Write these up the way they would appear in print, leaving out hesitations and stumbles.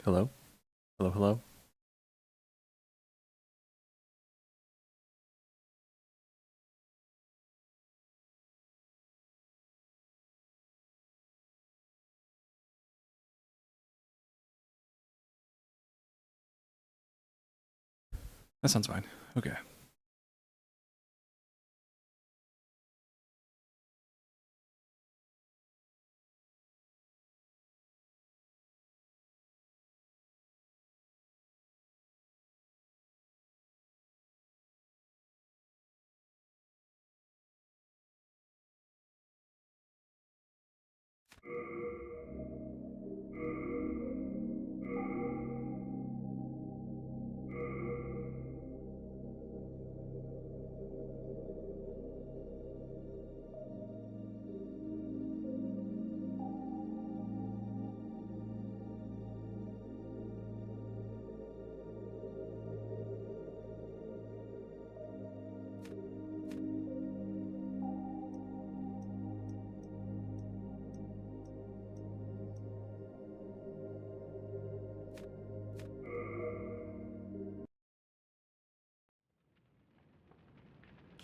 Hello? Hello, hello? That sounds fine. Okay.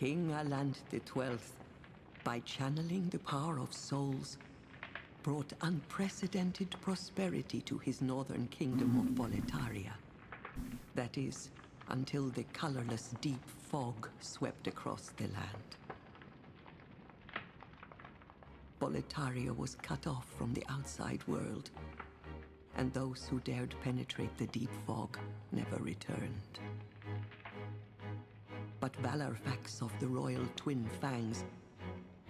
King Allant XII, by channeling the power of souls, brought unprecedented prosperity to his northern kingdom of Boletaria. That is, until the colorless deep fog swept across the land. Boletaria was cut off from the outside world, and those who dared penetrate the deep fog never returned. But Valarfax of the Royal Twin Fangs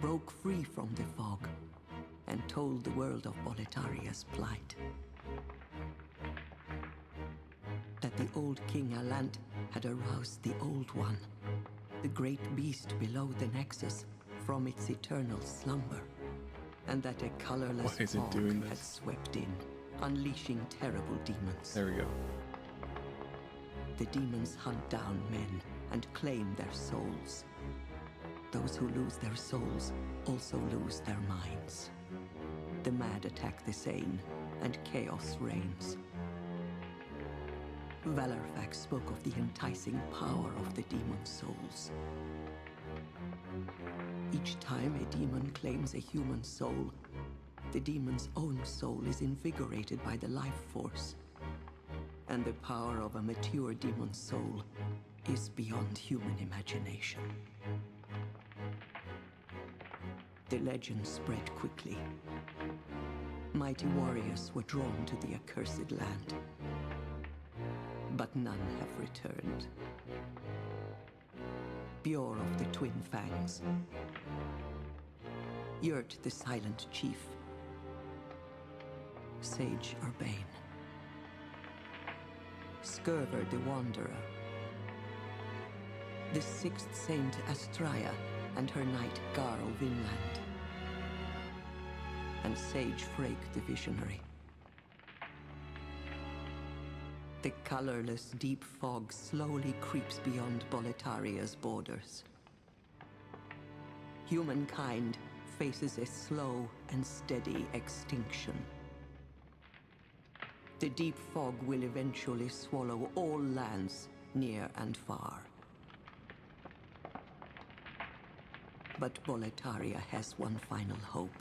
broke free from the fog and told the world of Boletaria's plight. That the old King Allant had aroused the Old One, the great beast below the Nexus, from its eternal slumber, and that a colorless Why is it fog doing had this? swept in, unleashing terrible demons. There we go. The demons hunt down men and claim their souls. Those who lose their souls also lose their minds. The mad attack the sane, and chaos reigns. Valarfax spoke of the enticing power of the demon souls. Each time a demon claims a human soul, the demon's own soul is invigorated by the life force. And the power of a mature demon's soul is beyond human imagination. The legend spread quickly. Mighty warriors were drawn to the accursed land, but none have returned. Bjor of the Twin Fangs, Yurt the Silent Chief, Sage Urbane, Skurver the Wanderer, the Sixth Saint Astraea and her knight Garl Vinland, and Sage Frake the Visionary. The colorless deep fog slowly creeps beyond Boletaria's borders. Humankind faces a slow and steady extinction. The deep fog will eventually swallow all lands near and far. But Boletaria has one final hope.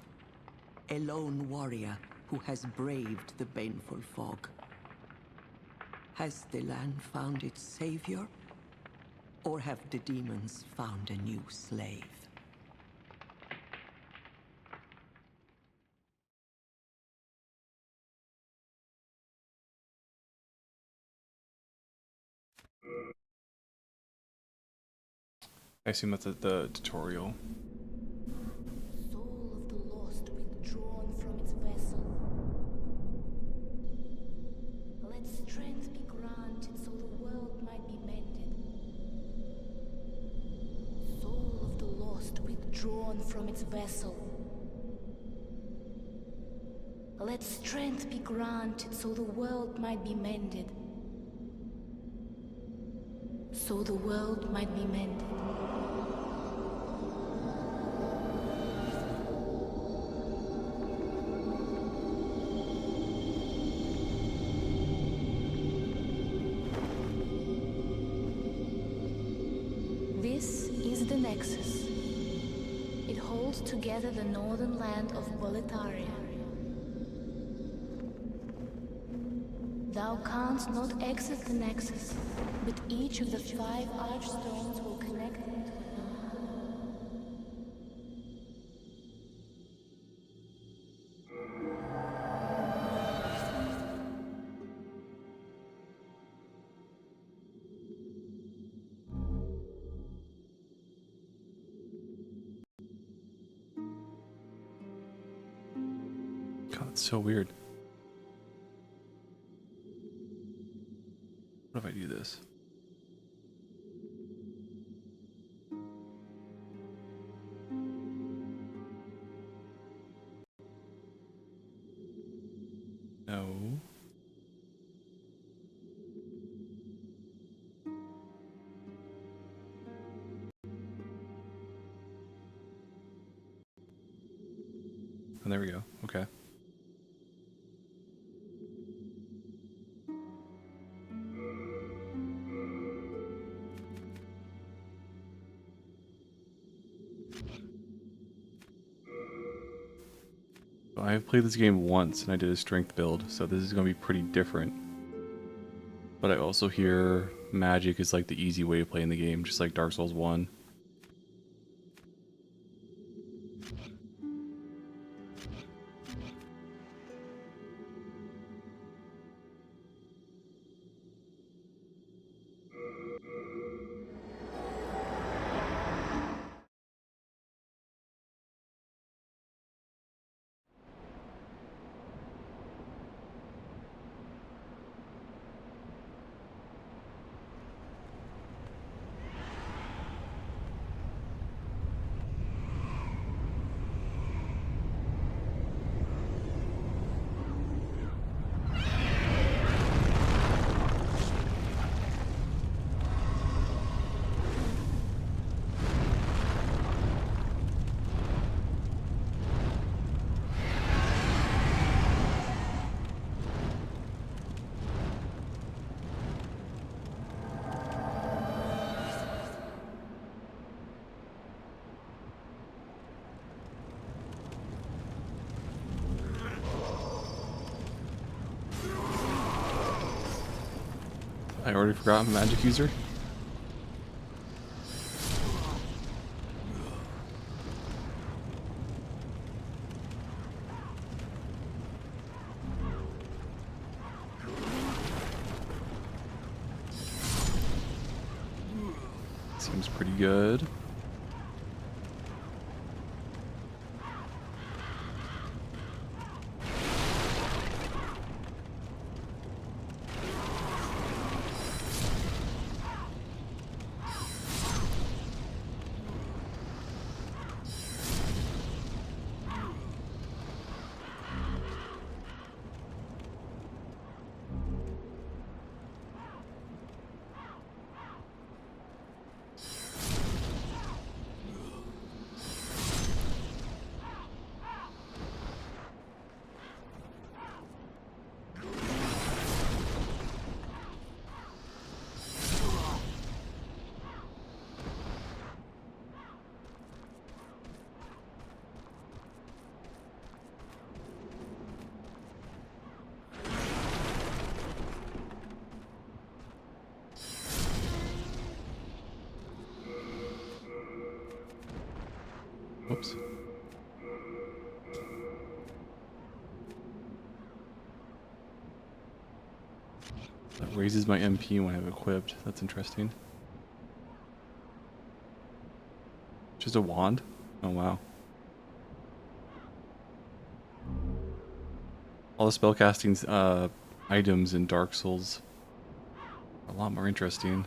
A lone warrior who has braved the baneful fog. Has the land found its savior? Or have the demons found a new slave? I assume that's the tutorial. Soul of the lost withdrawn from its vessel. Let strength be granted so the world might be mended. Soul of the lost withdrawn from its vessel. Let strength be granted so the world might be mended. So the world might be mended. hold together the northern land of Boletaria. Thou canst not exit the Nexus, but each of the 5 archstones will connect them to another. God, it's so weird. What if I do this? No. And there we go. Okay. I've played this game once and I did a strength build, so this is going to be pretty different. But I also hear magic is like the easy way to play in the game, just like Dark Souls 1. I already forgot I'm a magic user. Seems pretty good. Oops. That raises my MP when I have equipped. That's interesting. Just a wand? Oh wow. All the spellcasting items in Dark Souls are a lot more interesting.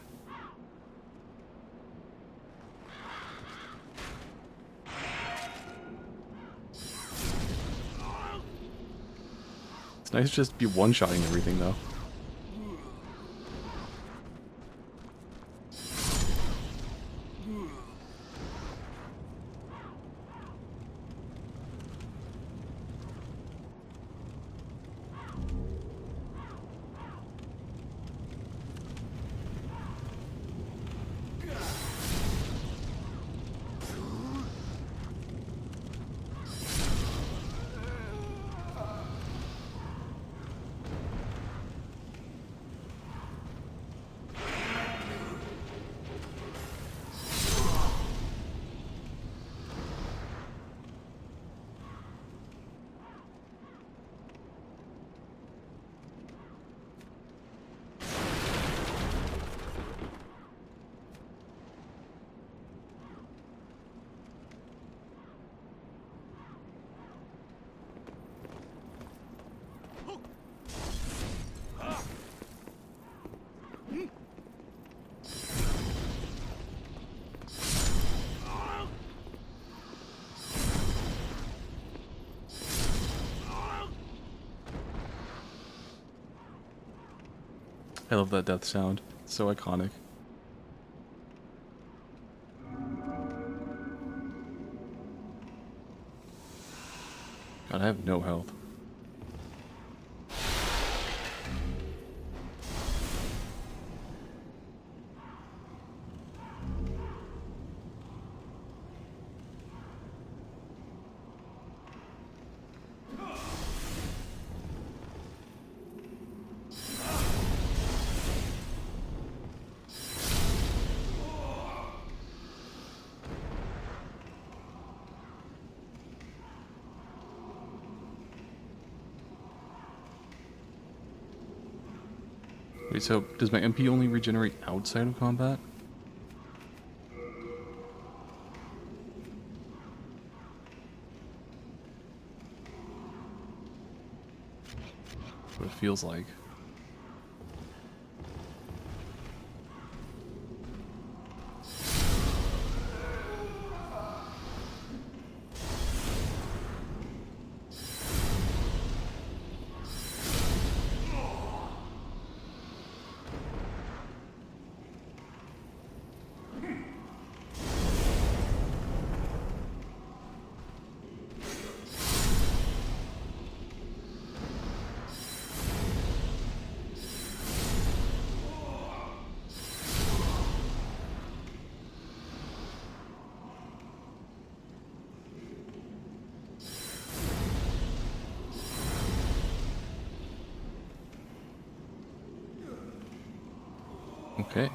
It's nice to just be one-shotting everything though. I love that death sound. It's so iconic. God, I have no health. Wait, so does my MP only regenerate outside of combat? That's what it feels like. Okay.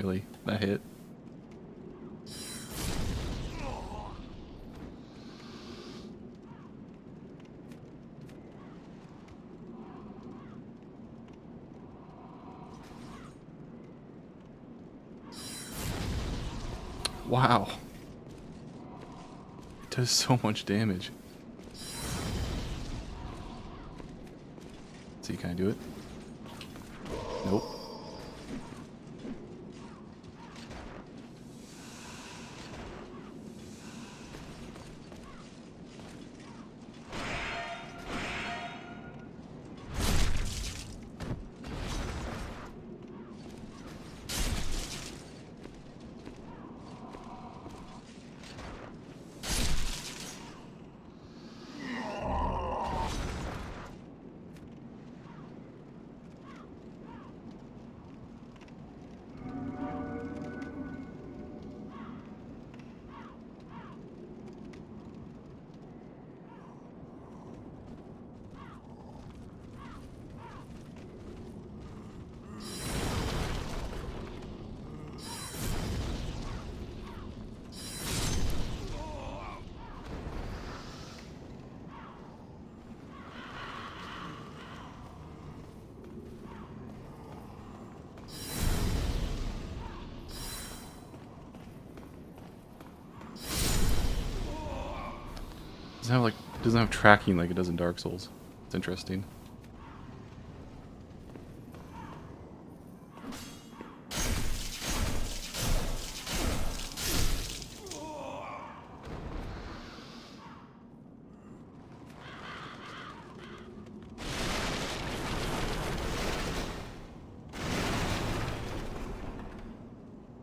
Really? That hit? Wow. It does so much damage. See, can I do it? Nope. Doesn't have tracking like it does in Dark Souls. It's interesting.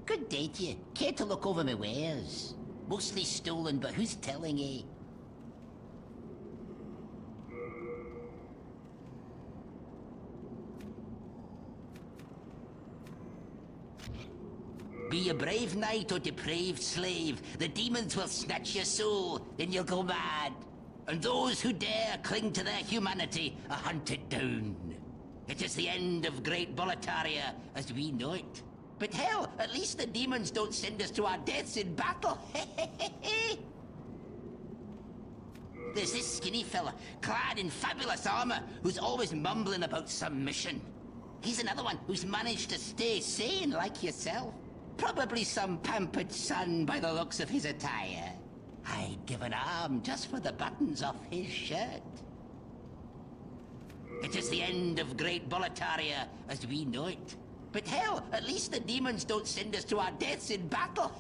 Good day to you. Care to look over my wares? Mostly stolen, but who's telling you? Be a brave knight or depraved slave, the demons will snatch your soul, and you'll go mad. And those who dare cling to their humanity are hunted down. It is the end of Great Boletaria as we know it. But hell, at least the demons don't send us to our deaths in battle. There's this skinny fella, clad in fabulous armor, who's always mumbling about some mission. He's another one who's managed to stay sane like yourself. Probably some pampered son by the looks of his attire. I'd give an arm just for the buttons off his shirt. It is the end of Great Boletaria as we know it. But hell, at least the demons don't send us to our deaths in battle.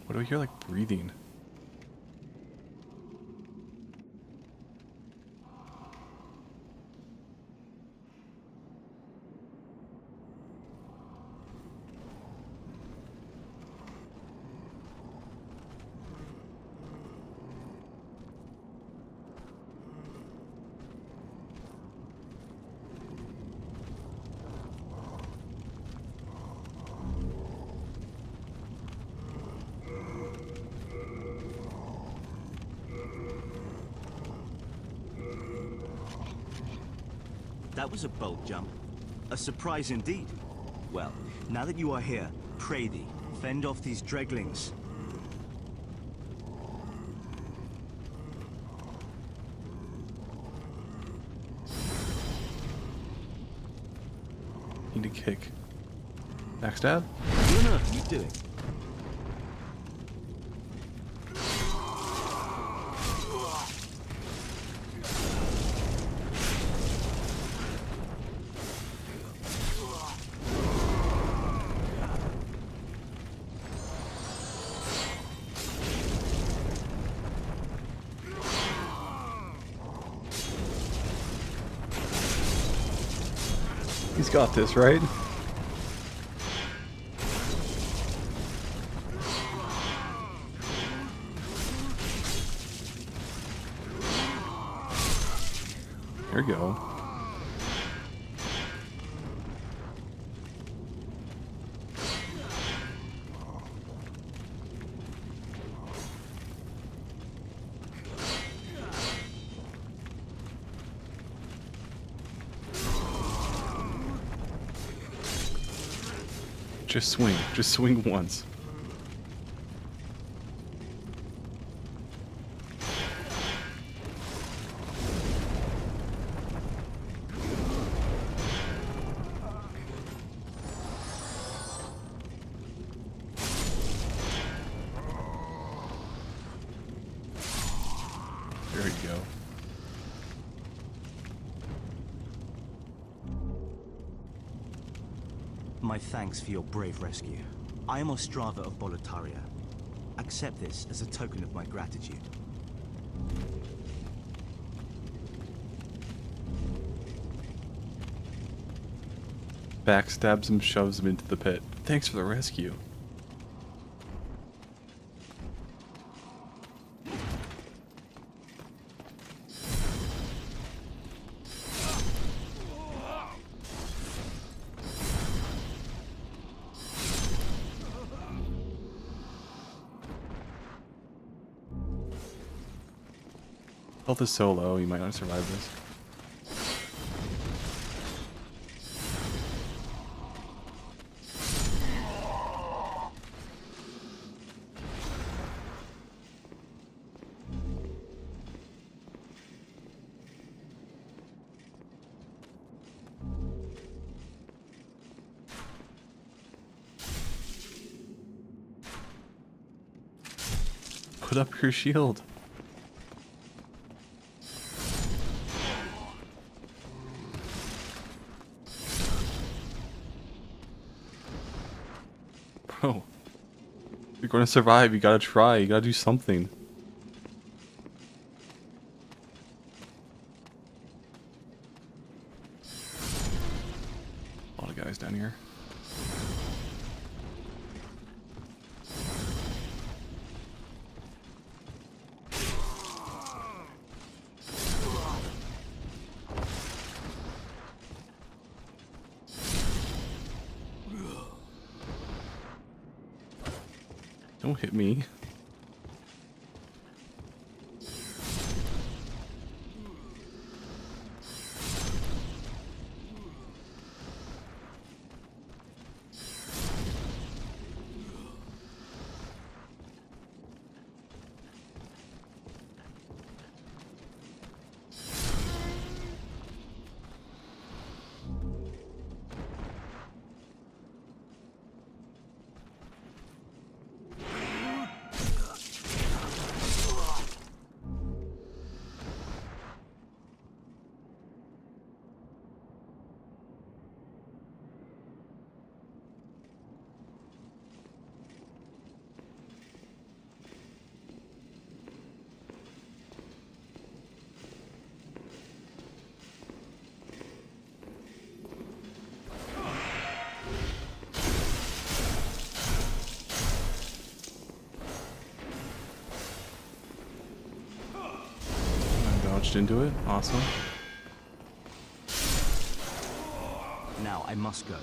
What do I hear, like, breathing? That was a bold jump. A surprise indeed. Well, now that you are here, pray thee, fend off these dreglings. Need to kick. Backstab? What on earth are you doing? He's got this, right? There we go. Just swing. Just swing once. There you go. My thanks for your brave rescue. I am Ostrava of Boletaria. Accept this as a token of my gratitude. Backstabs him, shoves him into the pit. Thanks for the rescue. Health is so low, you might not survive this. Put up your shield. Bro, if you're going to survive, you gotta try, you gotta do something. A lot of guys down here. Don't hit me. Dodged into it. Awesome. Now I must go.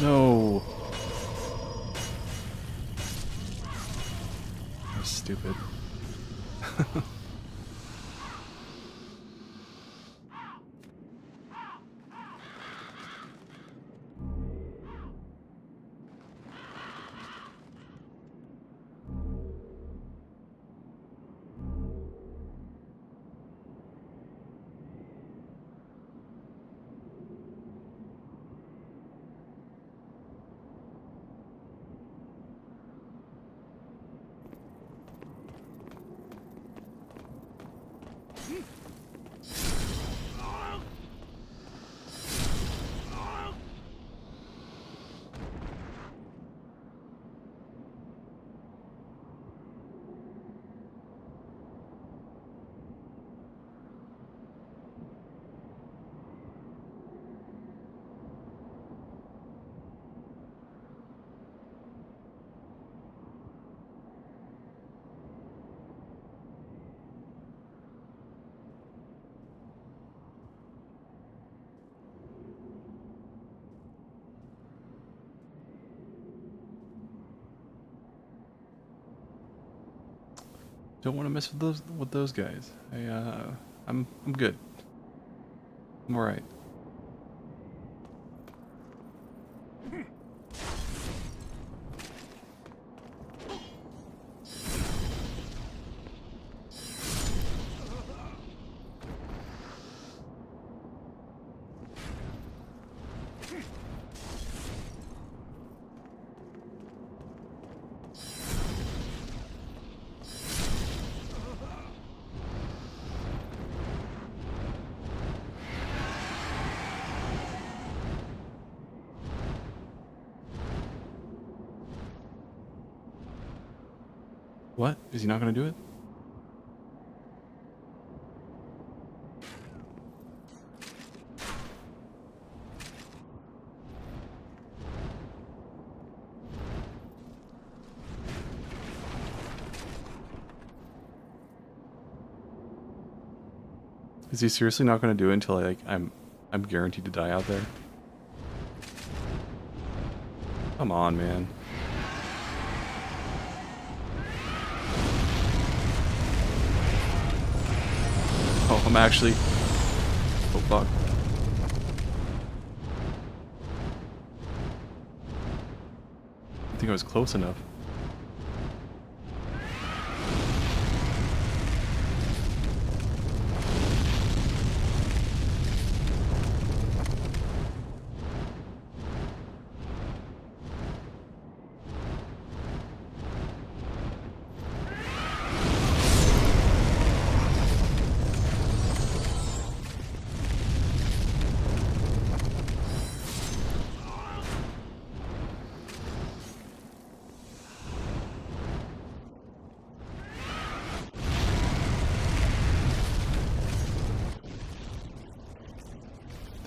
No. That's stupid. Don't want to mess with those guys. I'm good. I'm all right. What? Is he not gonna do it? Is he seriously not gonna do it until I'm guaranteed to die out there? Come on, man. Oh, I'm actually... Oh, fuck. I think I was close enough.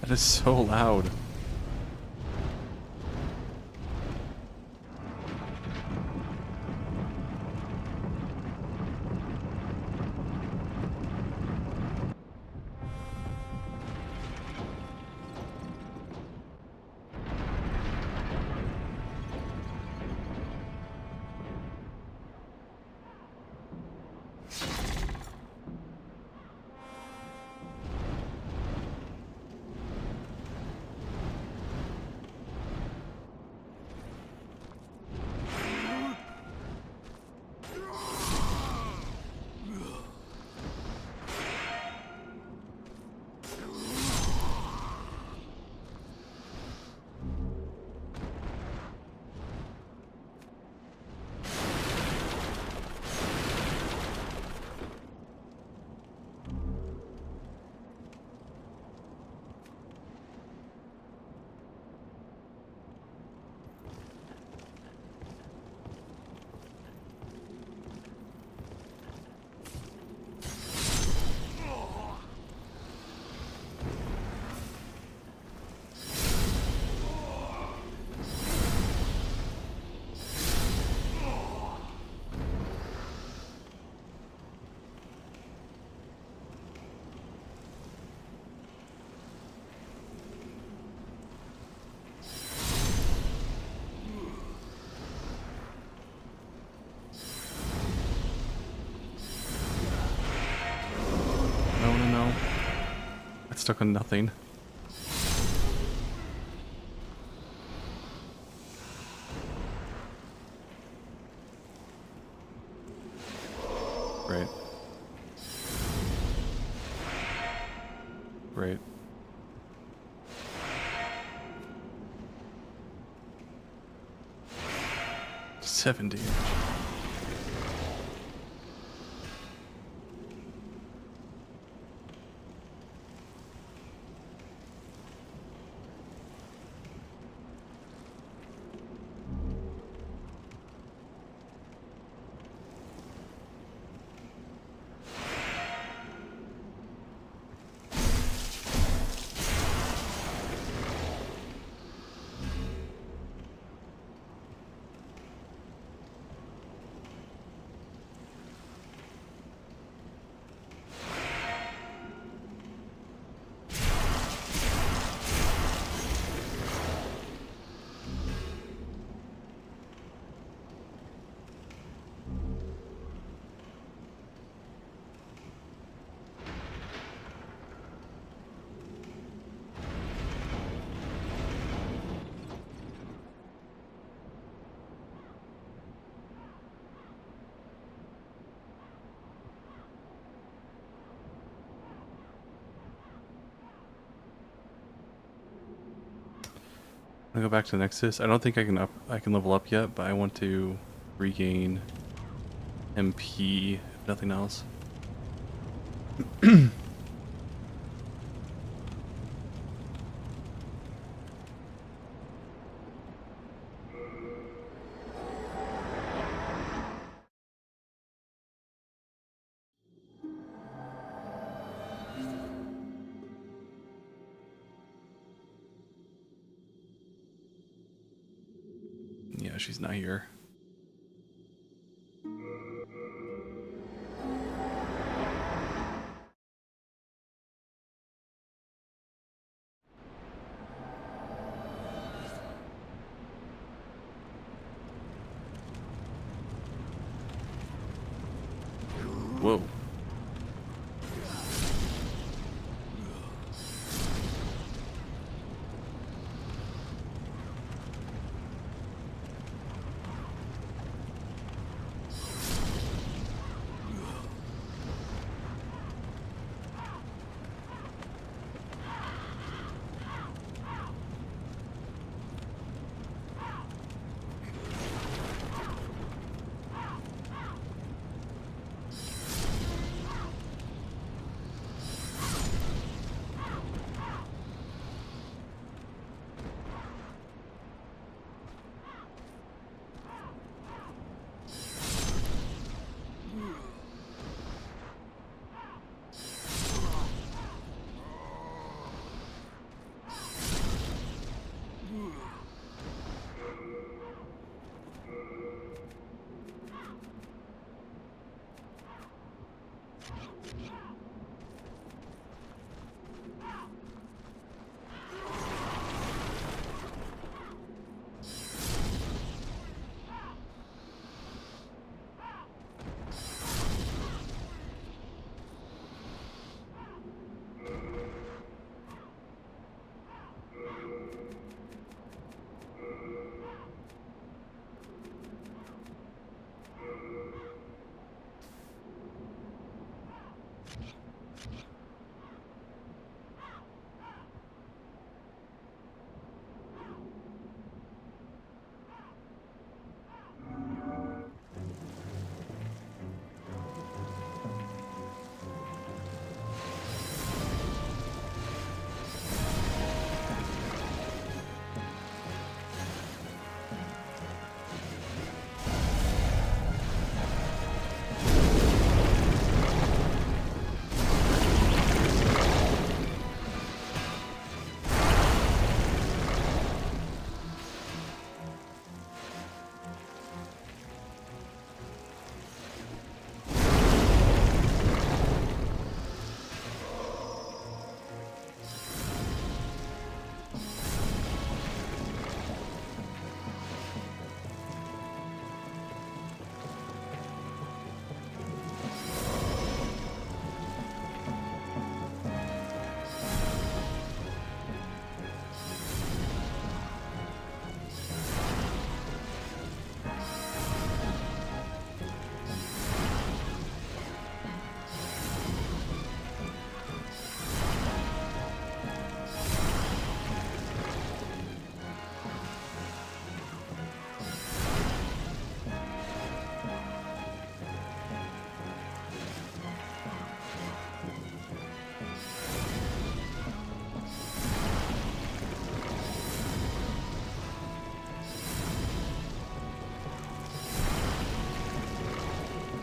That is so loud. Stuck on nothing. Right. Right. 70. I go back to Nexus. I don't think I can level up yet, but I want to regain MP, if nothing else. Yeah, she's not here. Whoa.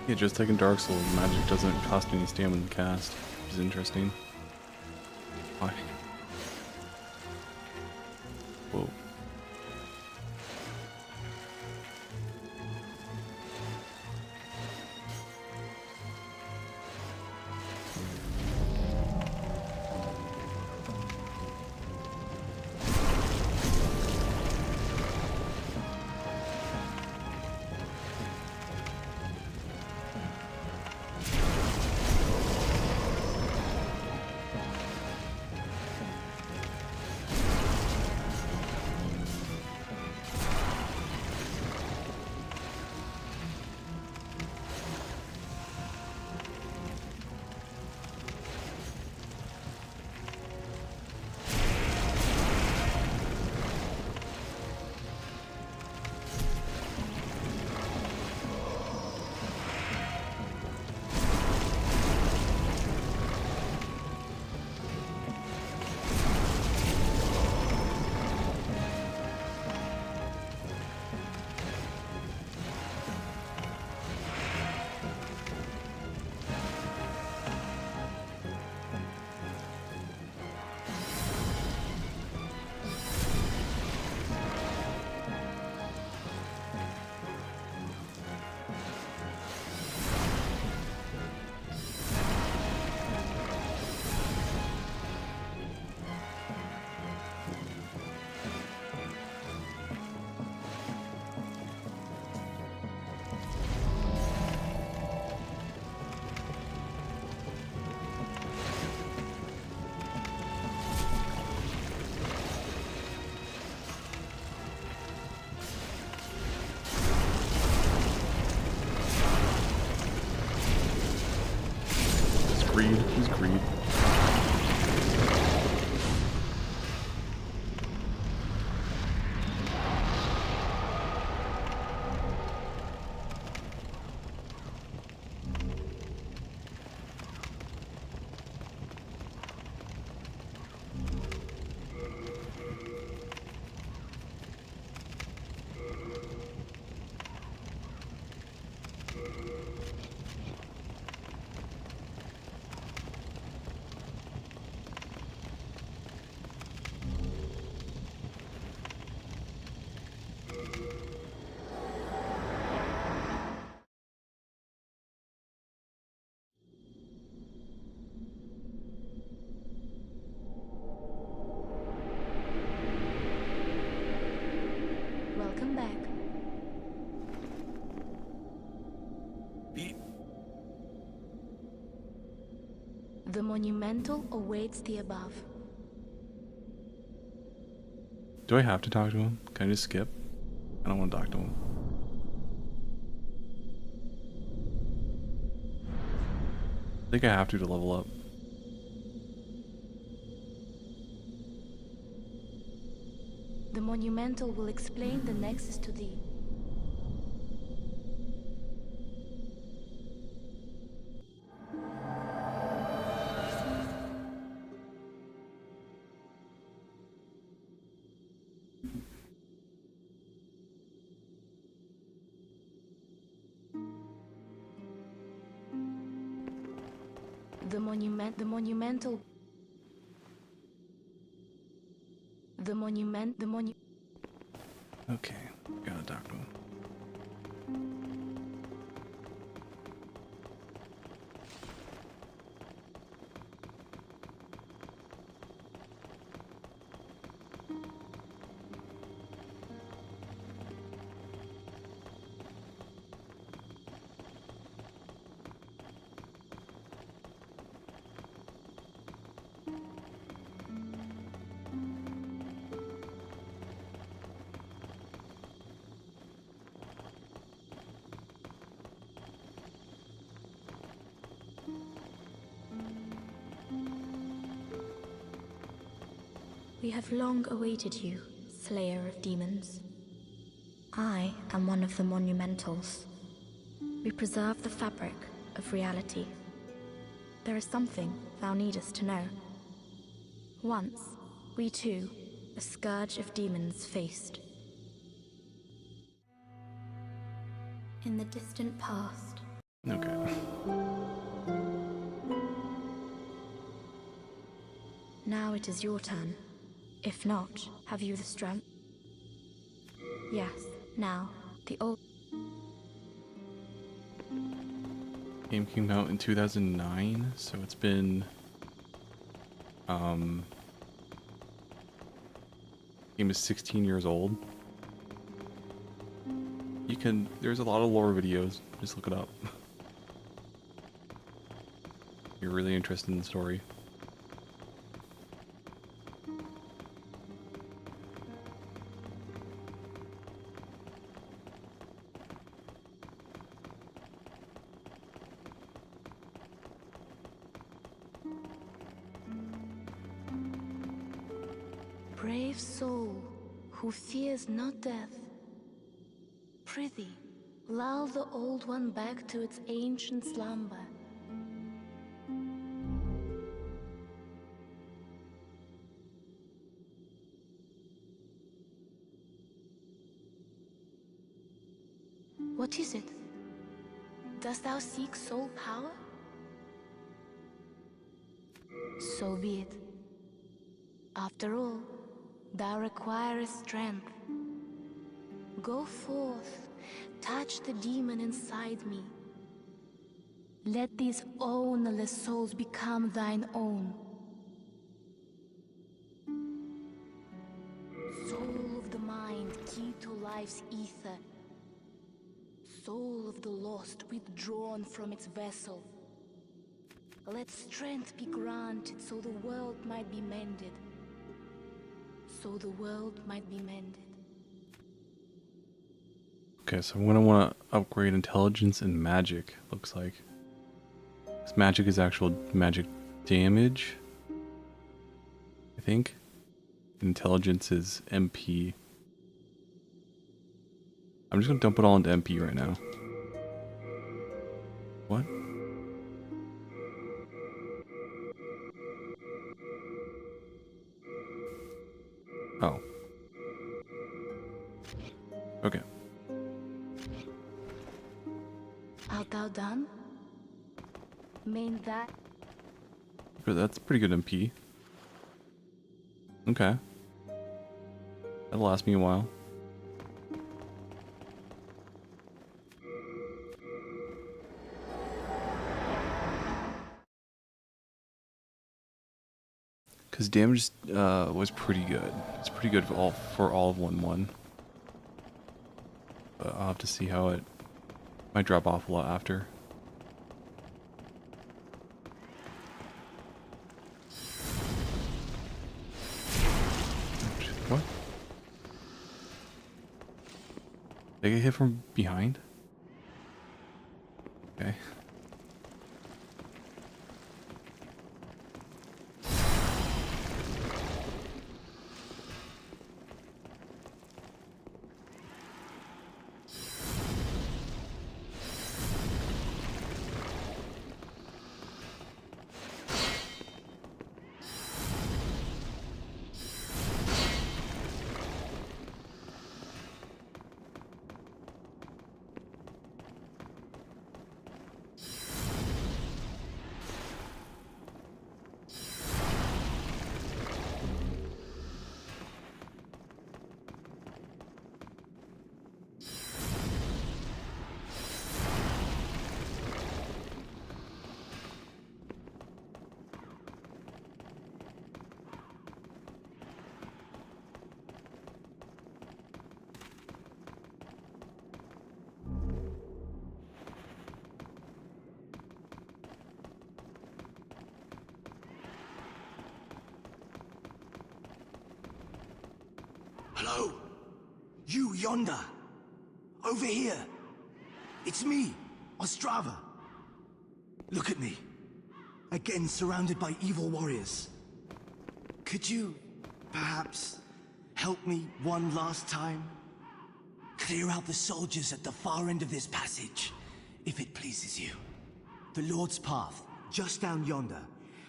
Yeah, just like in Dark Souls, magic doesn't cost any stamina to cast, which is interesting. Why? Whoa. Come back. The monumental awaits the above. Do I have to talk to him? Can I just skip? I don't want to talk to him. I think I have to level up. The monumental will explain the Nexus to thee. The monumental. Okay, gotta talk to him. We have long awaited you, Slayer of Demons. I am one of the Monumentals. We preserve the fabric of reality. There is something thou needest to know. Once, we too, a scourge of demons faced. In the distant past. Okay. Now it is your turn. If not, have you the strength? Yes, now, the old... Game came out in 2009, so it's been... Game is 16 years old. You can... There's a lot of lore videos. Just look it up. You're really interested in the story. Brave soul, who fears not death. Prithee, lull the old one back to its ancient slumber. What is it? Dost thou seek soul power? So be it. After all, thou requirest strength. Go forth, touch the demon inside me. Let these ownerless souls become thine own. Soul of the mind, key to life's ether. Soul of the lost, withdrawn from its vessel. Let strength be granted so the world might be mended. So the world might be mended. Okay, so I'm gonna want to upgrade intelligence and magic, looks like. This magic is actual magic damage, I think. Intelligence is MP. I'm just gonna dump it all into MP right now. What? Oh. Okay. Art thou done? Main that. But that's pretty good MP. Okay. That'll last me a while. Because damage was pretty good. It's pretty good for all of 1-1. but I'll have to see how it might drop off a lot after. What? Did I get hit from behind? Okay. Hello? You yonder. Over here. It's me, Ostrava. Look at me. Again surrounded by evil warriors. Could you, perhaps, help me one last time? Clear out the soldiers at the far end of this passage, if it pleases you. The Lord's Path, just down yonder,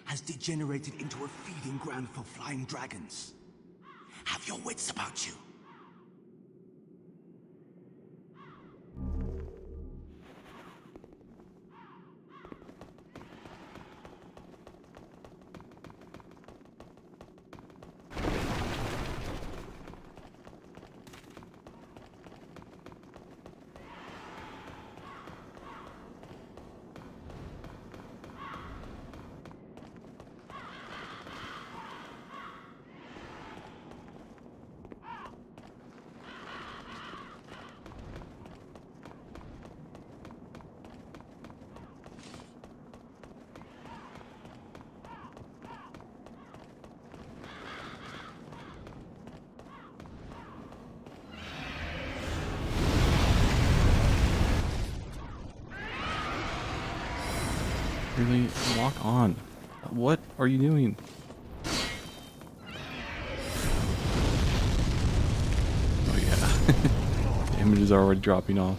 has degenerated into a feeding ground for flying dragons. Have your wits about you. Really? Walk on. What are you doing? Oh yeah. The image is already dropping off.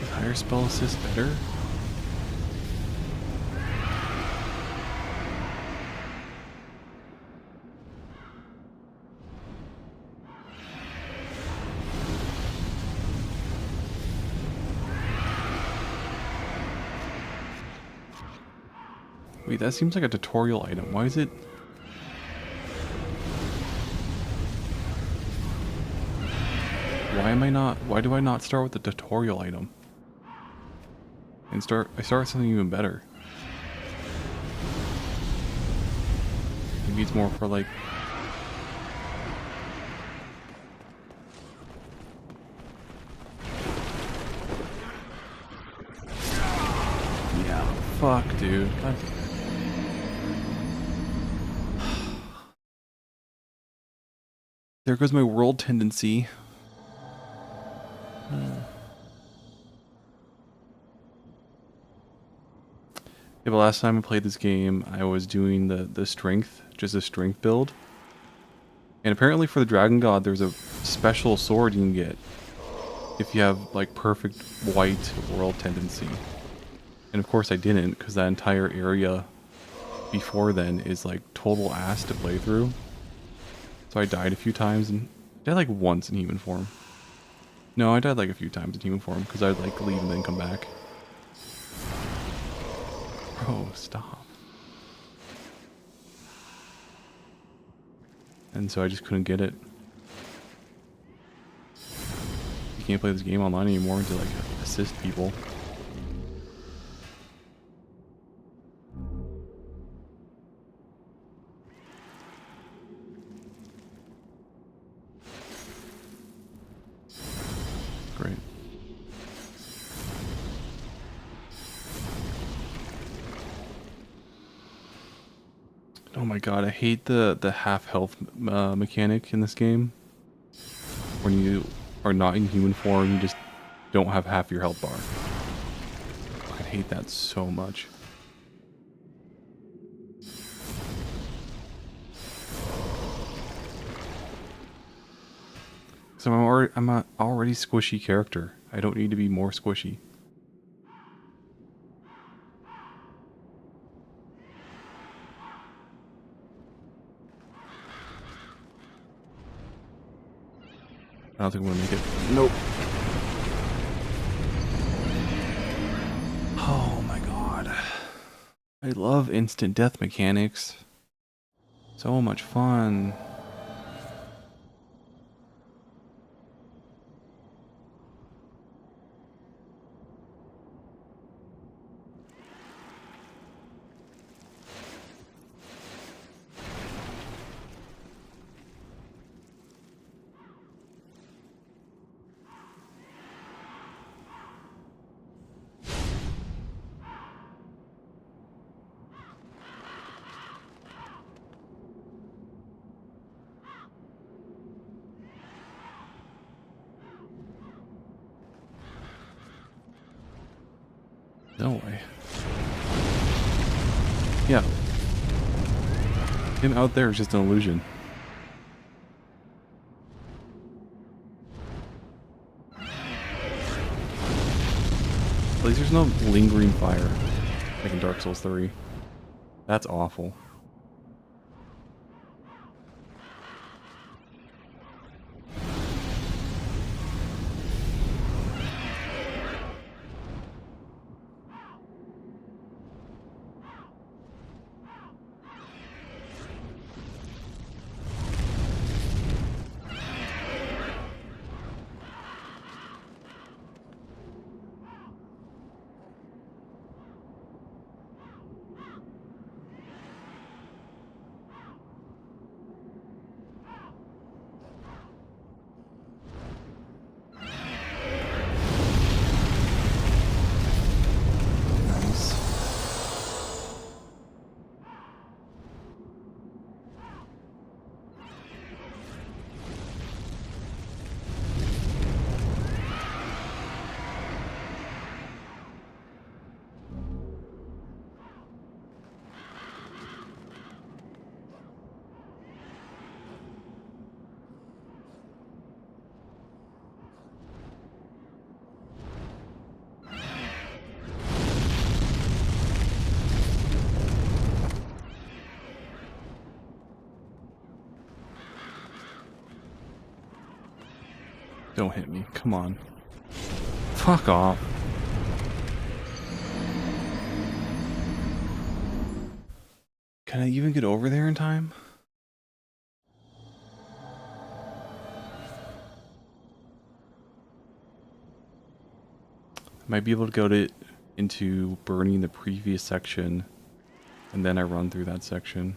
Is higher spell assist better? Wait, that seems like a tutorial item. Why is it? Why do I not start with the tutorial item? And I start with something even better. Maybe it's more for like... Yeah, fuck dude. God damn it. There goes my world tendency. Yeah, but last time I played this game, I was doing the strength, just a strength build. And apparently for the Dragon God, there's a special sword you can get if you have like perfect white world tendency. And of course I didn't, because that entire area before then is like total ass to play through. So I died a few times, and I died like once in human form. No, I died like a few times in human form, because I'd like leave and then come back. Bro, stop. And so I just couldn't get it. You can't play this game online anymore to like assist people. Great. Oh my god, I hate the half health mechanic in this game. When you are not in human form, you just don't have half your health bar. I hate that so much. So I'm a already squishy character. I don't need to be more squishy. I don't think I'm gonna make it. Nope. Oh my god. I love instant death mechanics. So much fun. No way. Yeah. Him out there is just an illusion. At least there's no lingering fire like in Dark Souls 3. That's awful. Don't hit me. Come on. Fuck off. Can I even get over there in time? I might be able to go into burning the previous section, and then I run through that section.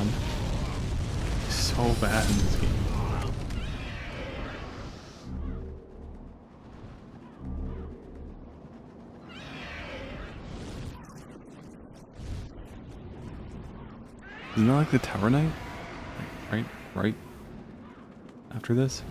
on. So bad in this game. Isn't that like the Tower Knight? Right after this?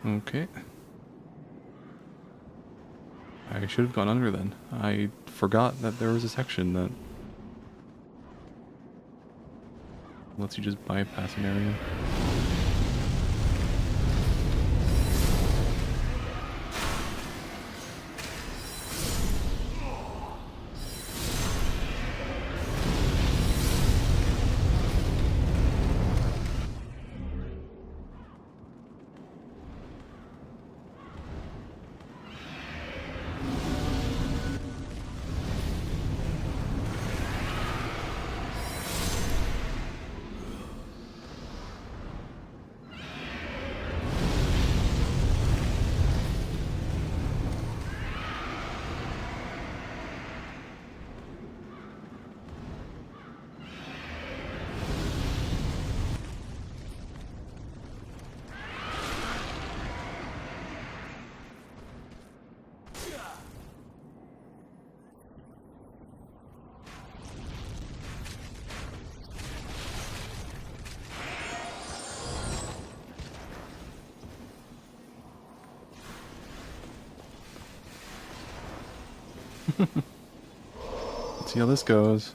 Okay. I should have gone under then. I forgot that there was a section that lets you just bypass an area. Let's see how this goes.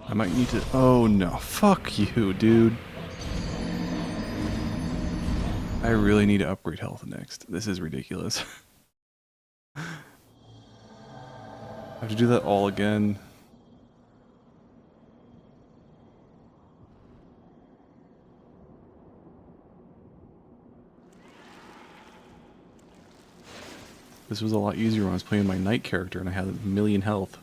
I might need to... Oh no, fuck you, dude. I really need to upgrade health next. This is ridiculous. I have to do that all again. This was a lot easier when I was playing my knight character and I had a million health.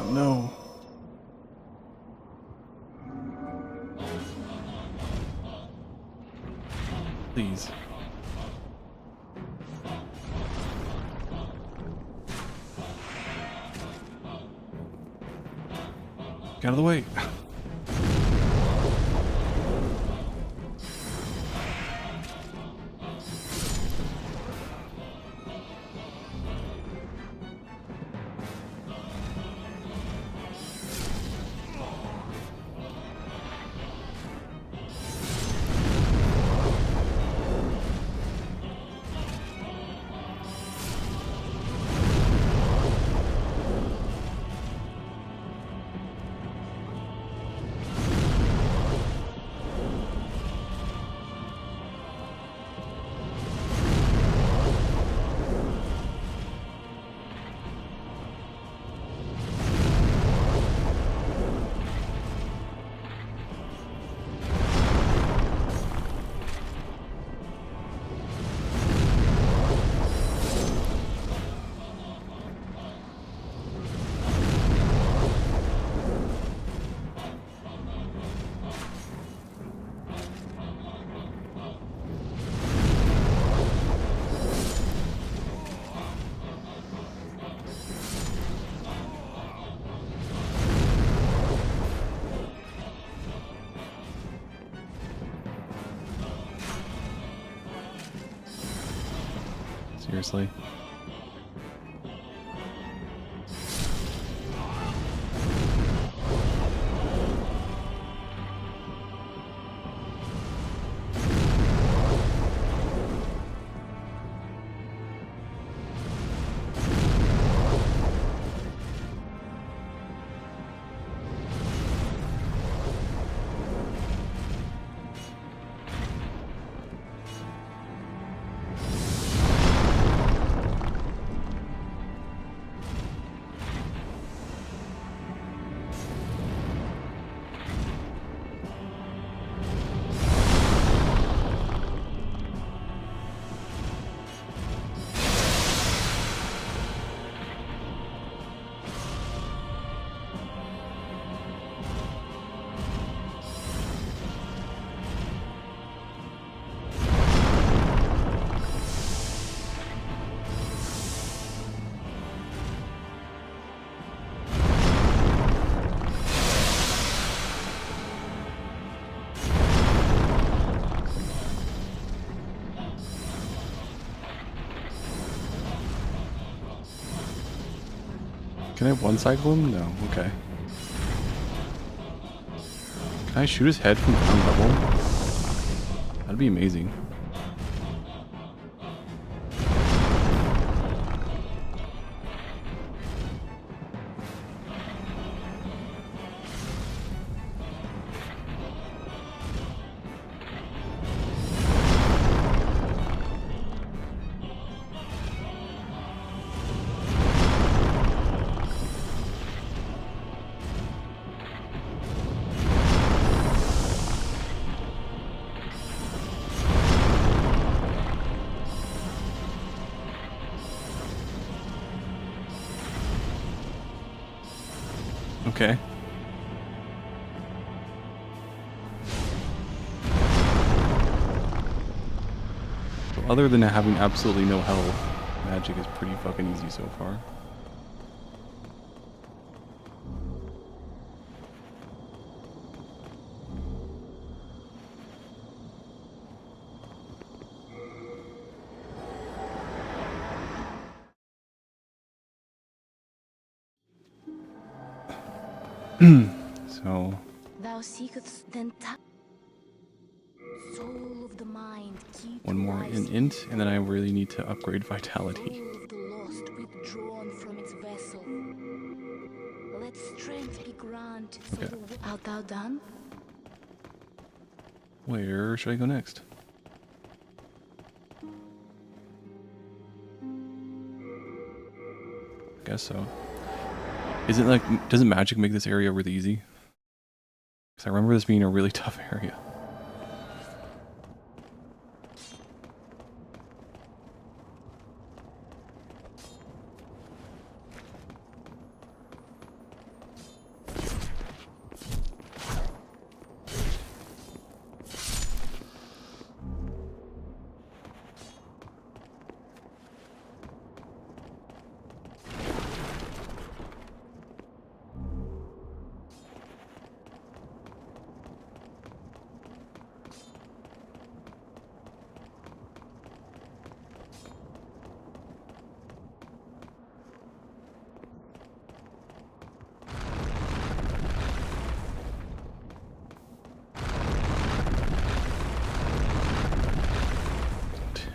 Oh no. Please. Get out of the way. Seriously. Can I one-cycle him? No. Okay. Can I shoot his head from ground level? That'd be amazing. Okay. So other than having absolutely no health, magic is pretty fucking easy so far. So Thou seekest then soul of the mind, keep one more life's int, and then I really need to upgrade vitality. soul of the lost withdrawn from its vessel. Let strength be granted. So Okay. art thou done? Where should I go next? I guess so. Isn't like, doesn't magic make this area really easy? Because I remember this being a really tough area.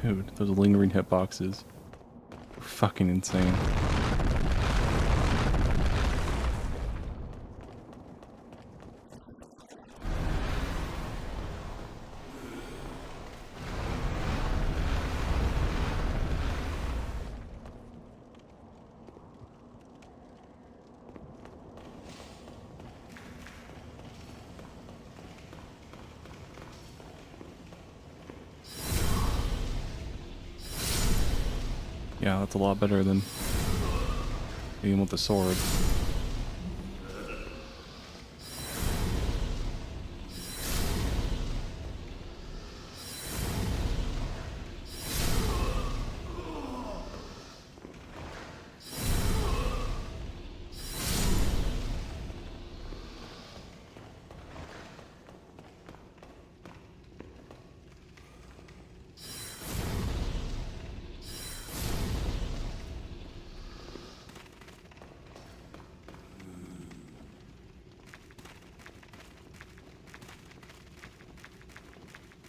Dude, those lingering hitboxes are fucking insane. Yeah, that's a lot better than being with the sword.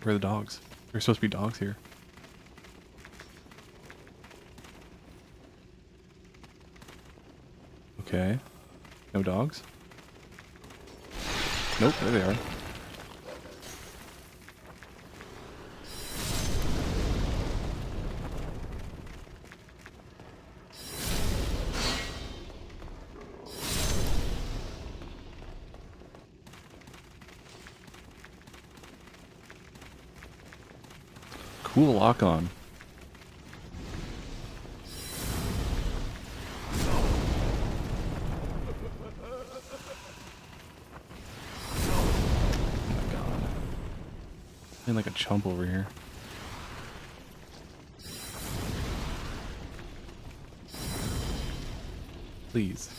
Where are the dogs? There's supposed to be dogs here. Okay. No dogs? Nope, there they are. Cool lock on. Oh my god. I'm like a chump over here. Please.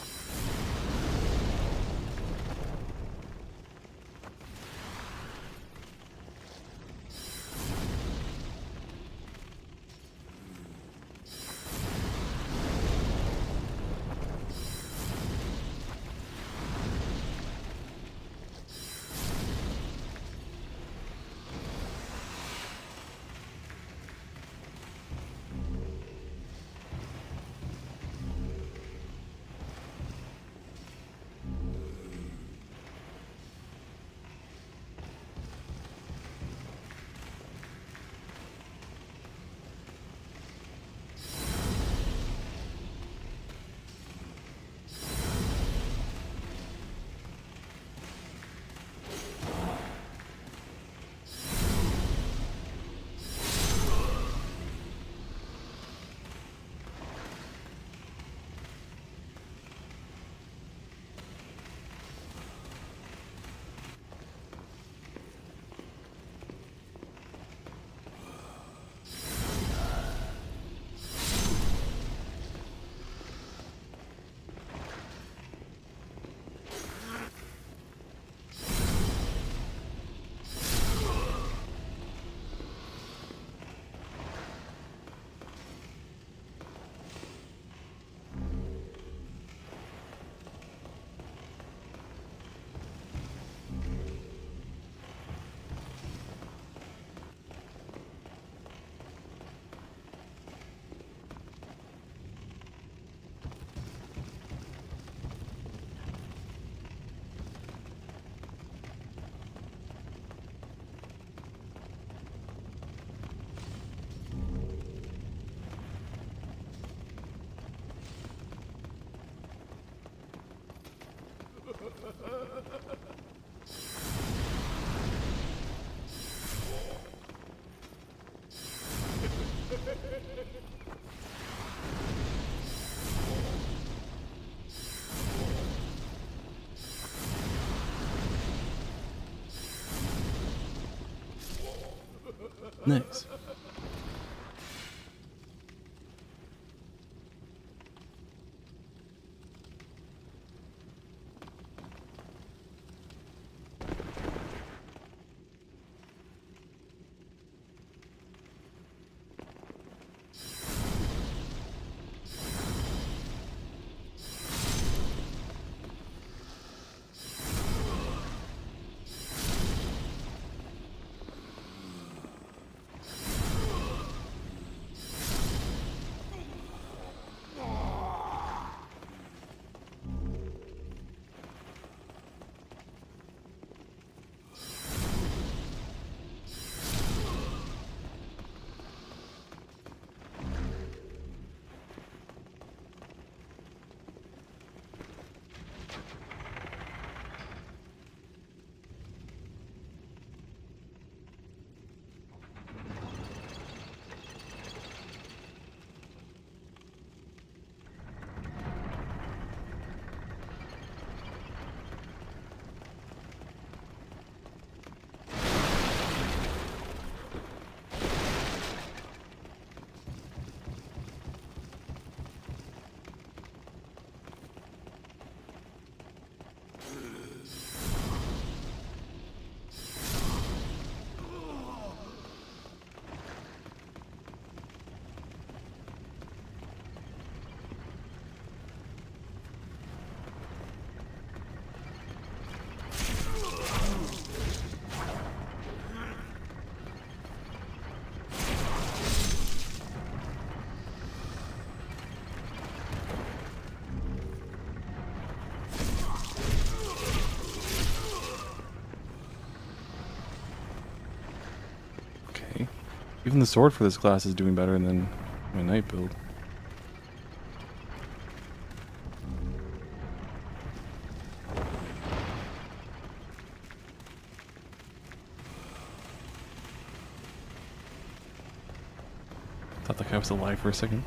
Nice. Even the sword for this class is doing better than my knight build. Thought the guy was alive for a second.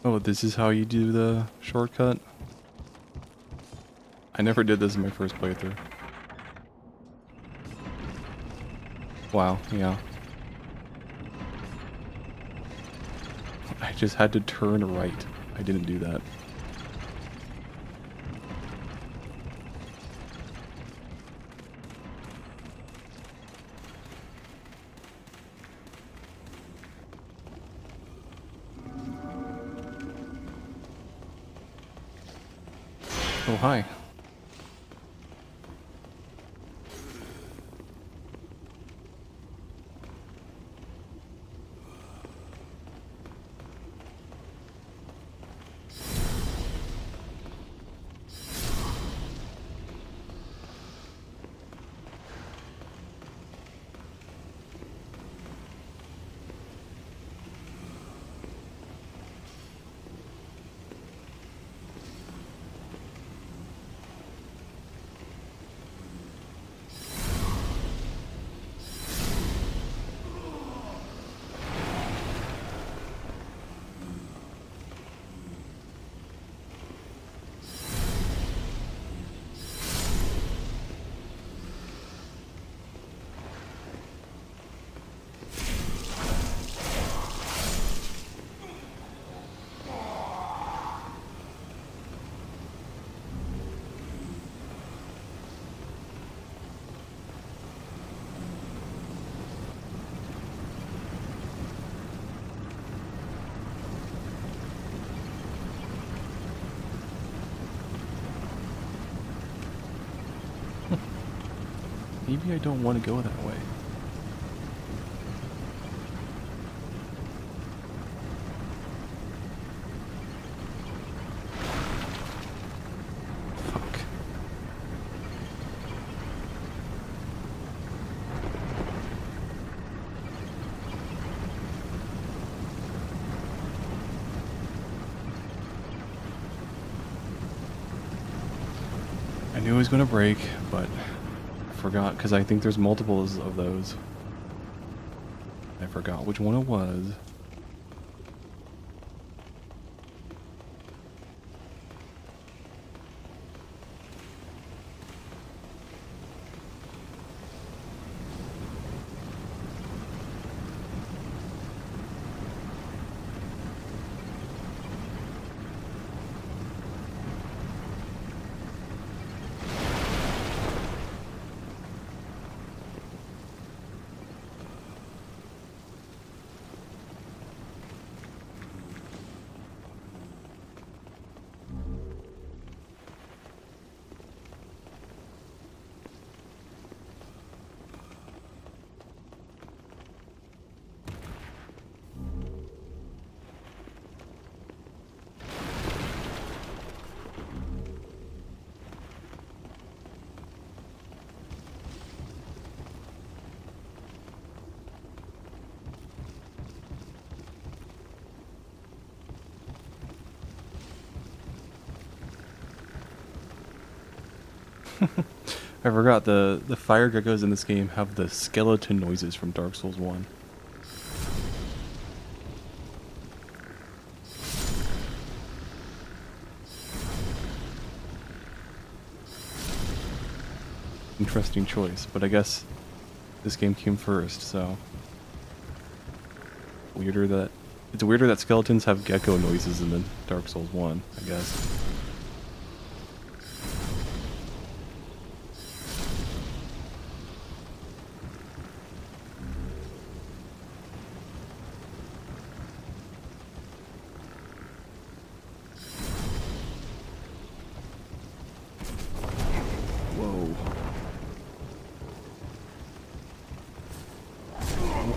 Oh, this is how you do the shortcut? I never did this in my first playthrough. Wow, yeah. I just had to turn right. I didn't do that. Oh, hi. Maybe I don't want to go that way. Fuck. I knew it was going to break, but forgot because I think there's multiples of those. I forgot which one it was. I forgot the fire geckos in this game have the skeleton noises from Dark Souls 1. Interesting choice, but I guess this game came first, so it's weirder that skeletons have gecko noises in the Dark Souls 1, I guess.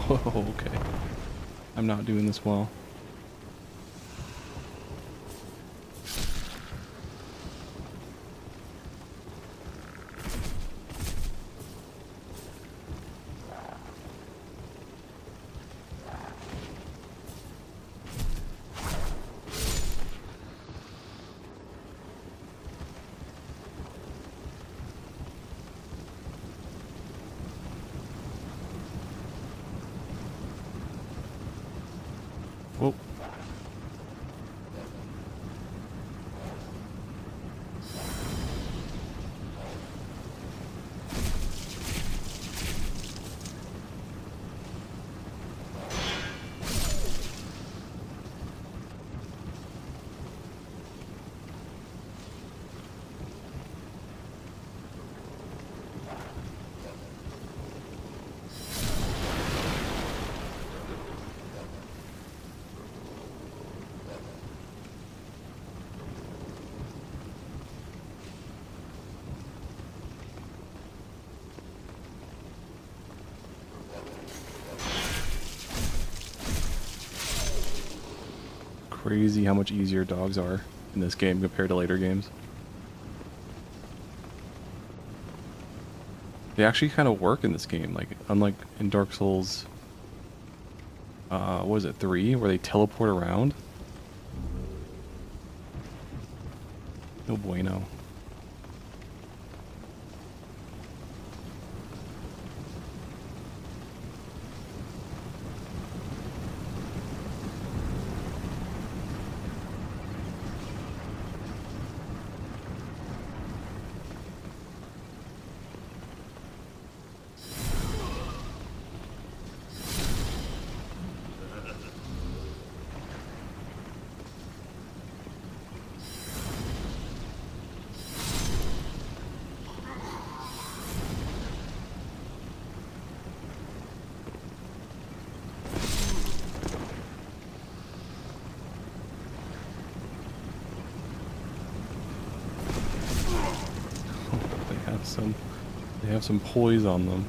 Whoa, okay. I'm not doing this well. Whoa. Crazy how much easier dogs are in this game compared to later games. They actually kind of work in this game, like unlike in Dark Souls, what was it, 3, where they teleport around? No bueno. They have some poise on them.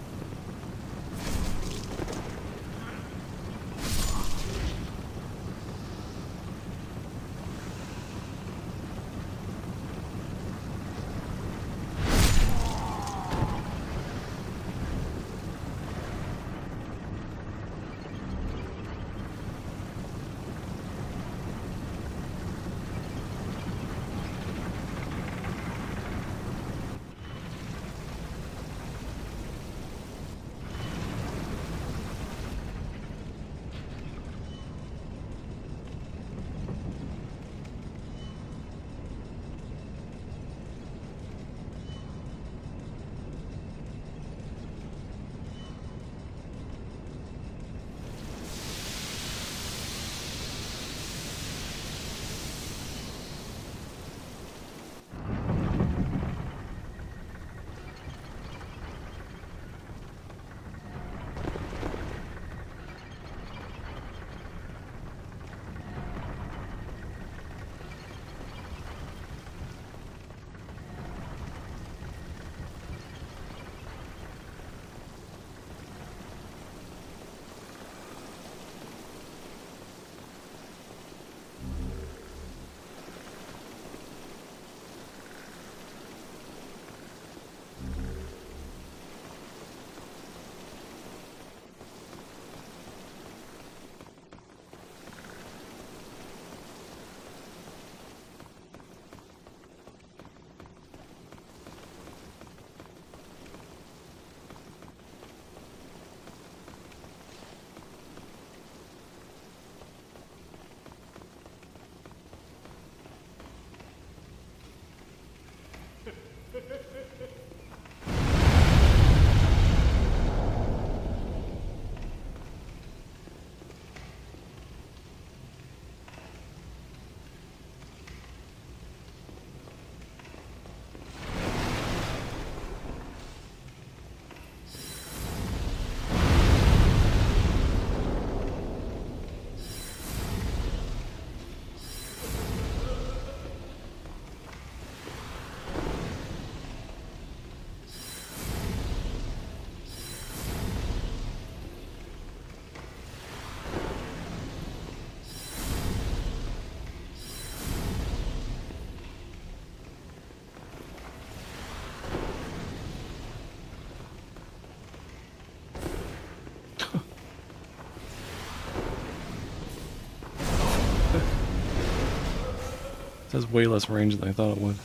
has way less range than I thought it would.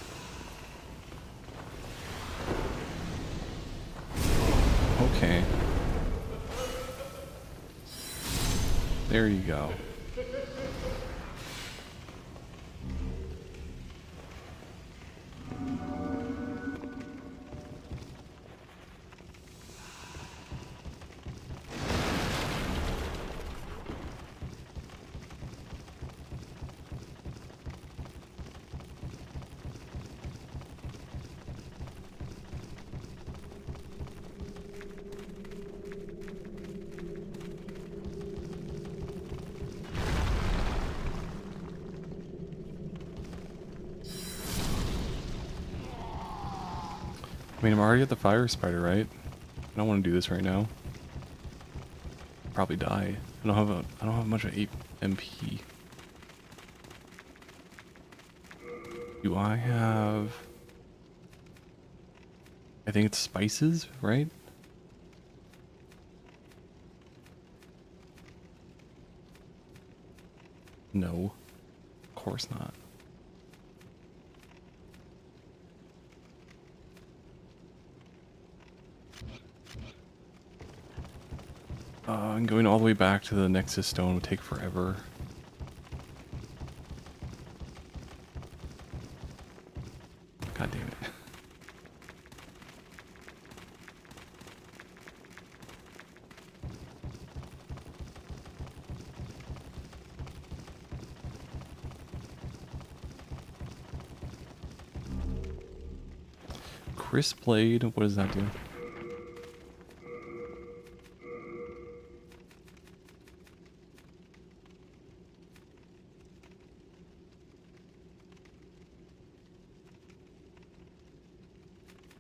Okay. There you go. I mean, I'm already at the fire spider, right? I don't want to do this right now. Probably die. I don't have much of MP. Do I have? I think it's spices, right? No, of course not. And going all the way back to the Nexus Stone would take forever. God damn it. Crisp Blade, what does that do?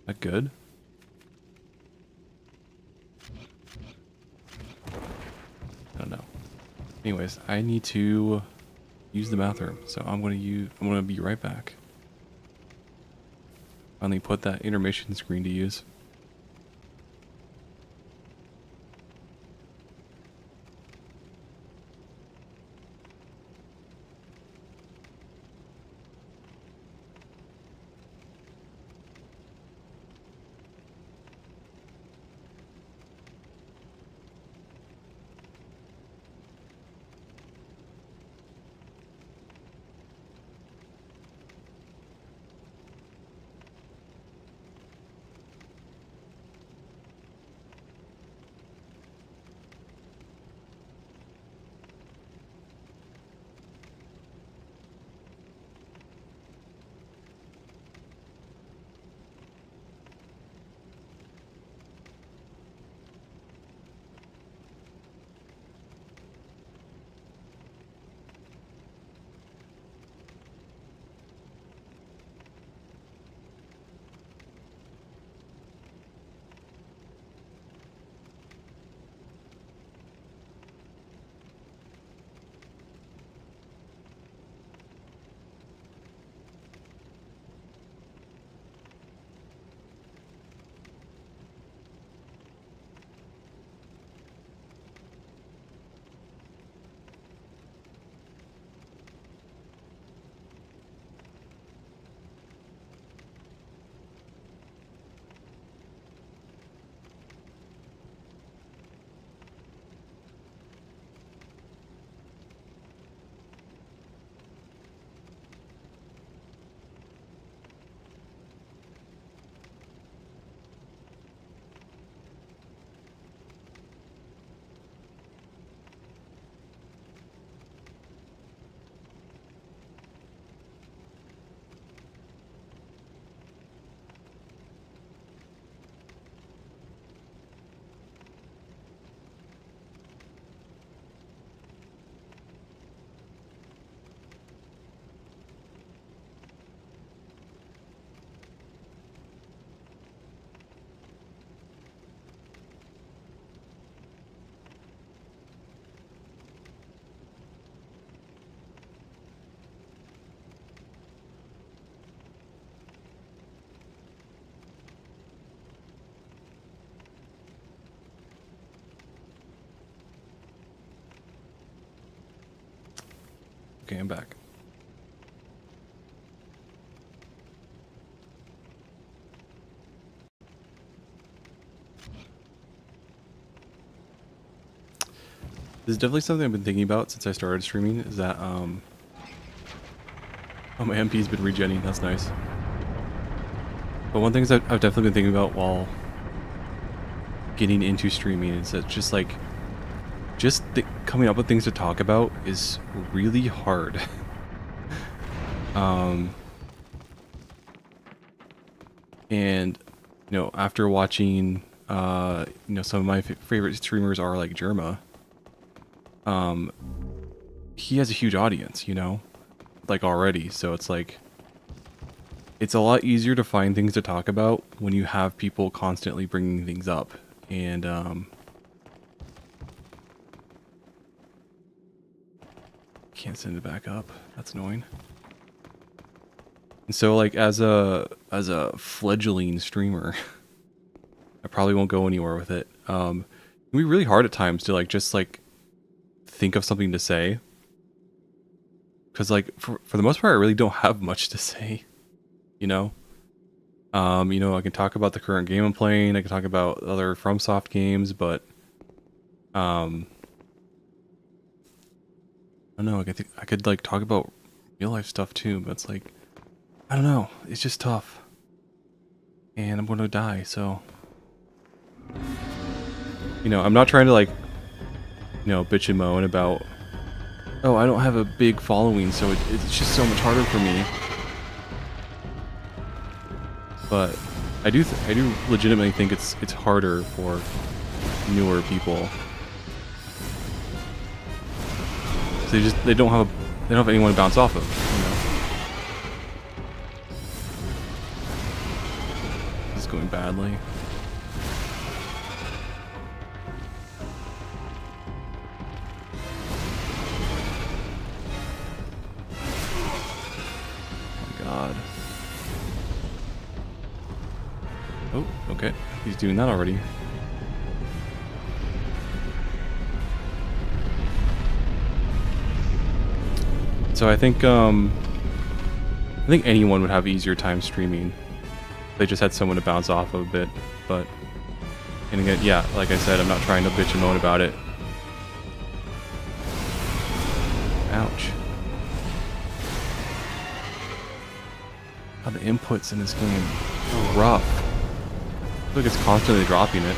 That good? I don't know. Anyways, I need to use the bathroom, so I'm gonna be right back. Finally put that intermission screen to use. Okay, I'm back. This is definitely something I've been thinking about since I started streaming, is that, oh, my MP's been regenning, that's nice. But one thing that I've definitely been thinking about while getting into streaming is that just, like, coming up with things to talk about is really hard. And, you know, after watching, you know, some of my favorite streamers are like Jerma. He has a huge audience, you know, like already. So it's like, it's a lot easier to find things to talk about when you have people constantly bringing things up. And, can't send it back up. That's annoying. And so, like, as a fledgling streamer, I probably won't go anywhere with it. It can be really hard at times to, like, just, like, think of something to say. Because, like, for the most part, I really don't have much to say. You know? You know, I can talk about the current game I'm playing. I can talk about other FromSoft games, but, I don't know. I could, like, talk about real life stuff too, but it's like, I don't know. It's just tough. And I'm going to die, so. You know, I'm not trying to, like, you know, bitch and moan about, oh, I don't have a big following, so it's just so much harder for me. But I do legitimately think it's harder for newer people. They don't have anyone to bounce off of, you know. This is going badly. Oh my god. Oh, okay. He's doing that already. So I think anyone would have easier time streaming. They just had someone to bounce off of a bit, but and again, yeah, like I said, I'm not trying to bitch and moan about it. Ouch. God, the inputs in this game are rough. I feel like it's constantly dropping it.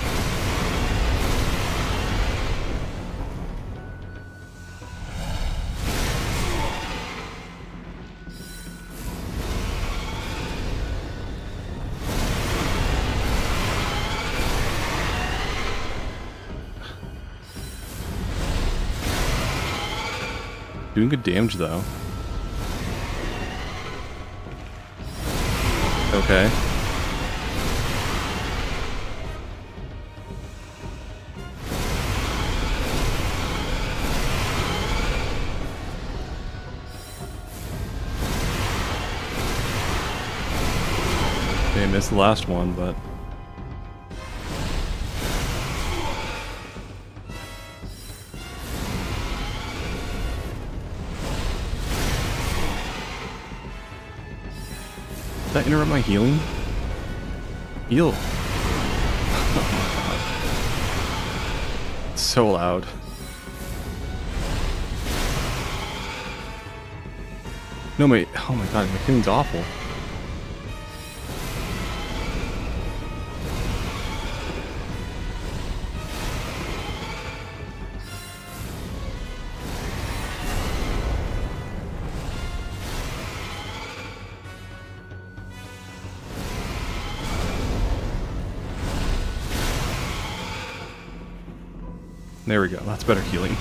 Doing good damage though. Okay. Okay, missed the last one, but did that interrupt my healing? Heal. Oh my god. It's so loud. No, wait. Oh my god, my healing's awful. There we go, that's better healing.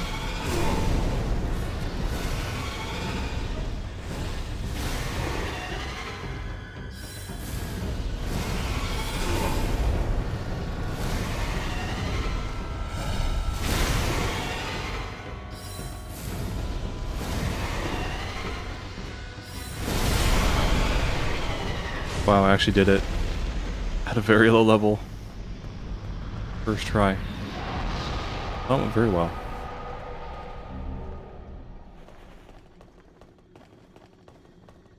Wow, I actually did it at a very low level. First try. That went very well.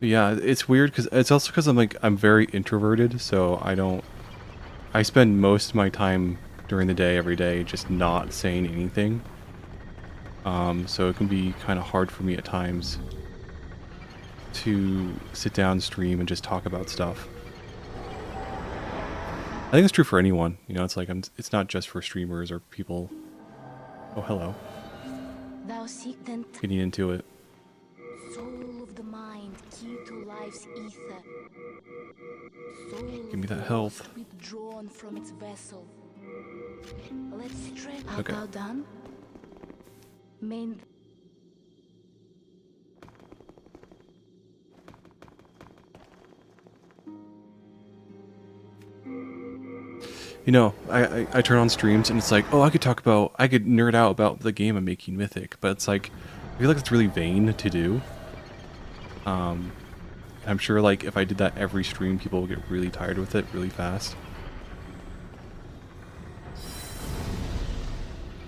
But yeah, it's weird because it's also because I'm very introverted, so I spend most of my time during the day, every day, just not saying anything. So it can be kind of hard for me at times to sit down, stream, and just talk about stuff. I think it's true for anyone. You know, it's like it's not just for streamers or people. Oh, hello. Thou seek then Getting into it. soul of the mind, key to life's ether. Soul Give me of that the health. lost withdrawn from its vessel. Let's stretch. Okay. Art thou done? Main. You know, I turn on streams and it's like, oh, I could nerd out about the game I'm making, Mythic, but it's like, I feel like it's really vain to do. I'm sure like if I did that every stream, people would get really tired with it really fast.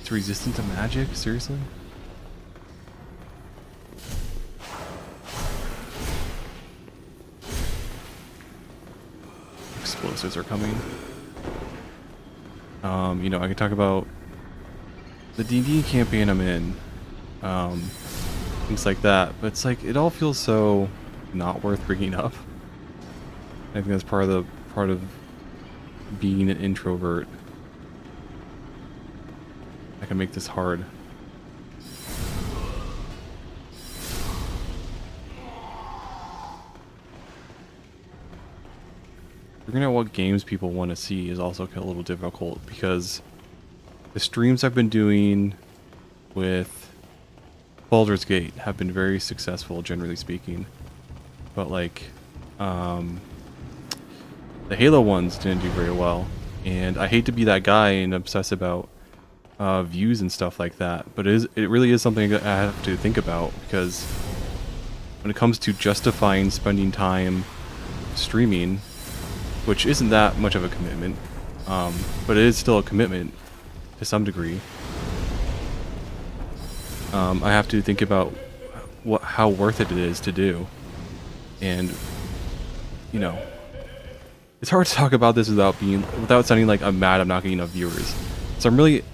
It's resistant to magic? Seriously? Explosives are coming. You know, I could talk about the D&D campaign I'm in, things like that, but it's like, it all feels so not worth bringing up. I think that's part of being an introvert. I can make this hard. Figuring out what games people want to see is also a little difficult because the streams I've been doing with Baldur's Gate have been very successful, generally speaking. But like, the Halo ones didn't do very well. And I hate to be that guy and obsess about views and stuff like that, but it really is something that I have to think about, because when it comes to justifying spending time streaming, which isn't that much of a commitment, but it is still a commitment to some degree. I have to think about how worth it is to do, and you know, it's hard to talk about this without sounding like I'm mad I'm not getting enough viewers. So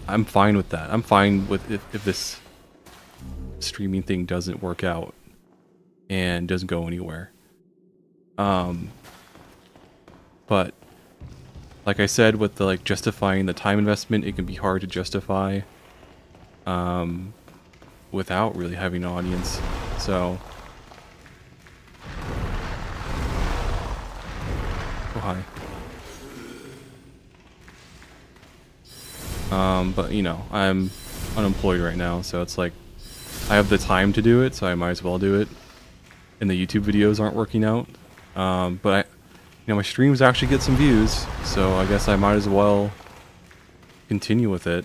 I'm fine with that. I'm fine with if this streaming thing doesn't work out and doesn't go anywhere. But like I said, with the like justifying the time investment, it can be hard to justify without really having an audience. So oh hi. But you know, I'm unemployed right now, so it's like I have the time to do it, so I might as well do it. And the YouTube videos aren't working out. But my streams actually get some views, so I guess I might as well continue with it.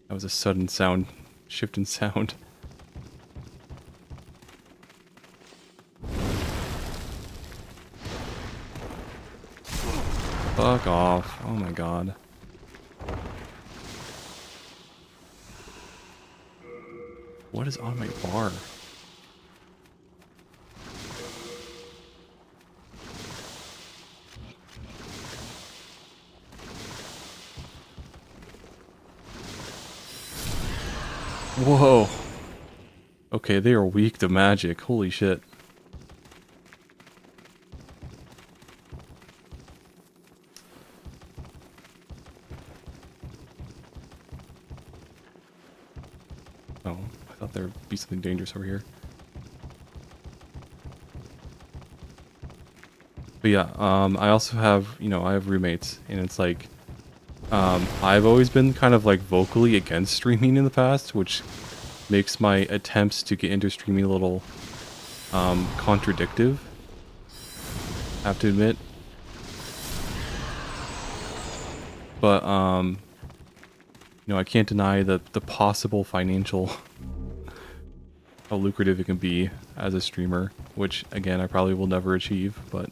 That was a sudden shift in sound. Fuck off. Oh my god. What is on my bar? Whoa. Okay, they are weak to magic. Holy shit. Oh, I thought there'd be something dangerous over here. But yeah, I also have, I have roommates, and it's like, I've always been kind of like vocally against streaming in the past, which makes my attempts to get into streaming a little contradictive, I have to admit. But I can't deny the possible financial how lucrative it can be as a streamer, which again I probably will never achieve, but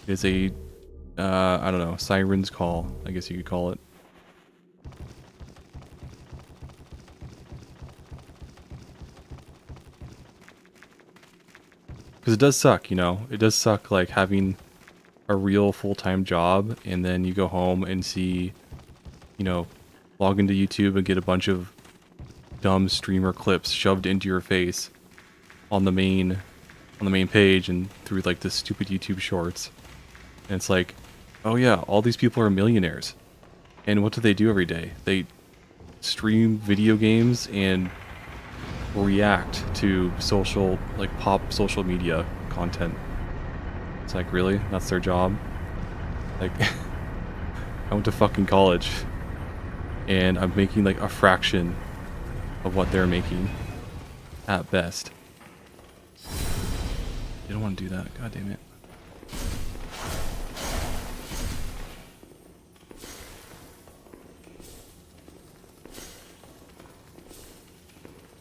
it's a I don't know, siren's call, I guess you could call it. Because it does suck, it does suck like having a real full-time job and then you go home and see, log into YouTube and get a bunch of dumb streamer clips shoved into your face on the main page and through like the stupid YouTube shorts. And it's like, oh yeah, all these people are millionaires. And what do they do every day? They stream video games and react to social, like pop social media content. It's like, really? That's their job? Like, I went to fucking college and I'm making like a fraction of what they're making at best. You don't want to do that, god damn it.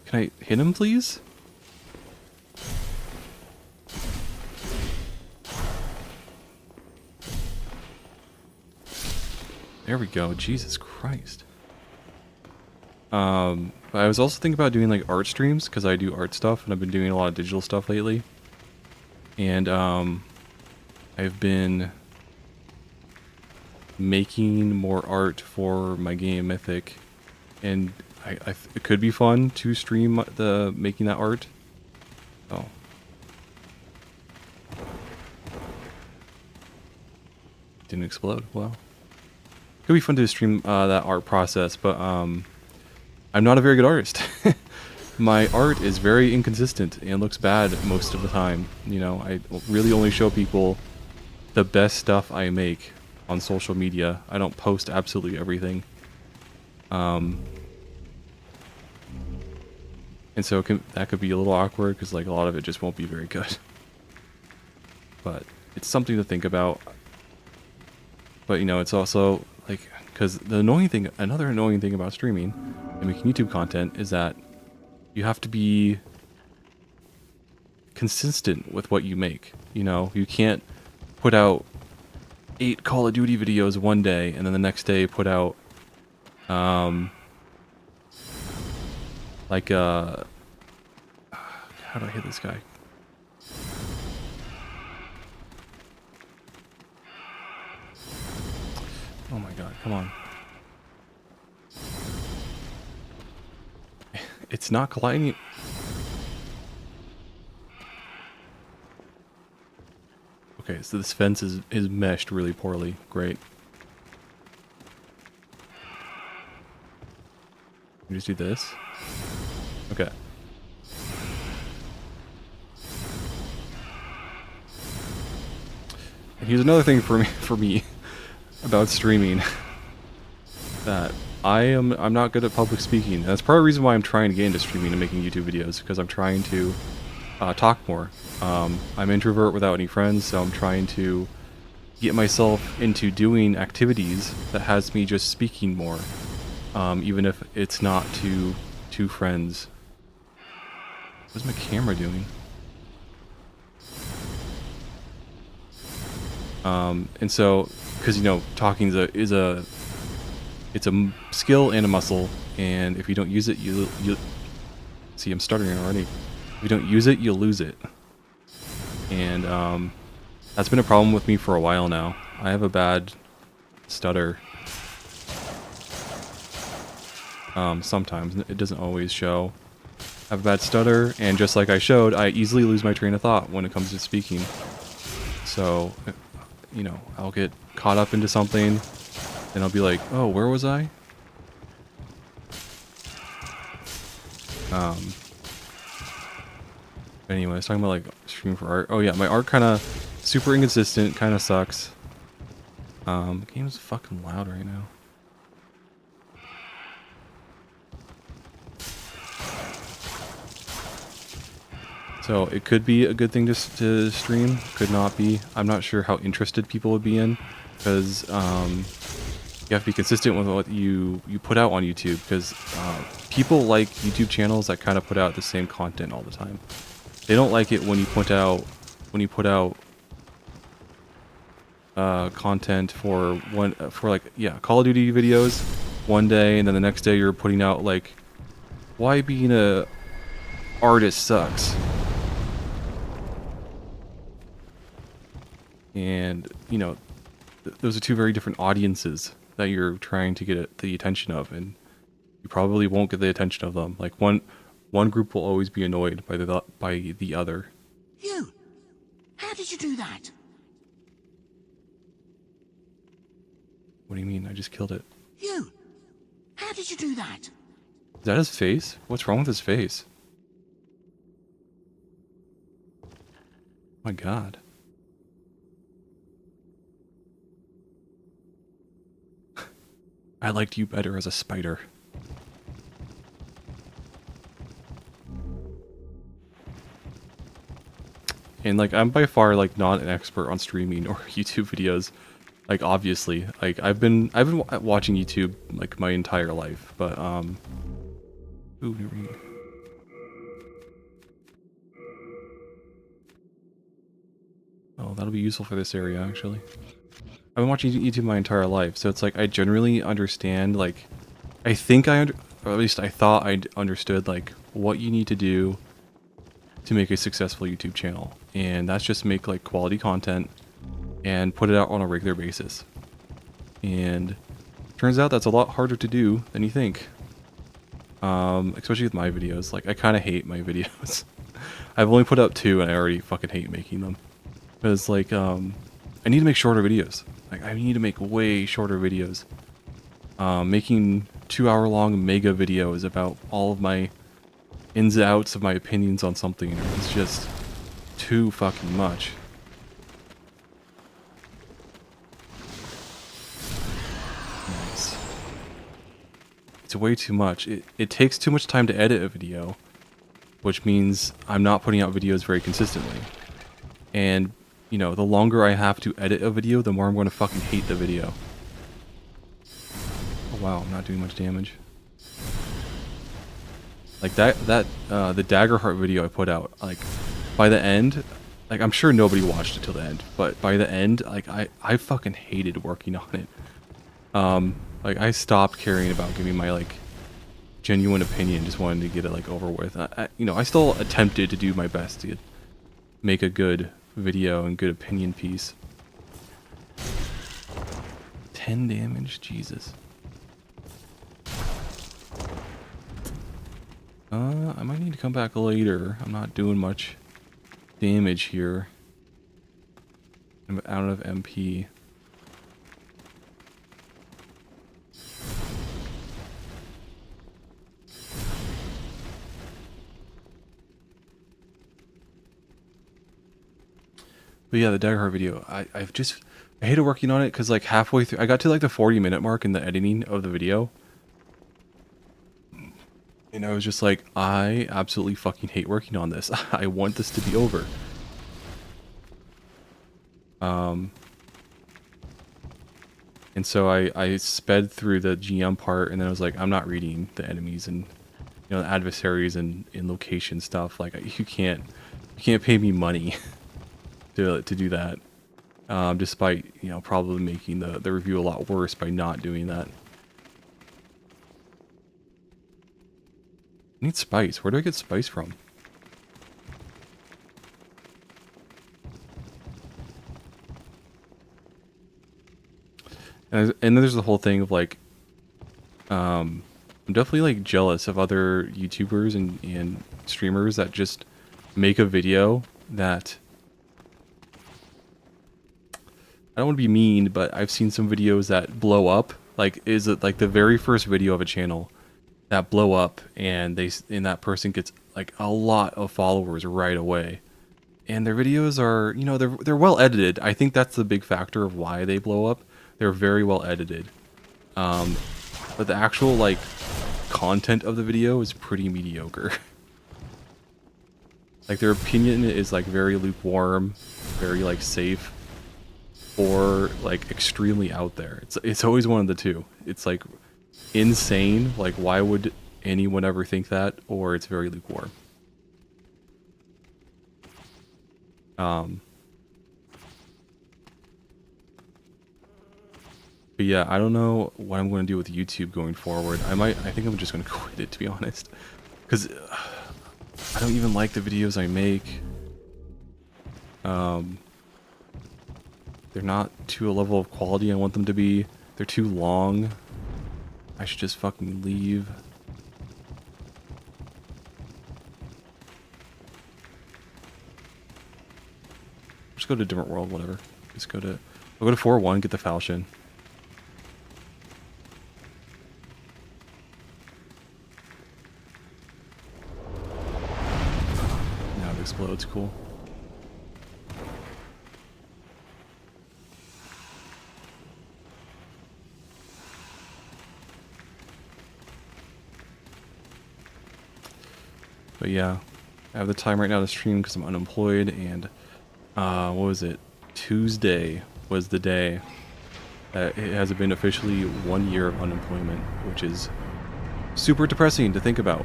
Can I hit him, please? There we go. Jesus Christ. But I was also thinking about doing like art streams because I do art stuff and I've been doing a lot of digital stuff lately. And I've been making more art for my game Mythic, and it could be fun to stream the making that art. Oh. Didn't explode. Wow. Could be fun to stream that art process, but I'm not a very good artist. My art is very inconsistent and looks bad most of the time. You know, I really only show people the best stuff I make on social media. I don't post absolutely everything. And so that could be a little awkward because like a lot of it just won't be very good. But it's something to think about. But you know, it's also like, because another annoying thing about streaming and making YouTube content is that you have to be consistent with what you make. You know, you can't put out 8 Call of Duty videos one day and then the next day put out like how do I hit this guy? Oh my god, come on. It's not colliding. Okay, so this fence is meshed really poorly. Great. You just do this. Okay. And here's another thing for me about streaming that I'm not good at public speaking. And that's part of the reason why I'm trying to get into streaming and making YouTube videos, because I'm trying to talk more. I'm an introvert without any friends, so I'm trying to get myself into doing activities that has me just speaking more, even if it's not to friends. What's my camera doing? And so, because you know, talking is a skill and a muscle, and if you don't use it, you see, I'm stuttering already. If you don't use it, you'll lose it. And that's been a problem with me for a while now. I have a bad stutter. Sometimes it doesn't always show. I have a bad stutter, and just like I showed, I easily lose my train of thought when it comes to speaking. So, you know, I'll get caught up into something, and I'll be like, oh, where was I? Anyway, I was talking about like streaming for art. Oh yeah, my art kind of super inconsistent, kind of sucks. The game's fucking loud right now. So it could be a good thing to stream, could not be. I'm not sure how interested people would be in, because you have to be consistent with what you put out on YouTube, because people like YouTube channels that kind of put out the same content all the time. They don't like it when you put out content for Call of Duty videos one day, and then the next day you're putting out like, why being a artist sucks. And you know, those are two very different audiences. that you're trying to get the attention of, and you probably won't get the attention of them. Like one group will always be annoyed by the other. You! How did you do that? What do you mean? I just killed it. You! How did you do that? Is that his face? What's wrong with his face? My God. I liked you better as a spider. And like, I'm by far like not an expert on streaming or YouTube videos. Like, obviously, like I've been watching YouTube like my entire life, but ooh, new read. Oh, that'll be useful for this area actually. I've been watching YouTube my entire life, so it's like I generally understand, like, I think or at least I thought I understood like what you need to do to make a successful YouTube channel, and that's just make like quality content and put it out on a regular basis. And turns out that's a lot harder to do than you think. Especially with my videos. Like, I kind of hate my videos. I've only put out 2 and I already fucking hate making them. Because like, I need to make shorter videos. Like, I need to make way shorter videos. Making 2-hour-long mega videos about all of my ins and outs of my opinions on something is just too fucking much. Nice. It's way too much. It takes too much time to edit a video, which means I'm not putting out videos very consistently. And, you know, the longer I have to edit a video, the more I'm going to fucking hate the video. Oh wow, I'm not doing much damage. Like the Daggerheart video I put out, like, by the end, like, I'm sure nobody watched it till the end, but by the end, like, I fucking hated working on it. Like, I stopped caring about giving my, like, genuine opinion, just wanted to get it, like, over with. You know, I still attempted to do my best to make a good video and good opinion piece. 10 damage? Jesus. I might need to come back later. I'm not doing much damage here. I'm out of MP. But yeah, the Daggerheart video, I hated working on it because like halfway through, I got to like the 40-minute mark in the editing of the video. And I was just like, I absolutely fucking hate working on this. I want this to be over. And so I sped through the GM part, and then I was like, I'm not reading the enemies and, you know, the adversaries and location stuff. Like, you can't pay me money to do that. Despite, you know, probably making the review a lot worse by not doing that. I need spice. Where do I get spice from? And then there's the whole thing of like, I'm definitely like jealous of other YouTubers and streamers that just make a video that, I don't want to be mean, but I've seen some videos that blow up. Like, is it like the very first video of a channel that blow up, and that person gets like a lot of followers right away, and their videos are, you know, they're well edited. I think that's the big factor of why they blow up. They're very well edited, but the actual like content of the video is pretty mediocre. Like, their opinion is like very lukewarm, very like safe, or like extremely out there. It's always one of the two. It's like insane, like why would anyone ever think that, or it's very lukewarm. But yeah, I don't know what I'm going to do with YouTube going forward. I think I'm just going to quit it, to be honest, because I don't even like the videos I make. They're not to a level of quality I want them to be. They're too long. I should just fucking leave. Just go to a different world, whatever. Just go to... I'll go to 4-1, get the falchion. Now it explodes, cool. But yeah, I have the time right now to stream because I'm unemployed, and what was it? Tuesday was the day that it has been officially 1 year of unemployment, which is super depressing to think about.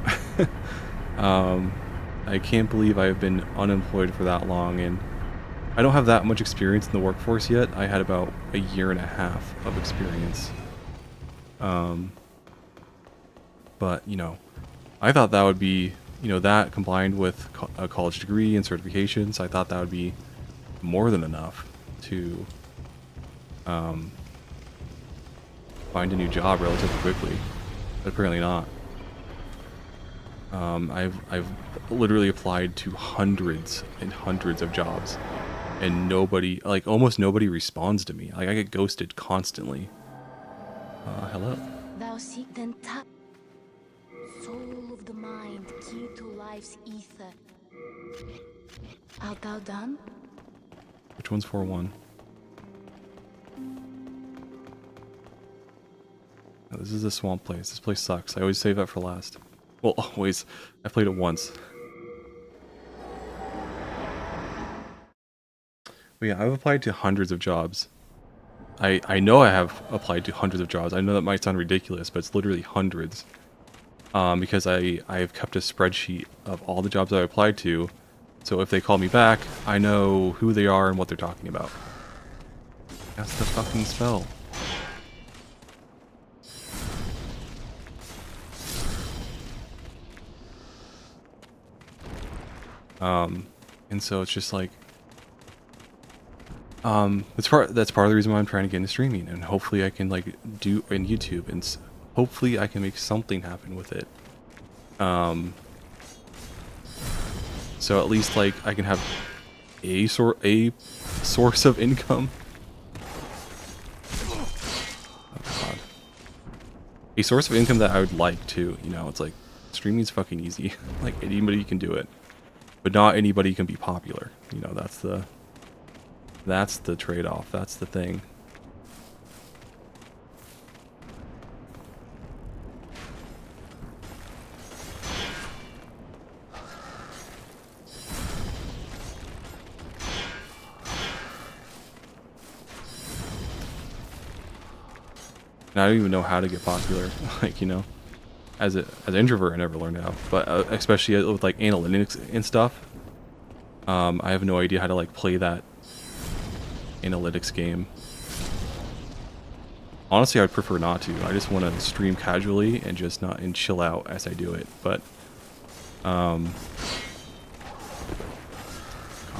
I can't believe I've been unemployed for that long, and I don't have that much experience in the workforce yet. I had about a year and a half of experience. But, you know, I thought that would be, you know, that combined with a college degree and certifications, I thought that would be more than enough to find a new job relatively quickly, but apparently not. I've literally applied to hundreds and hundreds of jobs, and nobody, like almost nobody, responds to me. Like I get ghosted constantly. Hello. Thou seek then tap. Soul of the mind, key to life's ether. Art thou done? Which one's 4-1? Oh, this is a swamp place. This place sucks. I always save that for last. Well, always. I played it once. But yeah, I've applied to hundreds of jobs. I know I have applied to hundreds of jobs. I know that might sound ridiculous, but it's literally hundreds. Because I have kept a spreadsheet of all the jobs I applied to, so if they call me back, I know who they are and what they're talking about. That's the fucking spell. And so it's just like, that's part of the reason why I'm trying to get into streaming, and hopefully I can like do in YouTube, and hopefully I can make something happen with it. So at least like I can have a source of income. Oh god. A source of income that I would like to, you know, it's like streaming's fucking easy. Like anybody can do it. But not anybody can be popular. You know, that's the trade-off. That's the thing. And I don't even know how to get popular. Like, you know, as an introvert, I never learned how. But especially with like analytics and stuff, I have no idea how to like play that analytics game. Honestly, I'd prefer not to. I just want to stream casually and just not and chill out as I do it. But god,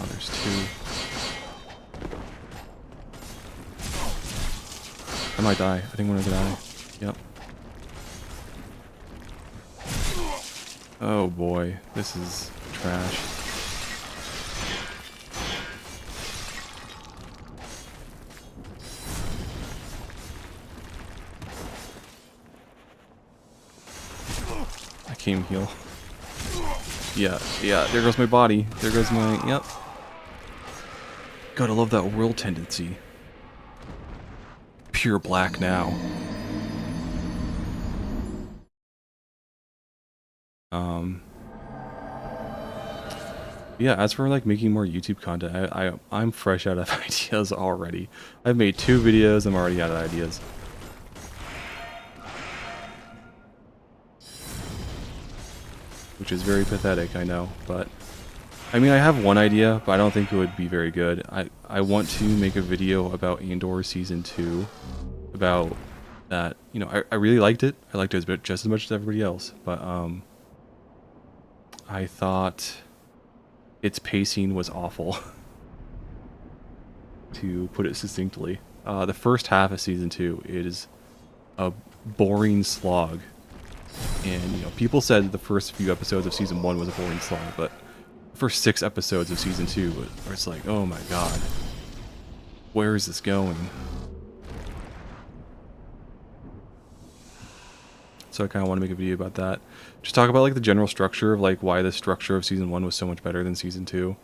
there's two. I might die. I think I'm gonna die. Yep. Oh boy, this is trash. I came heal. Yeah, there goes my body. There goes my, yep. Gotta love that world tendency. Pure black now. Yeah, as for like making more YouTube content, I'm fresh out of ideas already. I've made 2 videos, I'm already out of ideas. Which is very pathetic, I know, but I mean, I have one idea, but I don't think it would be very good. I want to make a video about Andor Season 2, about that, you know, I really liked it. I liked it just as much as everybody else, but I thought its pacing was awful, to put it succinctly. the first half of season 2 is a boring slog. And, you know, people said the first few episodes of season 1 was a boring slog, but the first 6 episodes of season 2 were it's like, oh my god, where is this going? So I kind of want to make a video about that. Just talk about like the general structure of like why the structure of season 1 was so much better than season 2.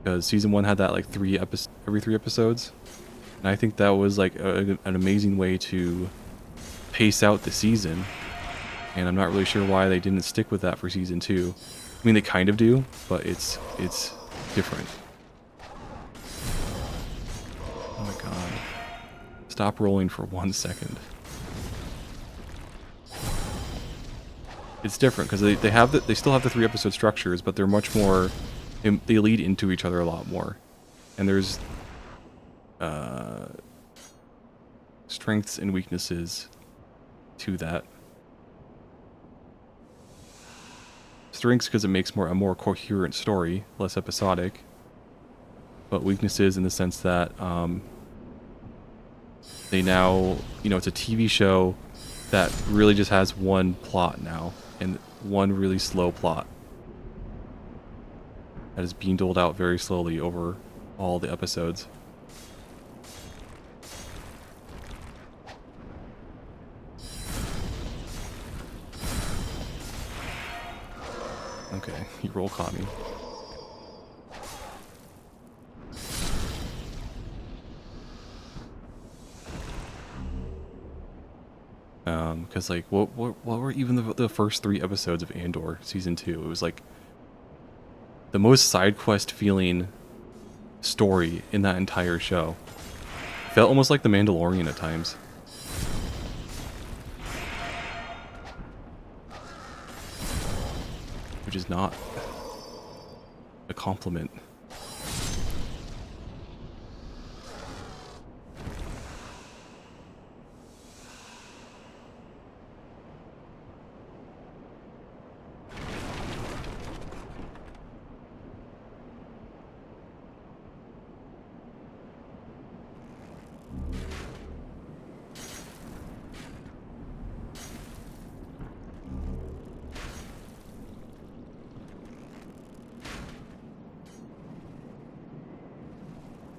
Because season 1 had that like every 3 episodes. And I think that was like an amazing way to pace out the season. And I'm not really sure why they didn't stick with that for season 2. I mean, they kind of do, but it's different. Oh my god. Stop rolling for 1 second. It's different because they still have the 3 episode structures, but they're much more, they lead into each other a lot more. And there's strengths and weaknesses to that. Strengths because it makes a more coherent story, less episodic. But weaknesses in the sense that they now, you know, it's a TV show that really just has one plot now, and one really slow plot that is being doled out very slowly over all the episodes. Okay, you roll caught me. Because like, what were even the first 3 episodes of Andor season 2? It was like the most side quest feeling story in that entire show. It felt almost like The Mandalorian at times. Which is not a compliment.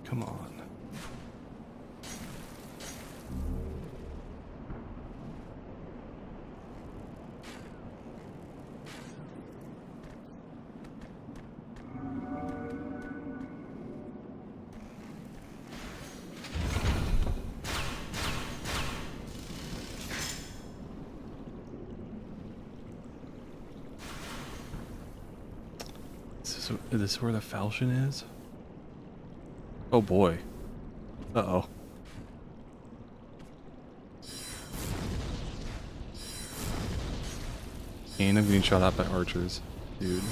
Come on. Is this where the falchion is? Oh boy. Uh-oh. And I'm getting shot at by archers, dude.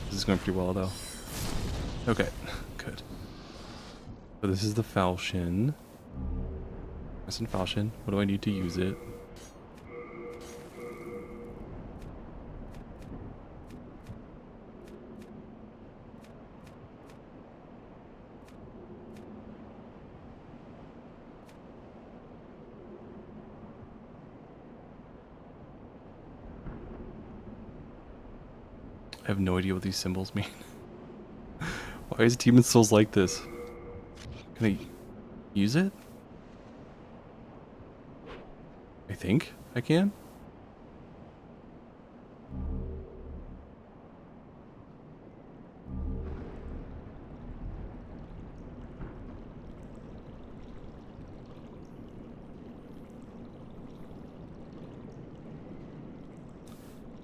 This is going pretty well though. Okay, good. So this is the falchion. Crescent falchion. What do I need to use it? I have no idea what these symbols mean. Why is Demon Souls like this? Can I use it? I think I can.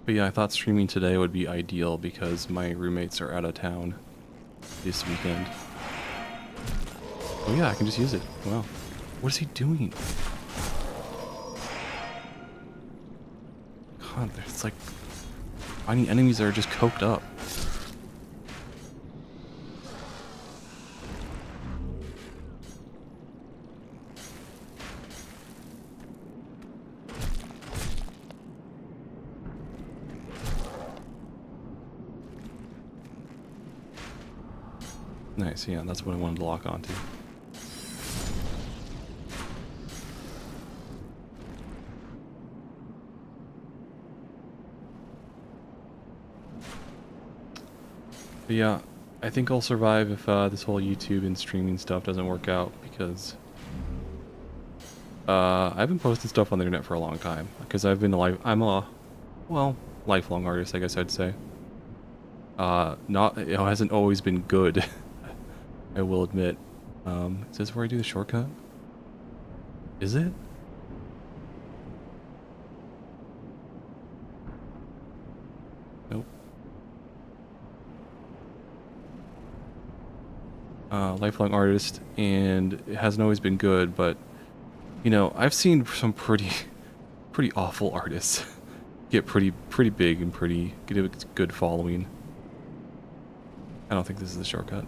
But yeah, I thought streaming today would be ideal because my roommates are out of town this weekend. Oh yeah, I can just use it. Wow. What is he doing? God, it's like finding enemies that are just coked up. Nice, yeah, that's what I wanted to lock onto. But yeah, I think I'll survive if this whole YouTube and streaming stuff doesn't work out, because I've been posting stuff on the internet for a long time, because I'm a, well, lifelong artist, I guess I'd say. It hasn't always been good, I will admit. Is this where I do the shortcut? Is it? Nope. Lifelong artist, and it hasn't always been good, but you know, I've seen some pretty awful artists get pretty big and get a good following. I don't think this is the shortcut.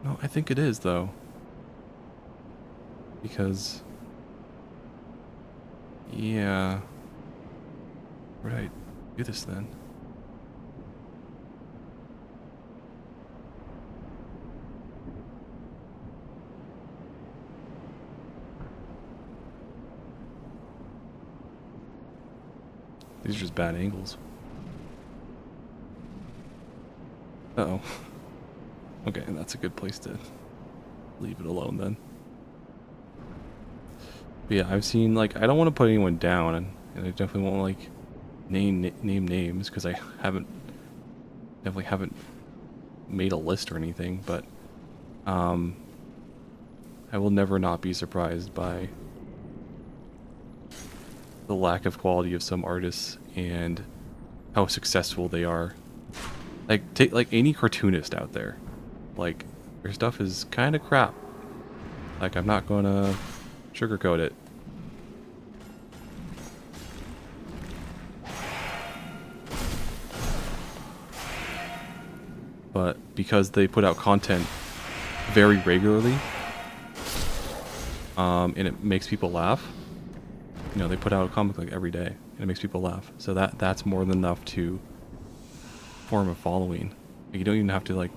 No, I think it is though, because yeah, where did I do this then? These are just bad angles. Uh-oh. Okay, that's a good place to leave it alone then. But yeah, I've seen, like, I don't want to put anyone down, and I definitely won't, like, name names, because I definitely haven't made a list or anything, but I will never not be surprised by the lack of quality of some artists and how successful they are. Like, take like any cartoonist out there, like, their stuff is kind of crap. Like, I'm not gonna sugarcoat it. But because they put out content very regularly, and it makes people laugh, you know, they put out a comic like every day, and it makes people laugh. So that's more than enough to form a following. Like, you don't even have to, like,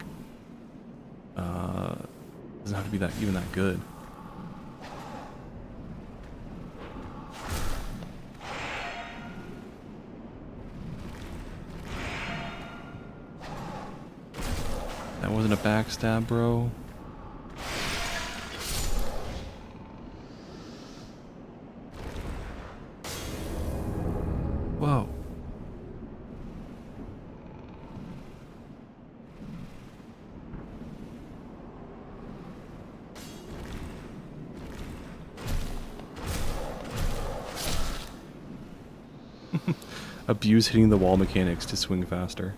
doesn't have to be even that good. That wasn't a backstab, bro. Whoa. Abuse hitting the wall mechanics to swing faster.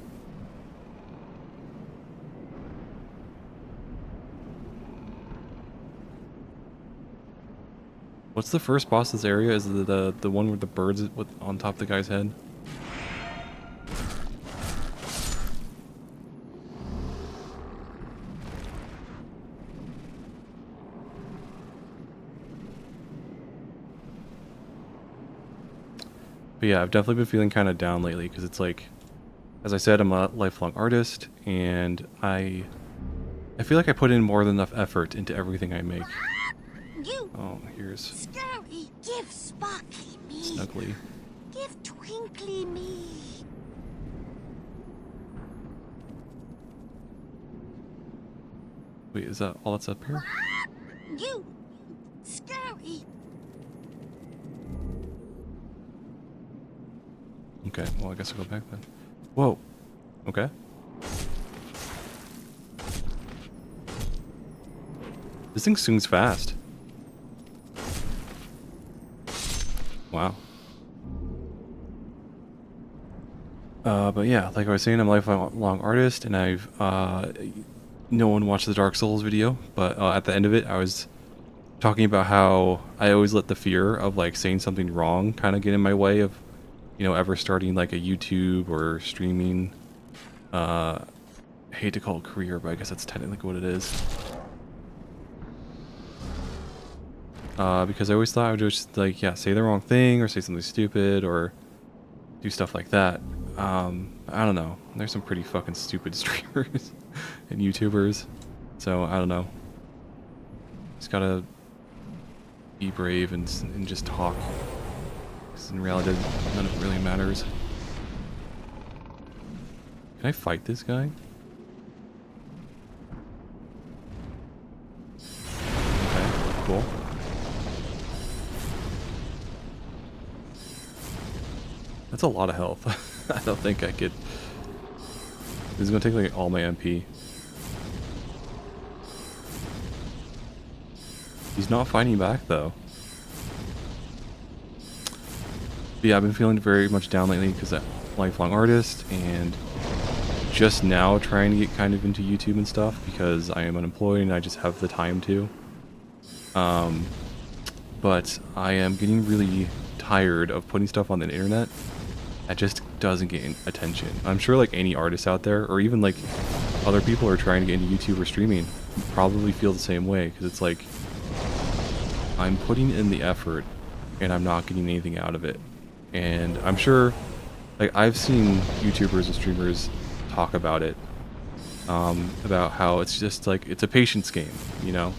What's the first boss of this area? Is the one with the birds on top of the guy's head? But yeah, I've definitely been feeling kind of down lately, because it's like, as I said, I'm a lifelong artist, and I feel like I put in more than enough effort into everything I make. Oh, here's Scary, give Sparkly me. Snuggly. Give Twinkly me. Wait, is that all that's up here? You, Scary. Okay, well, I guess I'll go back then. Whoa. Okay. This thing swings fast. Wow. But yeah, like I was saying, I'm a lifelong artist, and I've, no one watched the Dark Souls video, but at the end of it, I was talking about how I always let the fear of, like, saying something wrong kind of get in my way of, you know, ever starting, like, a YouTube or streaming. I hate to call it career, but I guess that's technically what it is. because I always thought I would just like, yeah, say the wrong thing or say something stupid or do stuff like that. I don't know. There's some pretty fucking stupid streamers and YouTubers, so I don't know. Just gotta be brave and just talk. Because in reality, none of it really matters. Can I fight this guy? Okay, cool. That's a lot of health. I don't think I could. This is gonna take like all my MP. He's not fighting back though. But yeah, I've been feeling very much down lately because I'm a lifelong artist and just now trying to get kind of into YouTube and stuff because I am unemployed and I just have the time to. But I am getting really tired of putting stuff on the internet that just doesn't get attention. I'm sure like any artist out there or even like other people who are trying to get into YouTube or streaming probably feel the same way because it's like I'm putting in the effort and I'm not getting anything out of it. And I'm sure, like, I've seen YouTubers and streamers talk about it, about how it's just like, it's a patience game, you know?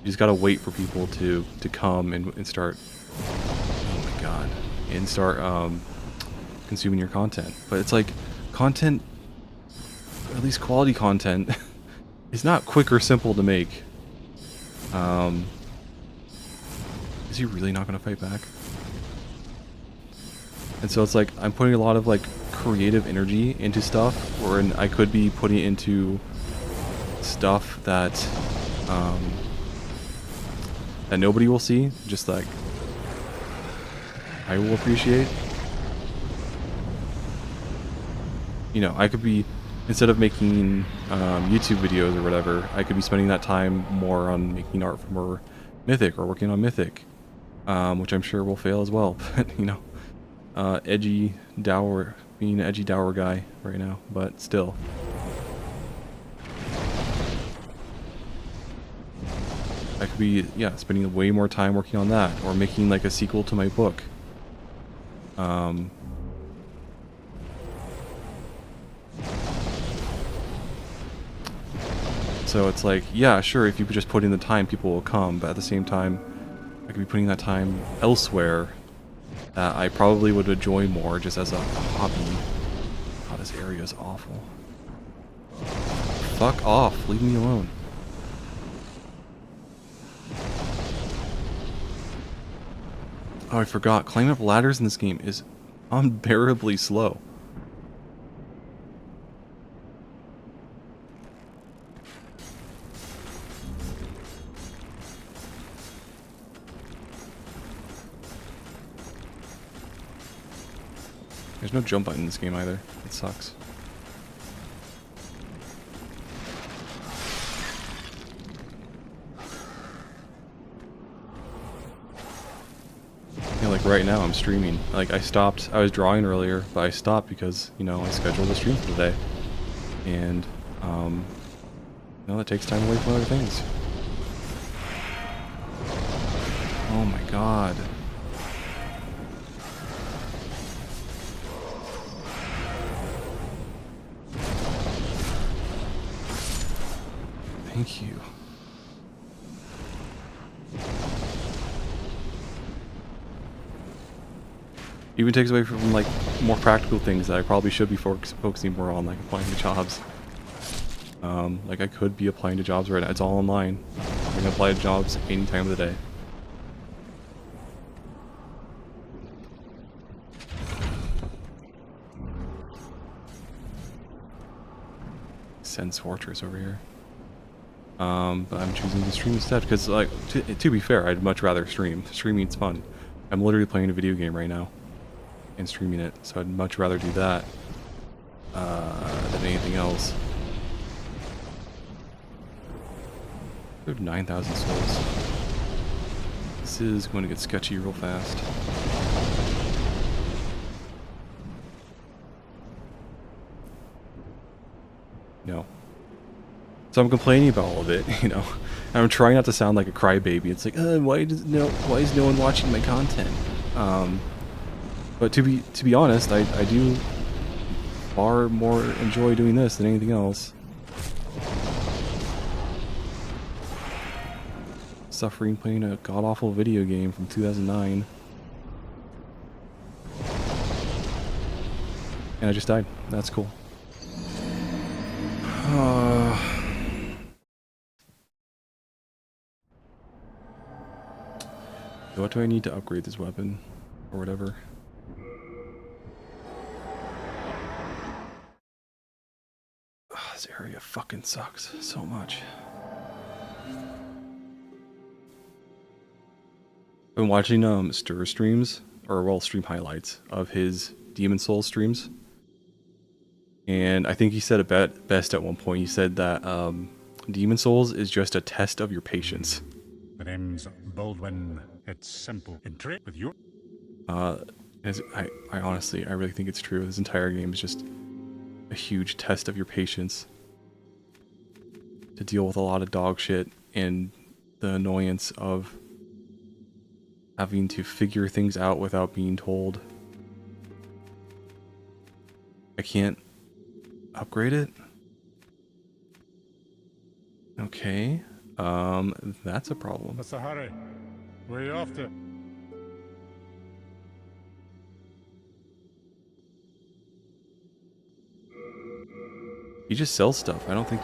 You just gotta wait for people to come and start, oh my god, and start consuming your content. But it's like, content, at least quality content, is not quick or simple to make. Is he really not gonna fight back? And so it's like I'm putting a lot of like creative energy into stuff, or I could be putting it into stuff that that nobody will see, just like I will appreciate. You know, I could be, instead of making YouTube videos or whatever, I could be spending that time more on making art for more Mythic or working on Mythic. Which I'm sure will fail as well, but you know, edgy dour, being an edgy dour guy right now, but still. I could be, yeah, spending way more time working on that, or making like a sequel to my book. So it's like, yeah, sure, if you just put in the time, people will come, but at the same time, I could be putting that time elsewhere that I probably would enjoy more just as a hobby. God, this area is awful. Fuck off. Leave me alone. Oh, I forgot. Climbing up ladders in this game is unbearably slow. There's no jump button in this game either. It sucks. Yeah, like right now I'm streaming. Like I stopped, I was drawing earlier, but I stopped because, you know, I scheduled a stream for the day. And, you know, that takes time away from other things. Oh my god. Thank you. Even takes away from like more practical things that I probably should be focusing more on, like applying to jobs. Like I could be applying to jobs right now. It's all online. I can apply to jobs any time of the day. Sense Fortress over here. But I'm choosing to stream instead because, like, to be fair, I'd much rather stream. Streaming's fun. I'm literally playing a video game right now and streaming it, so I'd much rather do that than anything else. I have 9,000 souls. This is going to get sketchy real fast. No. So I'm complaining about all of it, you know. I'm trying not to sound like a crybaby. It's like, why is no one watching my content? But to be honest, I do far more enjoy doing this than anything else. Suffering playing a god-awful video game from 2009. And I just died. That's cool. What do I need to upgrade this weapon? Or whatever. This area fucking sucks so much. I've been watching Stir streams, or well, stream highlights of his Demon Souls streams. And I think he said it best at one point. He said that Demon Souls is just a test of your patience. The name's Baldwin. It's simple. Interact with you. I honestly, I really think it's true. This entire game is just a huge test of your patience to deal with a lot of dog shit and the annoyance of having to figure things out without being told. I can't upgrade it? Okay. That's a problem. What's the hurry? Where are you off to? He just sells stuff. I don't think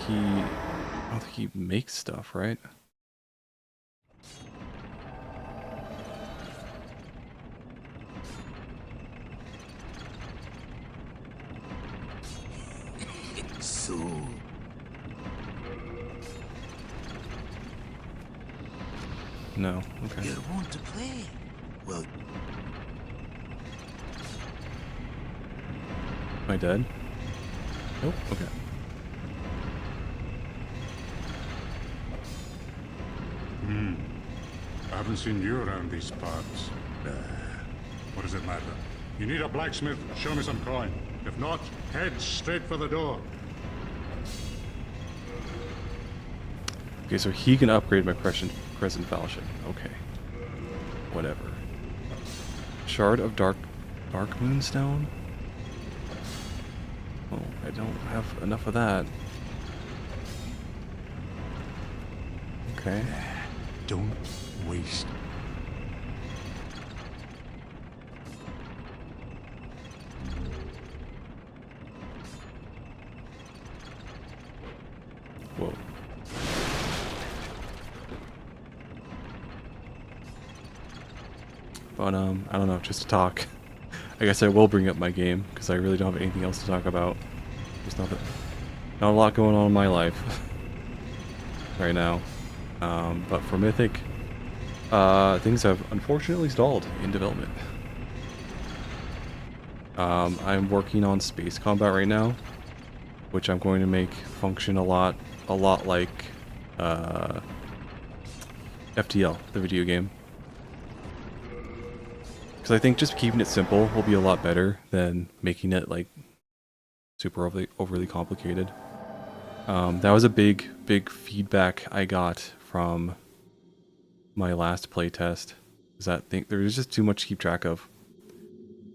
he makes stuff, right? So, No. Okay. you want to play? Well, Am I dead? Nope. Okay. I haven't seen you around these parts. What does it matter? You need a blacksmith? Show me some coin. If not, head straight for the door. Okay, so he can upgrade my present falchion. Okay. Whatever. Shard of Dark Moonstone? Oh, I don't have enough of that. Okay. Don't waste. Whoa. But I don't know, just to talk. I guess I will bring up my game because I really don't have anything else to talk about. There's not a lot going on in my life right now. But for Mythic, things have unfortunately stalled in development. I'm working on space combat right now, which I'm going to make function a lot like FTL, the video game. Because I think just keeping it simple will be a lot better than making it like super overly complicated. That was a big feedback I got from my last playtest. Is that there's just too much to keep track of.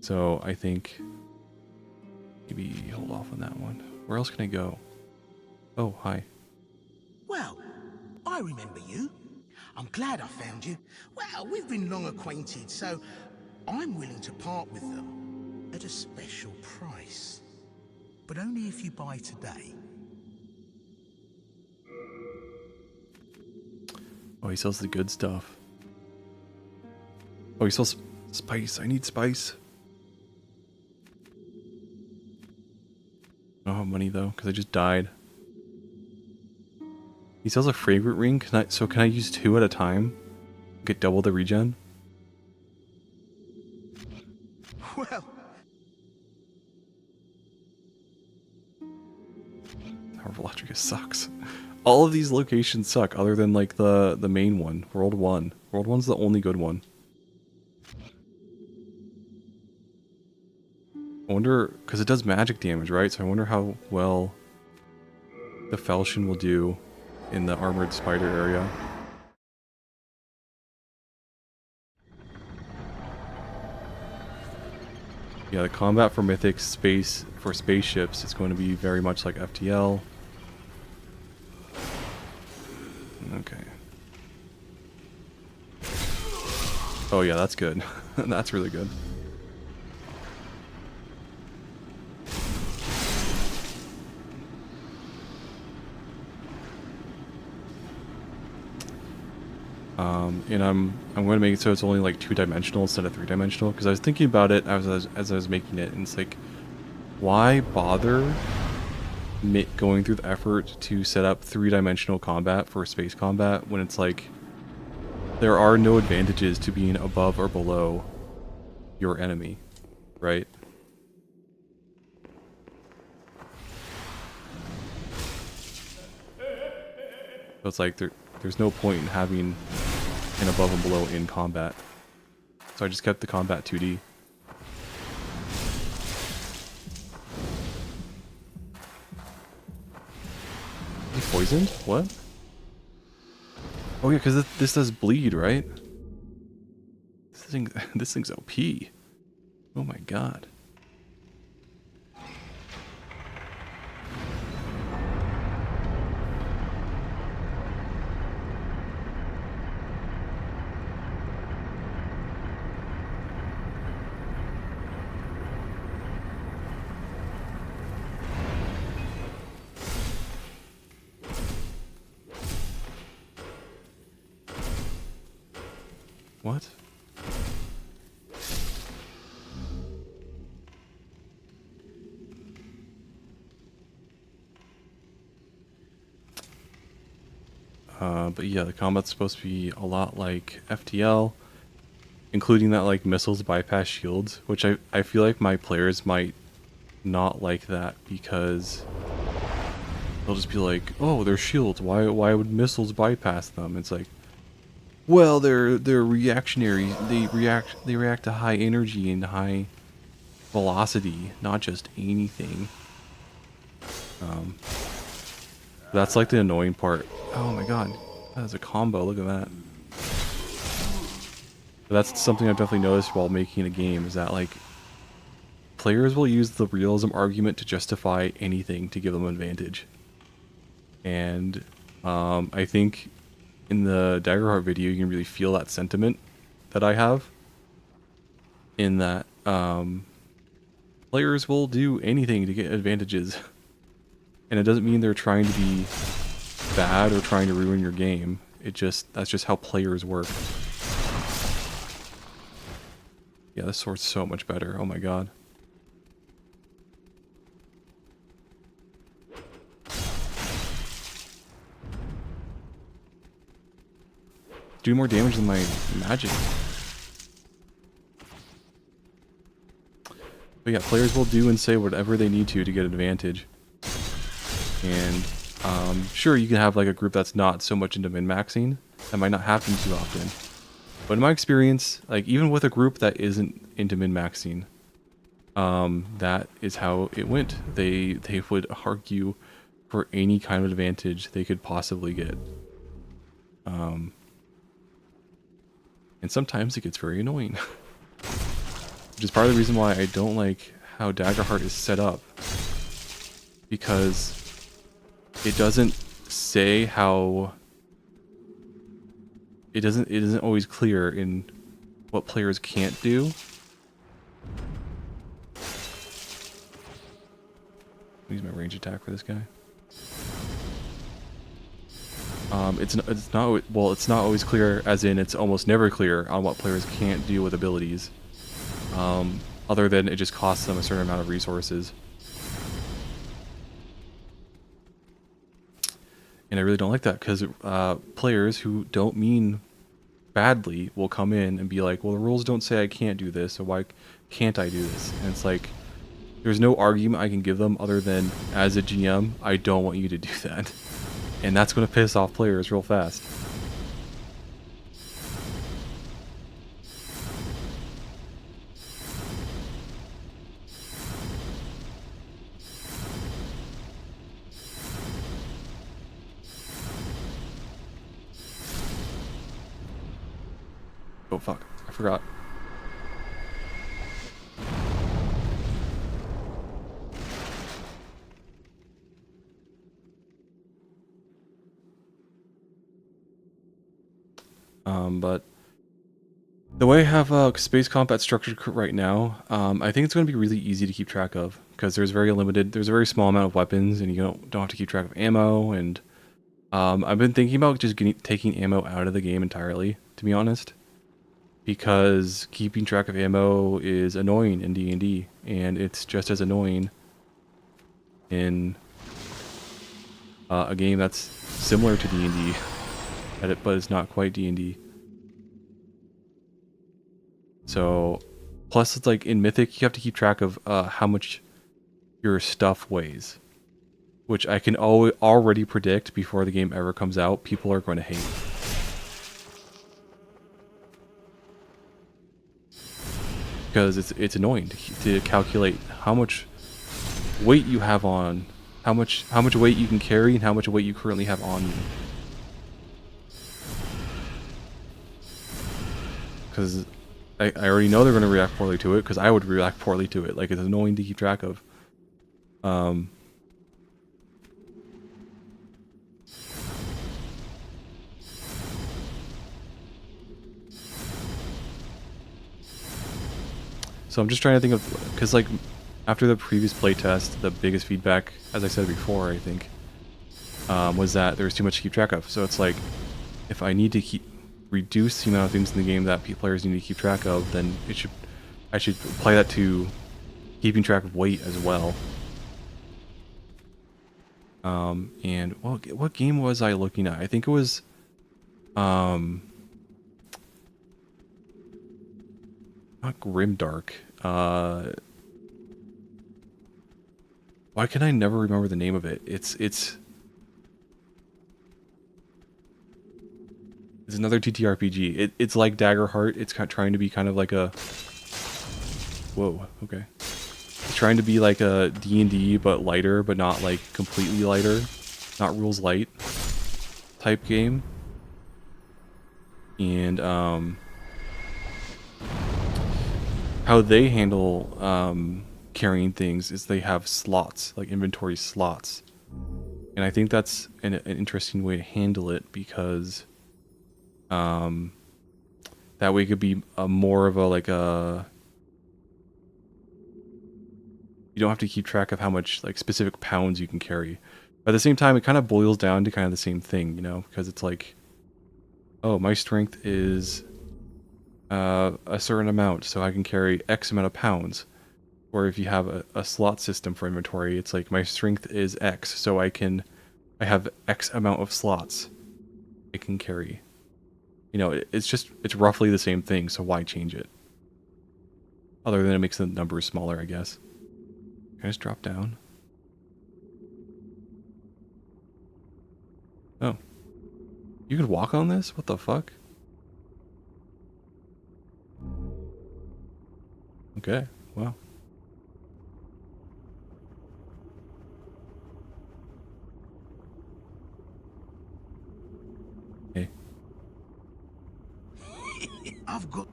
So I think maybe hold off on that one. Where else can I go? Oh, hi. well, I remember you. I'm glad I found you. Well, we've been long acquainted, so I'm willing to part with them at a special price. But only if you buy today. Oh, he sells the good stuff. Oh, he sells spice. I need spice. I don't have money though, because I just died. He sells a fragrant ring. Can I use 2 at a time? Get double the regen? Well, Harvalatricus sucks. All of these locations suck, other than like the main one, World 1. World 1's the only good one. I wonder, because it does magic damage, right? So I wonder how well the Falchion will do in the armored spider area. Yeah, the combat for Mythic space for spaceships is going to be very much like FTL. Okay. Oh yeah, that's good. That's really good. And I'm going to make it so it's only like 2-dimensional instead of 3-dimensional, because I was thinking about it as I was making it, and it's like, why bother going through the effort to set up 3-dimensional combat for space combat when it's like there are no advantages to being above or below your enemy, right? So it's like there's no point in having an above and below in combat. So I just kept the combat 2D. Is he poisoned? What? Oh yeah, because this does bleed, right? This thing's OP. Oh my god. What? But yeah, the combat's supposed to be a lot like FTL, including that like missiles bypass shields, which I feel like my players might not like that because they'll just be like, oh, they're shields. Why would missiles bypass them? It's like, well, they're reactionary. They react to high energy and high velocity, not just anything. That's like the annoying part. Oh my god, that's a combo. Look at that. But that's something I've definitely noticed while making a game, is that like players will use the realism argument to justify anything to give them an advantage. And I think in the Daggerheart video, you can really feel that sentiment that I have. In that players will do anything to get advantages. And it doesn't mean they're trying to be bad or trying to ruin your game. That's just how players work. Yeah, this sword's so much better. Oh my god. Do more damage than my magic. But yeah, players will do and say whatever they need to get advantage. And sure, you can have like a group that's not so much into min-maxing. That might not happen too often. But in my experience, like even with a group that isn't into min-maxing, that is how it went. They would argue for any kind of advantage they could possibly get. And sometimes it gets very annoying. Which is part of the reason why I don't like how Daggerheart is set up. Because it doesn't say how... It isn't always clear in what players can't do. Use my range attack for this guy. It's not always clear, as in it's almost never clear on what players can't do with abilities. Other than it just costs them a certain amount of resources. And I really don't like that, because players who don't mean badly will come in and be like, well, the rules don't say I can't do this, so why can't I do this? And it's like, there's no argument I can give them other than, as a GM, I don't want you to do that. And that's going to piss off players real fast. Oh fuck, I forgot. But the way I have space combat structured right now, I think it's going to be really easy to keep track of because there's a very small amount of weapons, and you don't have to keep track of ammo. And I've been thinking about just taking ammo out of the game entirely, to be honest, because keeping track of ammo is annoying in D&D, and it's just as annoying in a game that's similar to D&D, but it's not quite D&D. So, plus it's like in Mythic, you have to keep track of how much your stuff weighs, which I can already predict before the game ever comes out. People are going to hate, because it's annoying to calculate how much weight you have on, how much weight you can carry, and how much weight you currently have on you. Because I already know they're going to react poorly to it, because I would react poorly to it. Like, it's annoying to keep track of. So I'm just trying to think of, because like after the previous playtest, the biggest feedback, as I said before, I think, was that there was too much to keep track of. So it's like, if I need to reduce the amount of things in the game that players need to keep track of, then I should apply that to keeping track of weight as well. And well, what game was I looking at? I think it was not Grimdark. Why can I never remember the name of it? It's another TTRPG. It's like Daggerheart. It's kind of trying to be kind of like a... Whoa, okay. It's trying to be like a D&D, but lighter, but not like completely lighter. Not rules light type game. And how they handle carrying things is they have slots, like inventory slots. And I think that's an interesting way to handle it, because that way it could be more of a you don't have to keep track of how much like specific pounds you can carry. But at the same time, it kind of boils down to kind of the same thing, you know, because it's like, oh, my strength is a certain amount, so I can carry X amount of pounds. Or if you have a slot system for inventory, it's like my strength is X, so I have X amount of slots I can carry. You know, it's roughly the same thing, so why change it? Other than it makes the numbers smaller, I guess. Can I just drop down? Oh. You could walk on this? What the fuck? Okay, wow. Hey. I've got...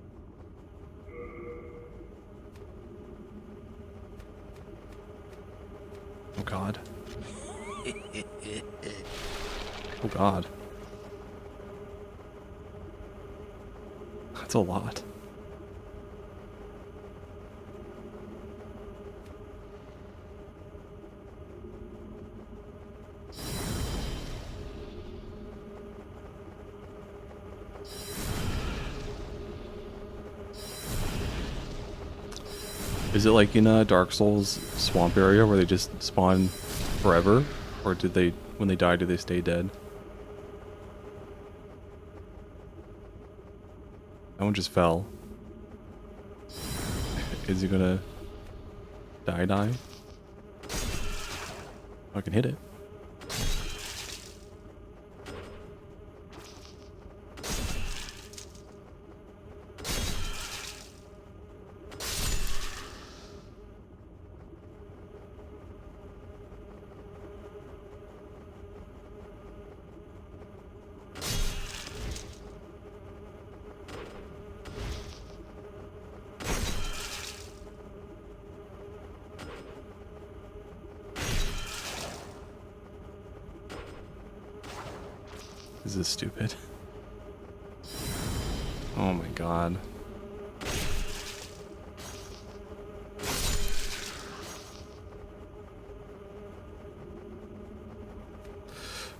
Oh god. Oh god. That's a lot. Is it like in a Dark Souls swamp area where they just spawn forever? Or did they, when they die, do they stay dead? That one just fell. Is he gonna die? I can hit it. This is stupid. Oh my god.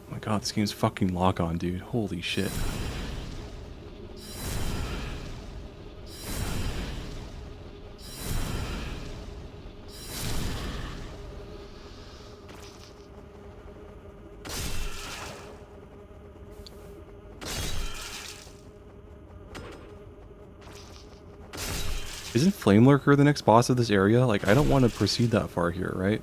Oh my god, this game's fucking lock on, dude. Holy shit. Isn't Flame Lurker the next boss of this area? Like, I don't want to proceed that far here, right?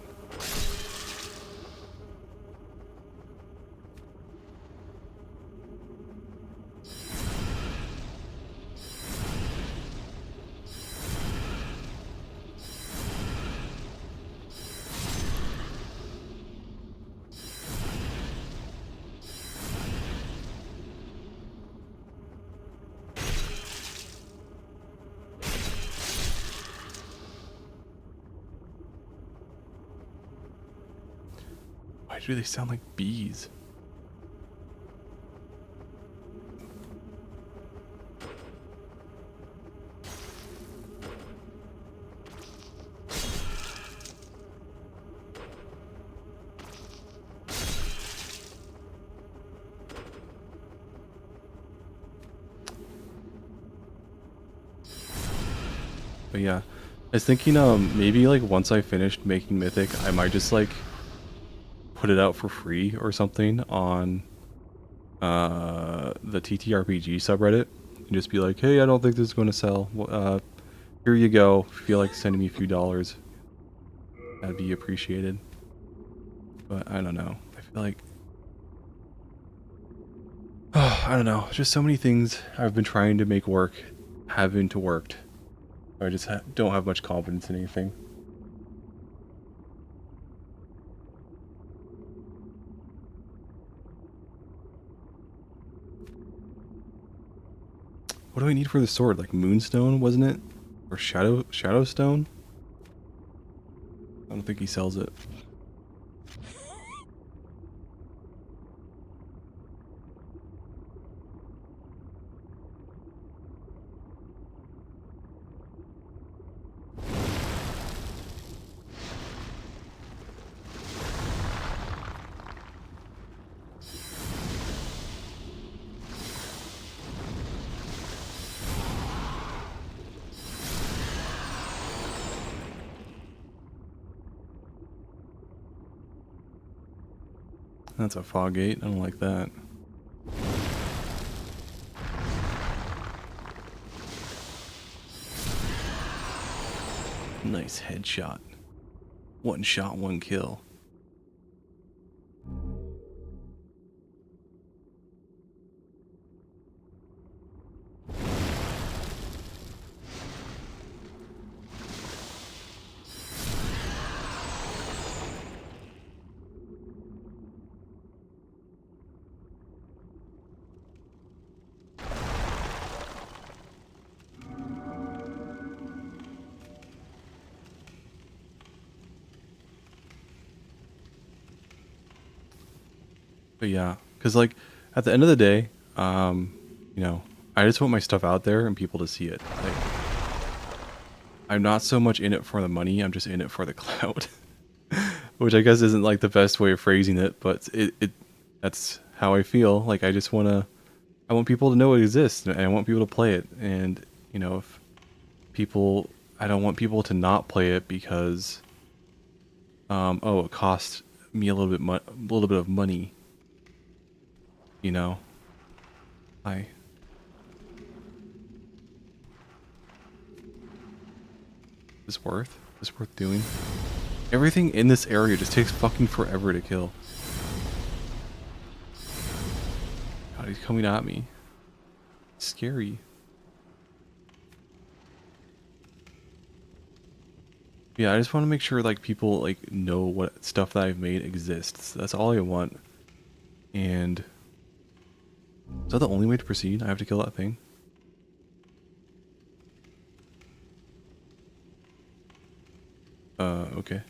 Why do they sound like bees? But yeah, I was thinking maybe like once I finished making Mythic, I might just like put it out for free or something on the TTRPG subreddit and just be like, hey, I don't think this is going to sell. Here you go. If you feel like sending me a few dollars, that'd be appreciated. But I don't know. I feel like I don't know. Just so many things I've been trying to make work haven't worked. I just don't have much confidence in anything. What do I need for the sword? Like Moonstone, wasn't it? Or Shadowstone? I don't think he sells it. That's a fog gate. I don't like that. Nice headshot. One shot, one kill. But yeah, because like at the end of the day, you know, I just want my stuff out there and people to see it. Like, I'm not so much in it for the money, I'm just in it for the clout. Which I guess isn't like the best way of phrasing it, but that's how I feel. Like I want people to know it exists and I want people to play it. And, you know, if people, I don't want people to not play it because, oh, it cost me a little bit of money. You know, is worth doing. Everything in this area just takes fucking forever to kill. God, he's coming at me. It's scary. Yeah, I just want to make sure like people like know what stuff that I've made exists. That's all I want. And is that the only way to proceed? I have to kill that thing? Okay.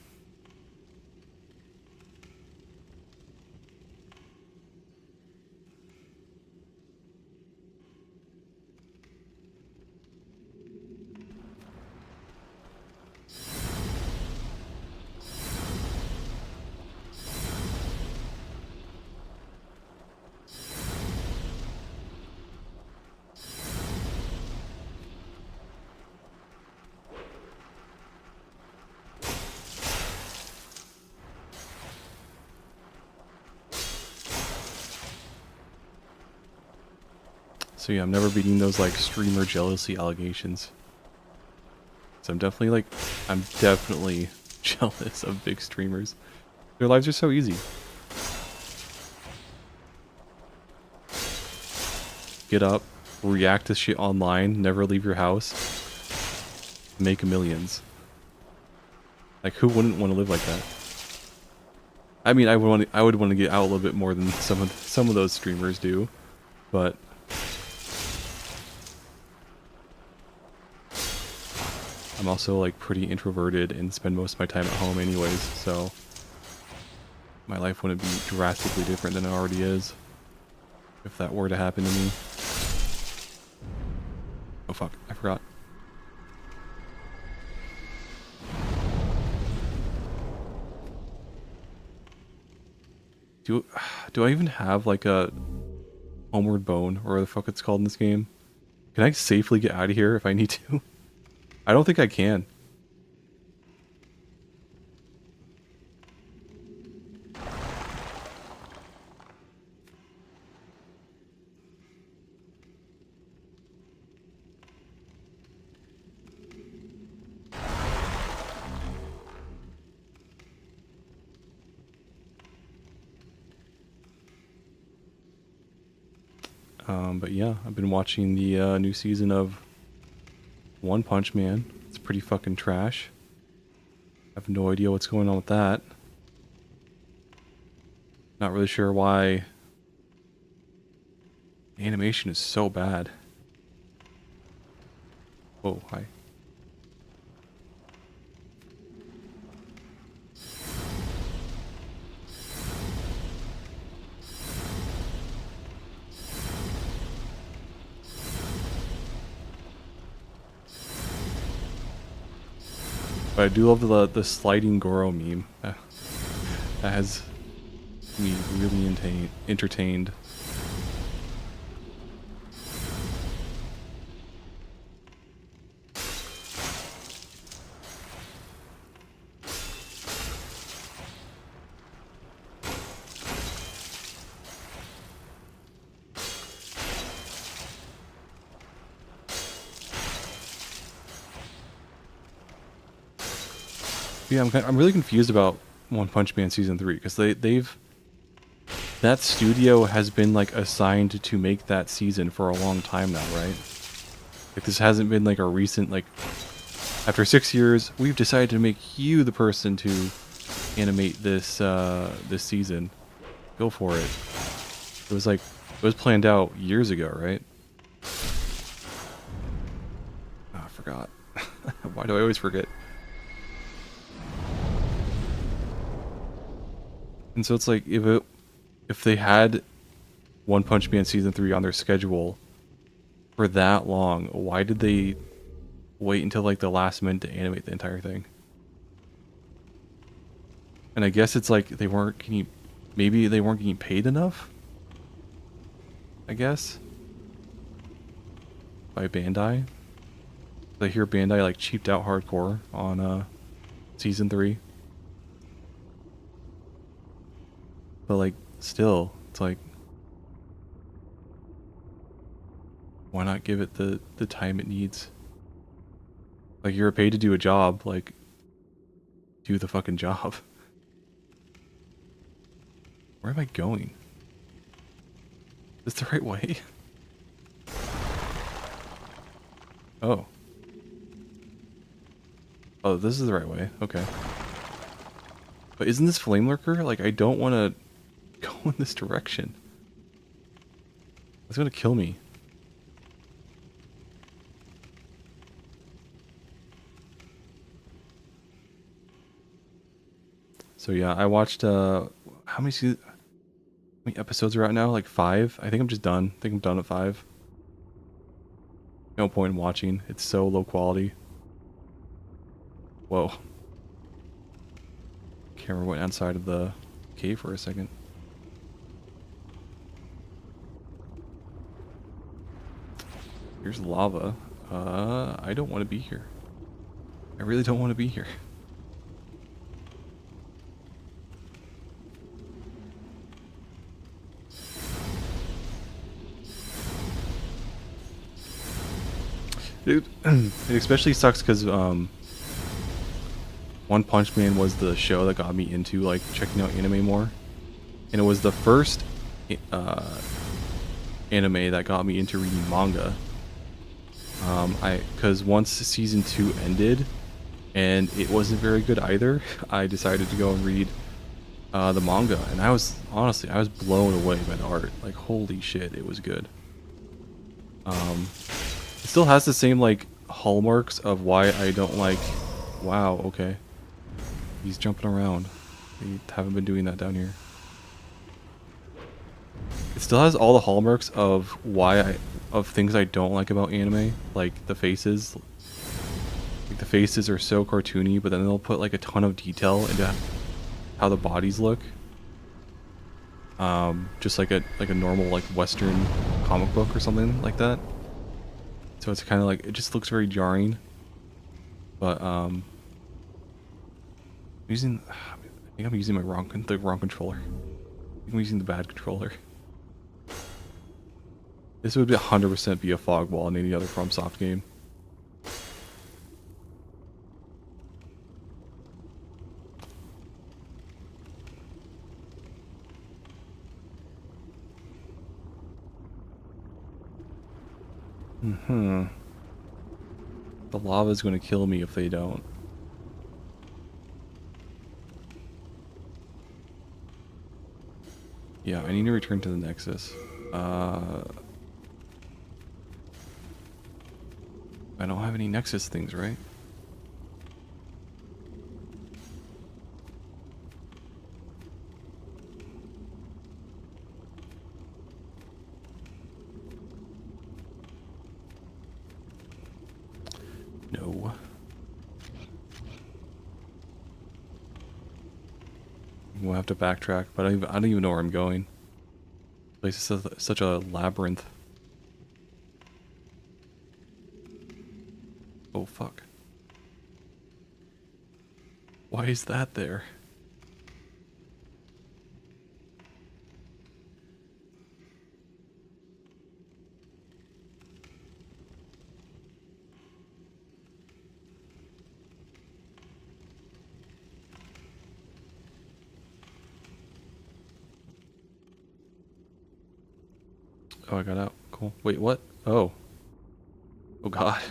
So yeah, I'm never beating those like streamer jealousy allegations. So I'm definitely jealous of big streamers. Their lives are so easy. Get up, react to shit online, never leave your house, make millions. Like, who wouldn't want to live like that? I mean, I would want to get out a little bit more than some of those streamers do, but I'm also like pretty introverted and spend most of my time at home anyways, so my life wouldn't be drastically different than it already is if that were to happen to me. Oh fuck, I forgot. Do I even have like a homeward bone, or the fuck it's called in this game? Can I safely get out of here if I need to? I don't think I can. But yeah, I've been watching the new season of One Punch Man. It's pretty fucking trash. I have no idea what's going on with that. Not really sure why the animation is so bad. Oh, hi. But I do love the sliding Goro meme. That has me really entertained. Yeah, I'm really confused about One Punch Man Season 3, because that studio has been like assigned to make that season for a long time now, right? Like, this hasn't been like a recent, like, after 6 years, we've decided to make you the person to animate this this season. Go for it. It was planned out years ago, right? Oh, I forgot. Why do I always forget? And so it's like, if they had One Punch Man Season 3 on their schedule for that long, why did they wait until like the last minute to animate the entire thing? And I guess it's like maybe they weren't getting paid enough? I guess? By Bandai? I hear Bandai like cheaped out hardcore on Season 3. But like, still, it's like, why not give it the time it needs? Like, you're paid to do a job, like, do the fucking job. Where am I going? Is this the right way? Oh. Oh, this is the right way. Okay. But isn't this Flame Lurker? Like, I don't want to go in this direction. It's gonna kill me. So yeah, I watched how many episodes are out now? Like 5? I think I'm just done. I think I'm done at 5. No point in watching. It's so low quality. Whoa. Camera went outside of the cave for a second. Here's lava. I don't want to be here. I really don't want to be here. It especially sucks because One Punch Man was the show that got me into like checking out anime more, and it was the first anime that got me into reading manga. Because once season 2 ended, and it wasn't very good either, I decided to go and read the manga, and I was blown away by the art. Like, holy shit, it was good. It still has the same like hallmarks of why I don't like. Wow, okay. He's jumping around. We haven't been doing that down here. It still has all the hallmarks of of things I don't like about anime, like the faces. Like the faces are so cartoony, but then they'll put like a ton of detail into how the bodies look. Just like a normal like Western comic book or something like that. So it's kind of like, it just looks very jarring. But I think I'm using the wrong controller. I think I'm using the bad controller. This would 100% be a fog wall in any other FromSoft game. The lava is going to kill me if they don't. Yeah, I need to return to the Nexus. I don't have any Nexus things, right? No. We'll have to backtrack, but I don't even know where I'm going. This place is such a labyrinth. Oh fuck. Why is that there? Oh, I got out. Cool. Wait, what? Oh. Oh god.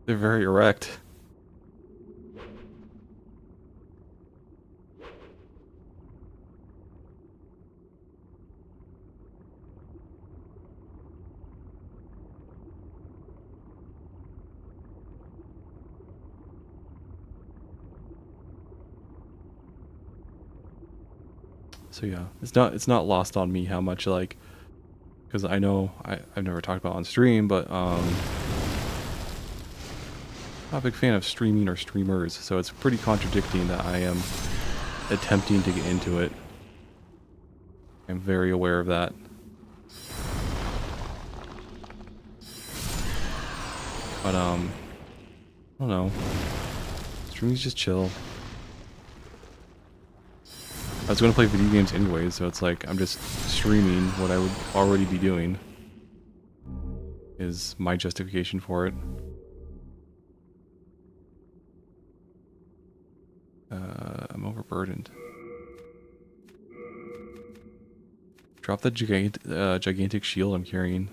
They're very erect. So yeah, it's not lost on me how much like, because I know I've never talked about it on stream, but I'm not a big fan of streaming or streamers, so it's pretty contradicting that I am attempting to get into it. I'm very aware of that. But I don't know. Streaming's just chill. I was going to play video games anyways, so it's like I'm just streaming what I would already be doing. Is my justification for it. I'm overburdened. Drop the gigantic shield I'm carrying.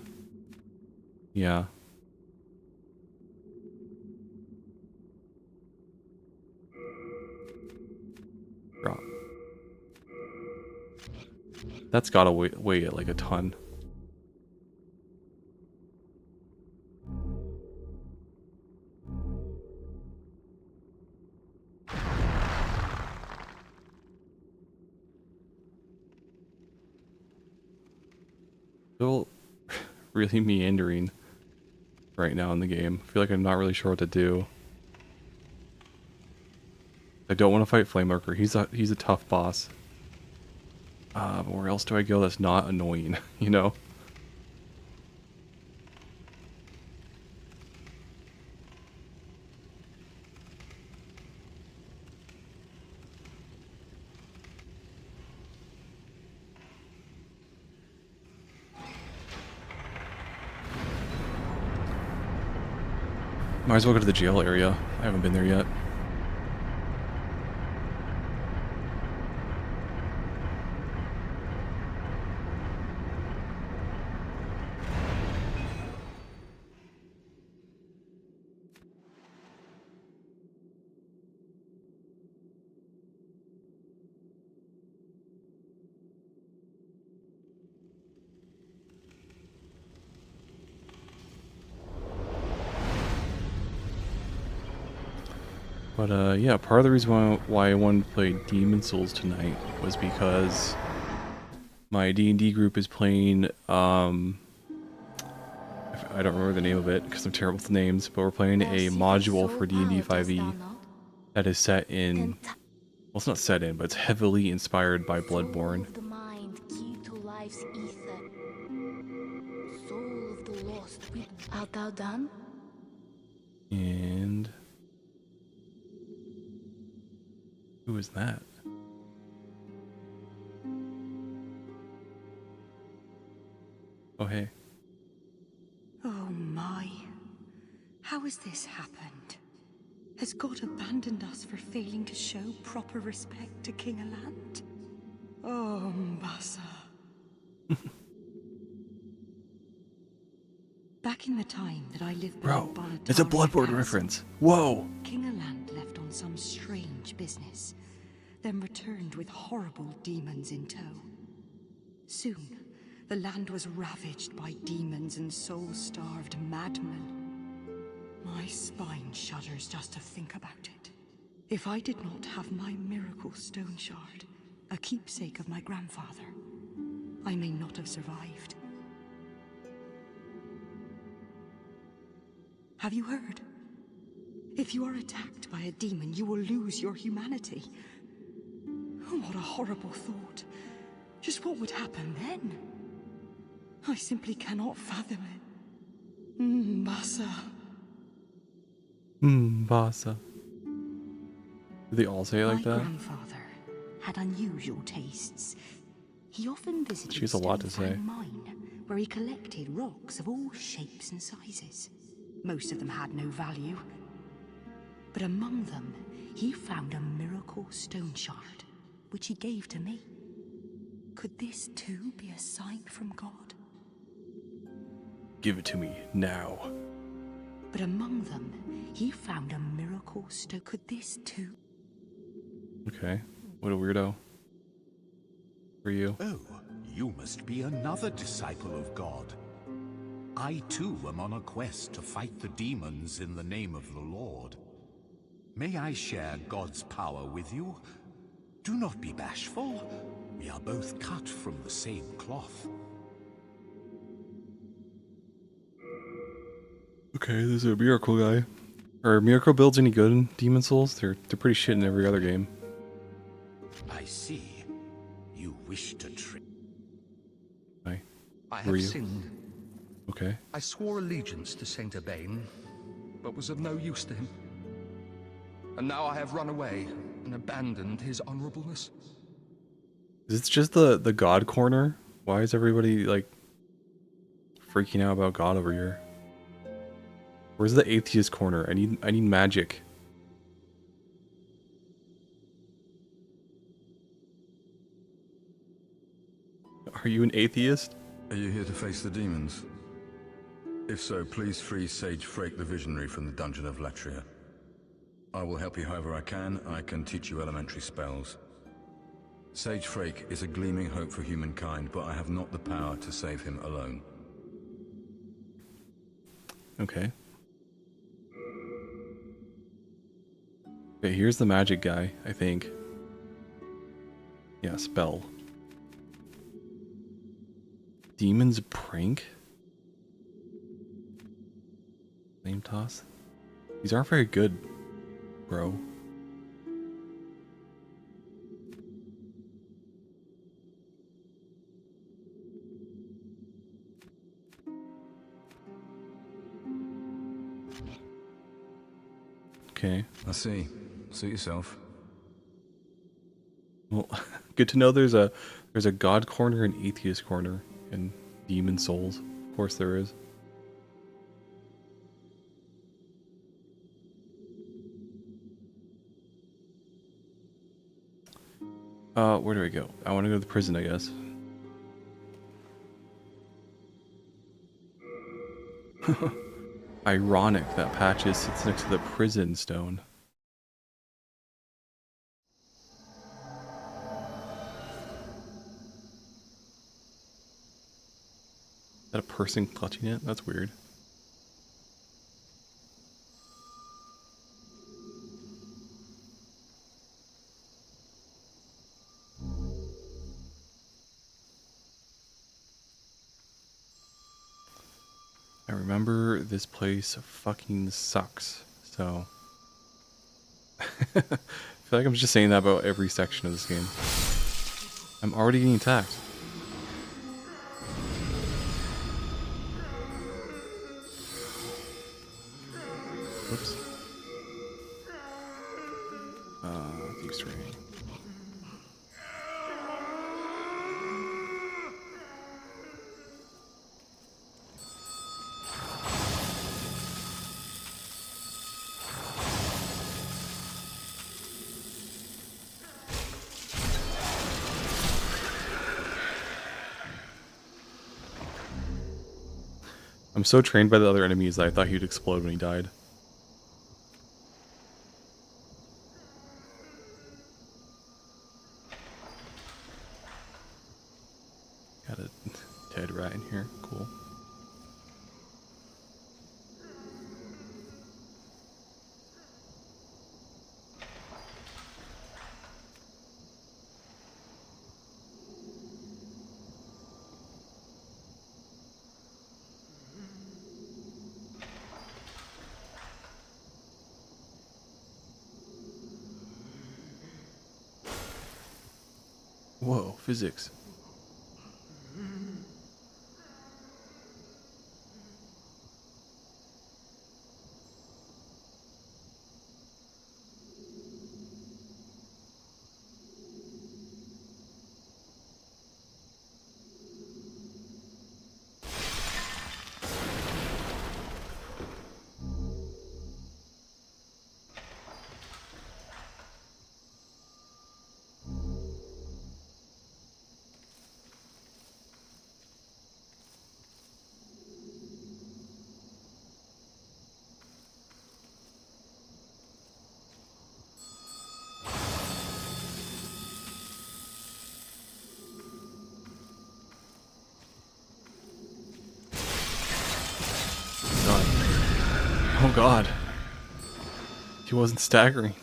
Yeah. Drop. That's gotta weigh like a ton. Still really meandering right now in the game. I feel like I'm not really sure what to do. I don't want to fight Flamelurker. He's a tough boss. But where else do I go that's not annoying, you know? Might as well go to the jail area. I haven't been there yet. But yeah, part of the reason why I wanted to play Demon Souls tonight was because my D&D group is playing, I don't remember the name of it because I'm terrible with names, but we're playing a module for D&D 5e that is set in, well, it's not set in, but it's heavily inspired by Bloodborne. The mind, key to life's ether. Soul of the lost. Art thou done? And who is that? Oh, hey. Oh my. How has this happened? Has God abandoned us for failing to show proper respect to King Alant? Oh, Mbasa. Back in the time that I lived Bro, below it's a Boletaria Bloodborne Castle, reference. Whoa! King Alant left on some strange business, then returned with horrible demons in tow. Soon, the land was ravaged by demons and soul-starved madmen. My spine shudders just to think about it. If I did not have my miracle stone shard, a keepsake of my grandfather, I may not have survived. Have you heard? If you are attacked by a demon, you will lose your humanity. Oh, what a horrible thought. Just what would happen then? I simply cannot fathom it. Mbasa. Mbasa. Do they all say it like My that? grandfather had unusual tastes. He often visited She has a lot to Stonefang say. Mine, where he collected rocks of all shapes and sizes. Most of them had no value. But among them, he found a miracle stone shard, which he gave to me. Could this too be a sign from God? Give it to me now. But among them, he found a miracle stone. Could this too? Okay. What a weirdo. For you. Oh, you must be another disciple of God. I too am on a quest to fight the demons in the name of the Lord. May I share God's power with you? Do not be bashful. We are both cut from the same cloth. Okay, this is a miracle guy. Are miracle builds any good in Demon Souls? They're pretty shit in every other game. I see. You wish to trick. Hi. I Who are have you? sinned. Okay. I swore allegiance to Saint Urbain, but was of no use to him. And now I have run away and abandoned his honorableness. Is it just the God corner? Why is everybody like freaking out about God over here? Where's the atheist corner? I need magic. Are you an atheist? Are you here to face the demons? If so, please free Sage Frake the Visionary from the Dungeon of Latria. I will help you however I can. I can teach you elementary spells. Sage Frake is a gleaming hope for humankind, but I have not the power to save him alone. Okay. Okay, here's the magic guy, I think. Yeah, spell. Demon's Prank? Flame Toss? These aren't very good, bro. Okay. I see. Suit yourself. Well, good to know there's a God corner and atheist corner in Demon Souls. Of course there is. Where do I go? I want to go to the prison, I guess. Ironic that Patches sits next to the prison stone. Is that a person clutching it? That's weird. I remember this place fucking sucks, so I feel like I'm just saying that about every section of this game. I'm already getting attacked. Whoops. Thieves training. I'm so trained by the other enemies that I thought he would explode when he died. Got a dead rat in here. Cool. Whoa, physics. Oh god. He wasn't staggering.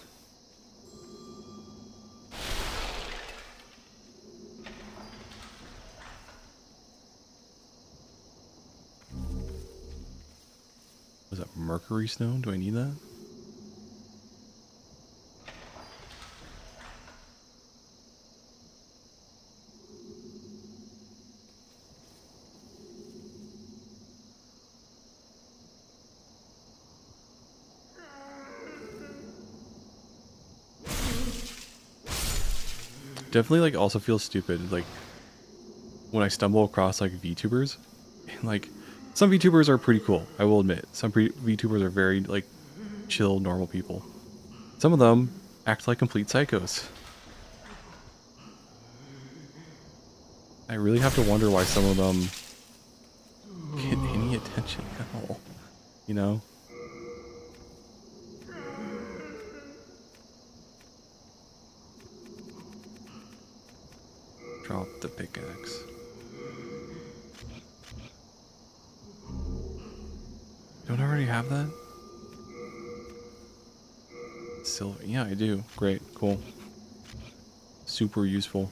Was that mercury stone? Do I need that? Definitely like also feels stupid like when I stumble across like VTubers and like some VTubers are pretty cool, I will admit. Some VTubers are very like chill normal people. Some of them act like complete psychos. I really have to wonder why some of them get any attention at all, you know? Drop the pickaxe. Don't I already have that? Silver. Yeah, I do. Great. Cool. Super useful.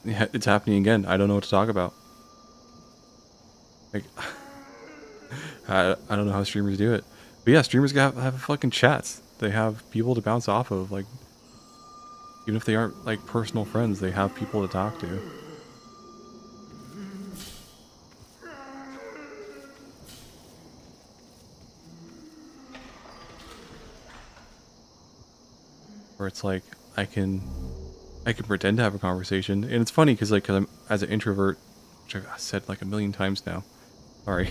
Yeah, it's happening again. I don't know what to talk about. Like, I don't know how streamers do it. But yeah, streamers have fucking chats. They have people to bounce off of. Like, even if they aren't like personal friends, they have people to talk to. where it's like I can pretend to have a conversation, and it's funny because like, I'm as an introvert, which I've said like a million times now. Sorry.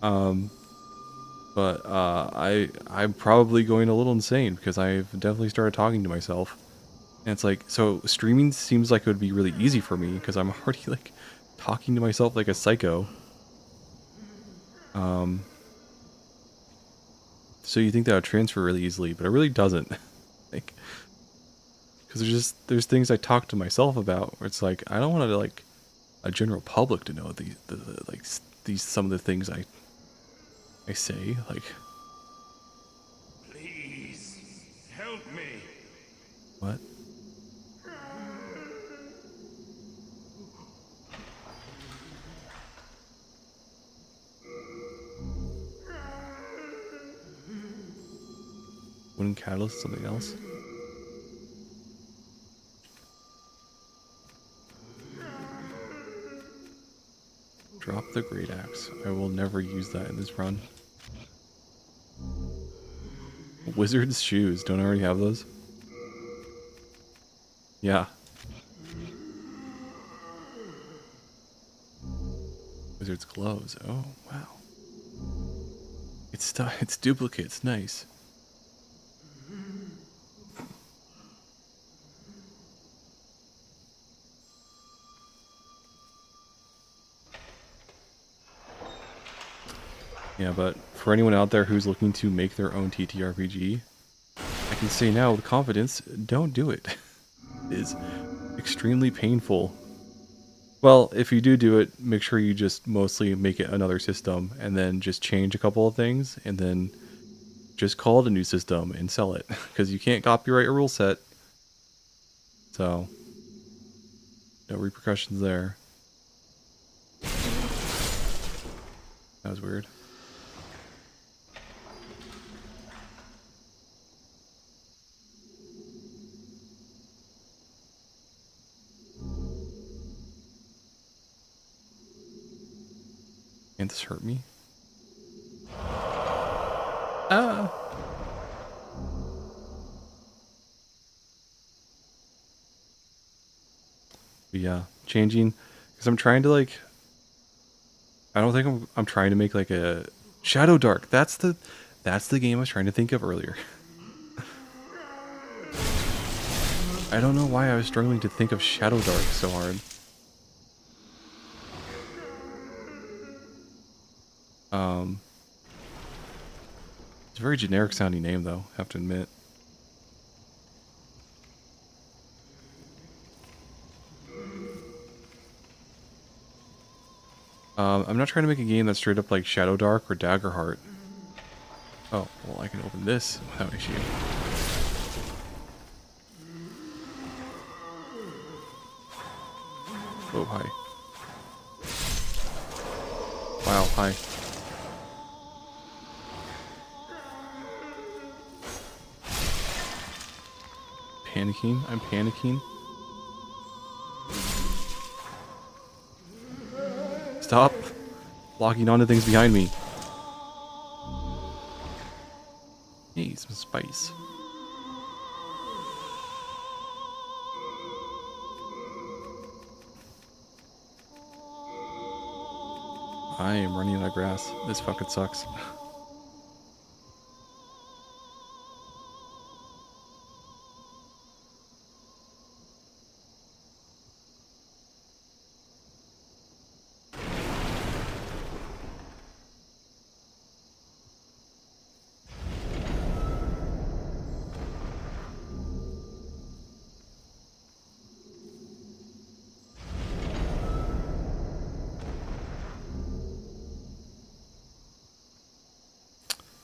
But I'm probably going a little insane because I've definitely started talking to myself, and it's like, so streaming seems like it would be really easy for me because I'm already like talking to myself like a psycho. So you think that would transfer really easily, but it really doesn't. Like, because there's things I talk to myself about where it's like I don't want to like a general public to know these some of the things I say, like. Please help me. What? Wooden catalyst, something else? Drop the great axe. I will never use that in this run. Wizard's shoes. Don't I already have those? Yeah. Wizard's gloves. Oh, wow. It's duplicates. Nice. Yeah, but for anyone out there who's looking to make their own TTRPG, I can say now with confidence, don't do it. It is extremely painful. Well, if you do it, make sure you just mostly make it another system and then just change a couple of things and then just call it a new system and sell it, because you can't copyright a rule set. So, no repercussions there. That was weird. Can't this hurt me? Ah! But yeah, changing, because I'm trying to like, I don't think I'm trying to make like a Shadow Dark. That's the game I was trying to think of earlier. I don't know why I was struggling to think of Shadow Dark so hard. It's a very generic sounding name though, I have to admit. I'm not trying to make a game that's straight up like Shadow Dark or Daggerheart. Oh, well, I can open this without issue. Oh, hi. Wow, hi. Panicking? I'm panicking? Stop locking onto things behind me. Hey, some spice. I am running out of grass. This fucking sucks.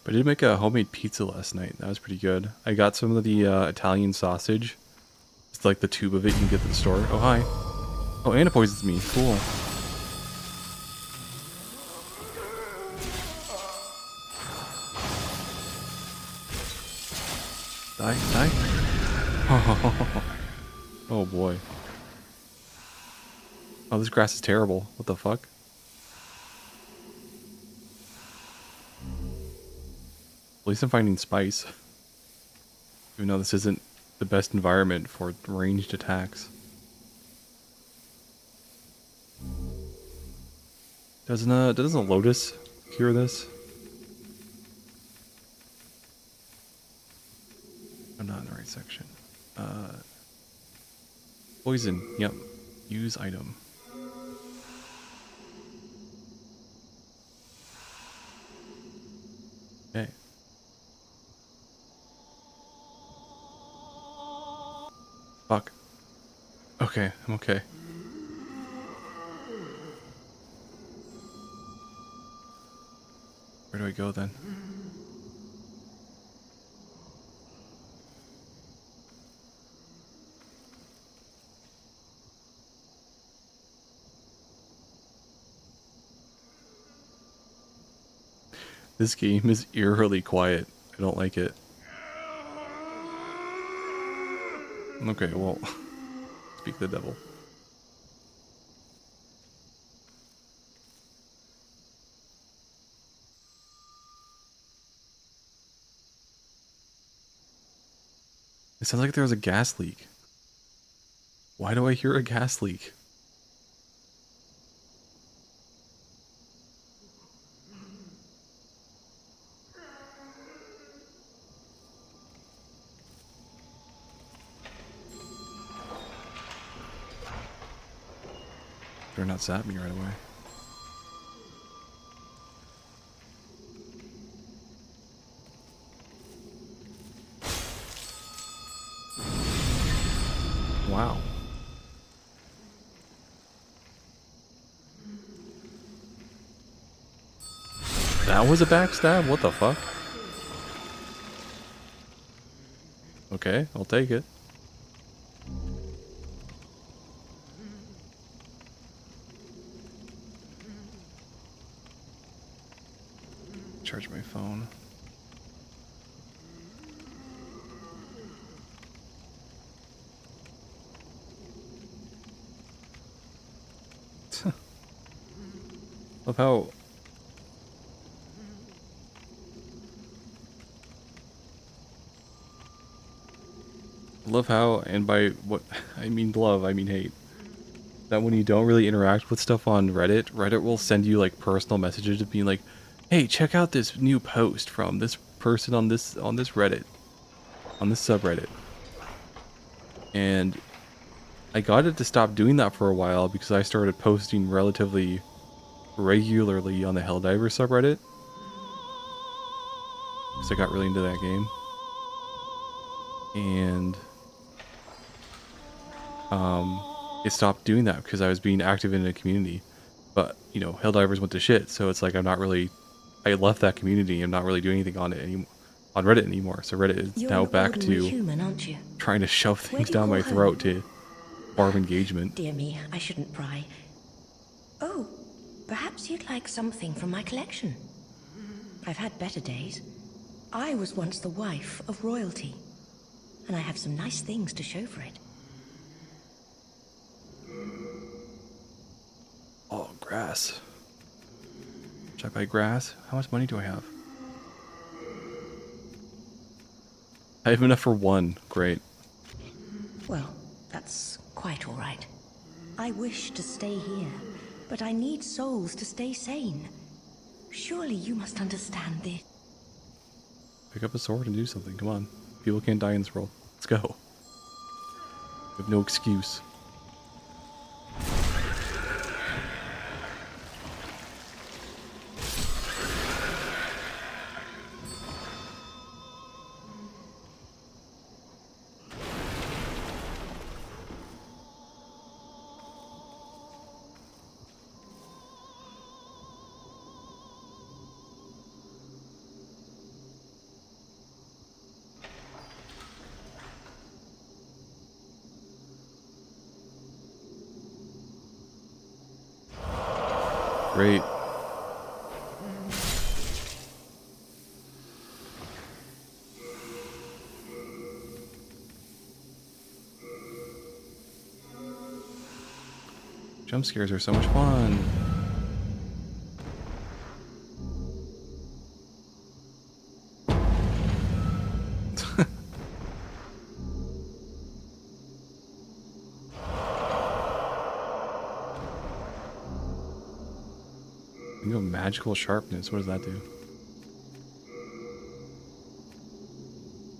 I did make a homemade pizza last night. That was pretty good. I got some of the Italian sausage. It's like the tube of it you can get at the store. Oh, hi. Oh, and it poisons me. Cool. Die, die. Oh, boy. Oh, this grass is terrible. What the fuck? At least I'm finding spice. Even though this isn't the best environment for ranged attacks. Doesn't Lotus cure this? I'm not in the right section. Poison. Yep. Use item. Okay. Fuck. Okay, I'm okay. Where do I go then? This game is eerily quiet. I don't like it. Okay, well, speak the devil. It sounds like there was a gas leak. Why do I hear a gas leak? Better not zap me right away. Wow. That was a backstab? What the fuck? Okay, I'll take it. Charge my phone. Love how and by what I mean love, I mean hate, that when you don't really interact with stuff on Reddit will send you like personal messages of being like, hey, check out this new post from this person on this Reddit, on this subreddit. And I got it to stop doing that for a while because I started posting relatively regularly on the Helldiver subreddit. Because I got really into that game. And it stopped doing that because I was being active in a community. But, you know, Helldivers went to shit, so it's like I left that community. I'm not really doing anything on it anymore, on Reddit anymore. So Reddit is now back to human, aren't you? trying to shove things down my throat to farm engagement. Dear me, I shouldn't pry. Oh, perhaps you'd like something from my collection. I've had better days. I was once the wife of royalty, and I have some nice things to show for it. Oh, grass. Should I buy grass? How much money do I have? I have enough for one. Great. Well, that's quite all right. I wish to stay here, but I need souls to stay sane. Surely you must understand this. Pick up a sword and do something. Come on. People can't die in this world. Let's go. We have no excuse. Great. Jump scares are so much fun. You go magical sharpness. What does that do?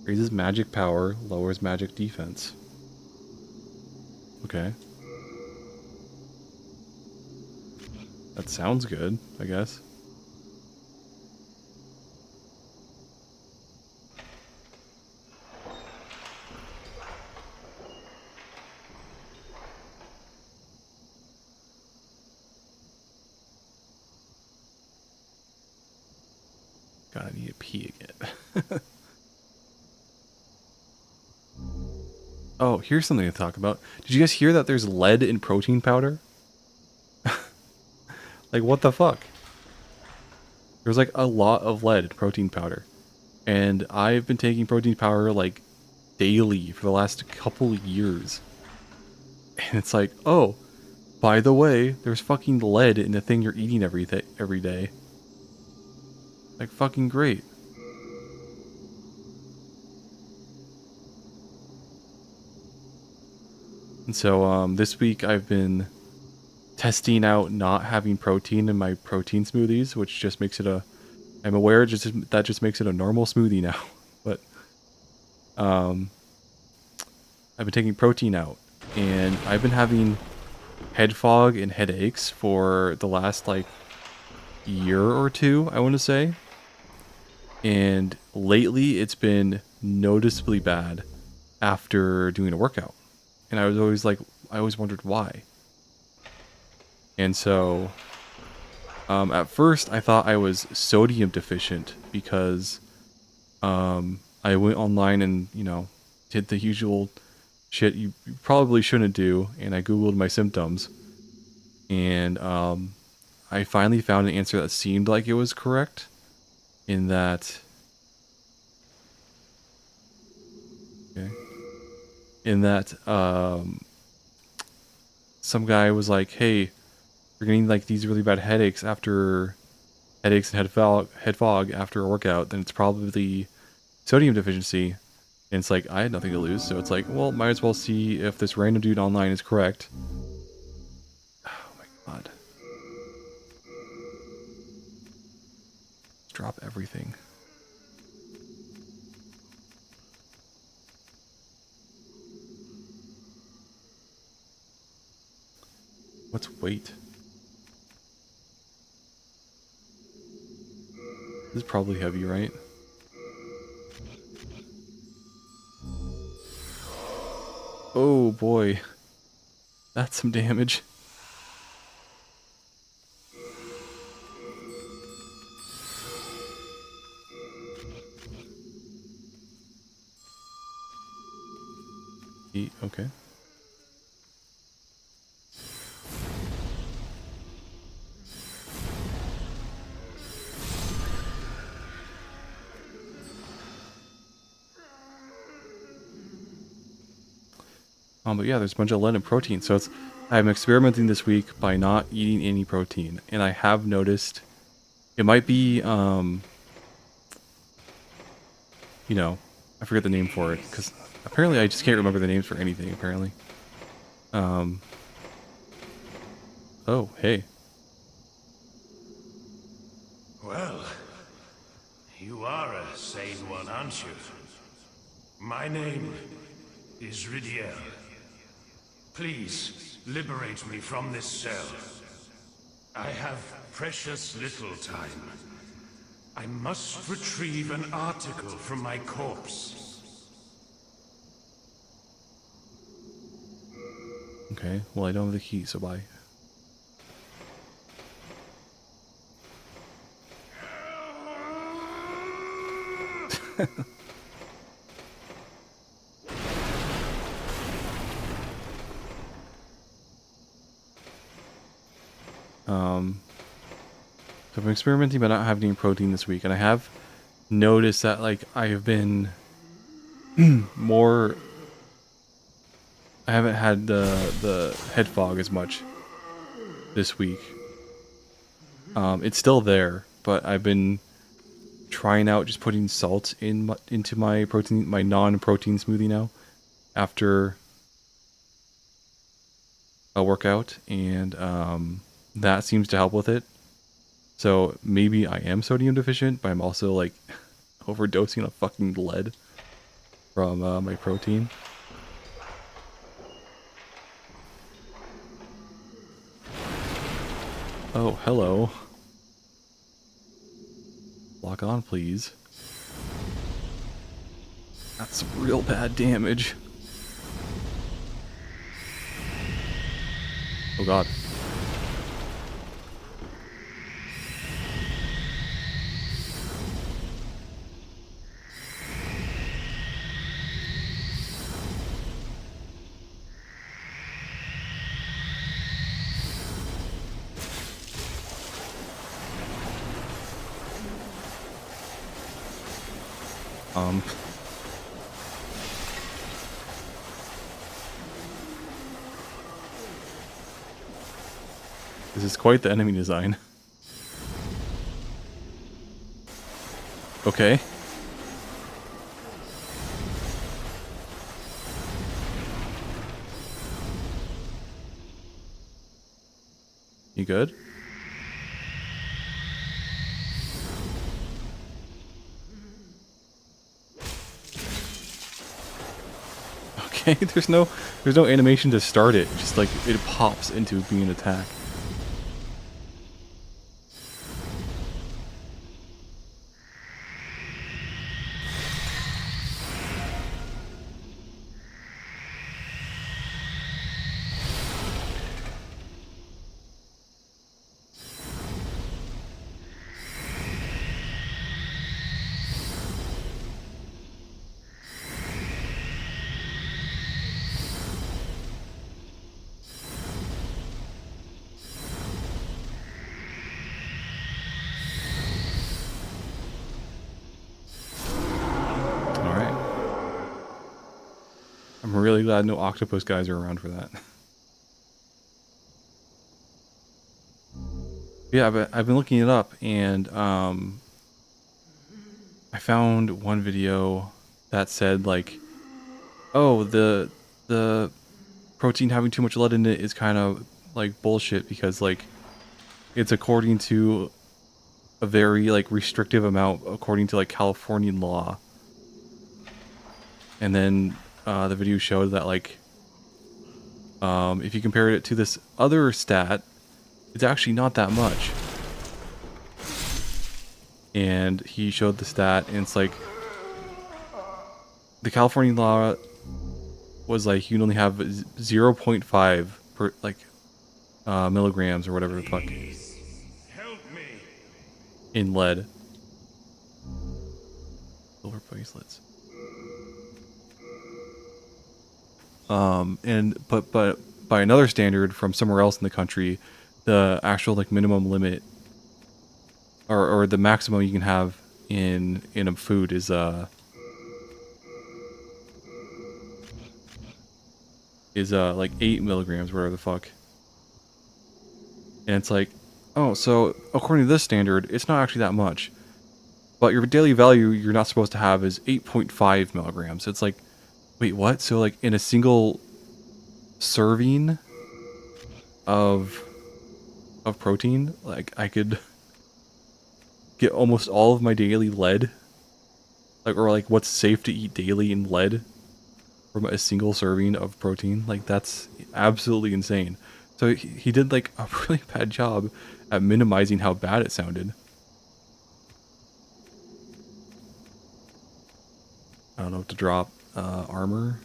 Raises magic power, lowers magic defense. Okay. That sounds good, I guess. God, I need to pee again. Oh, here's something to talk about. Did you guys hear that there's lead in protein powder? Like, what the fuck? There's like a lot of lead in protein powder. And I've been taking protein powder like daily for the last couple years. And it's like, oh, by the way, there's fucking lead in the thing you're eating every day. Like, fucking great. And so this week I've been testing out not having protein in my protein smoothies, which just makes it I'm aware that just makes it a normal smoothie now. But I've been taking protein out, and I've been having head fog and headaches for the last like year or two, I want to say. And lately it's been noticeably bad after doing a workout. And I always wondered why. And so, at first I thought I was sodium deficient because, I went online and, did the usual shit you probably shouldn't do. And I Googled my symptoms, and, I finally found an answer that seemed like it was correct, in that, some guy was like, hey, you're getting like these really bad headaches and head fog after a workout, then it's probably sodium deficiency. And it's like, I had nothing to lose, so it's like, well, might as well see if this random dude online is correct. Oh my god. Let's drop everything. What's weight? This is probably heavy, right? Oh boy. That's some damage. Okay. But yeah, there's a bunch of lead and protein. So I'm experimenting this week by not eating any protein. And I have noticed it might be, I forget the name for it, because apparently I just can't remember the names for anything, apparently. Oh, hey. Well, you are a sane one, aren't you? My name is Ridiel. Please, liberate me from this cell. I have precious little time. I must retrieve an article from my corpse. Okay, well, I don't have the key, so bye. So I'm experimenting by not having any protein this week, and I have noticed that like I have been more. I haven't had the head fog as much this week. It's still there, but I've been trying out just putting salt into my non-protein smoothie now after a workout, and that seems to help with it. So maybe I am sodium deficient, but I'm also like overdosing on fucking lead from my protein. Oh, hello. Lock on, please. That's some real bad damage. Oh god. This is quite the enemy design. Okay. You good? Okay, there's no animation to start it. Just like it pops into being attacked. I'm really glad no octopus guys are around for that. Yeah, but I've been looking it up, and I found one video that said like, oh, the protein having too much lead in it is kind of like bullshit because like it's according to a very like restrictive amount according to like Californian law. And then the video showed that like if you compare it to this other stat, it's actually not that much. And he showed the stat, and it's like the California law was like you can only have 0.5 per like milligrams or whatever the fuck in lead. Silver bracelets. But by another standard from somewhere else in the country, the actual like minimum limit or the maximum you can have in a food is like 8 milligrams, whatever the fuck. And it's like, oh, so according to this standard, it's not actually that much. But your daily value you're not supposed to have is 8.5 milligrams. It's like, wait, what? So like in a single serving of protein, like I could get almost all of my daily lead, like, or like what's safe to eat daily in lead from a single serving of protein. Like that's absolutely insane. So he did like a really bad job at minimizing how bad it sounded. I don't know what to drop. Armor.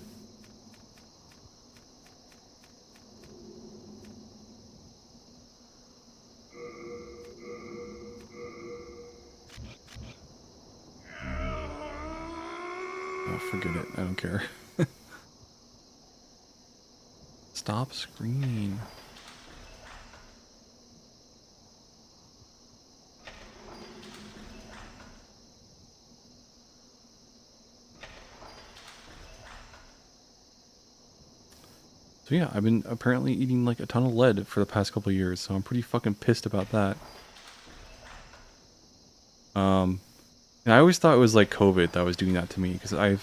Oh, forget it. I don't care. Stop screaming. So yeah, I've been apparently eating like a ton of lead for the past couple of years, so I'm pretty fucking pissed about that. And I always thought it was like COVID that was doing that to me, because it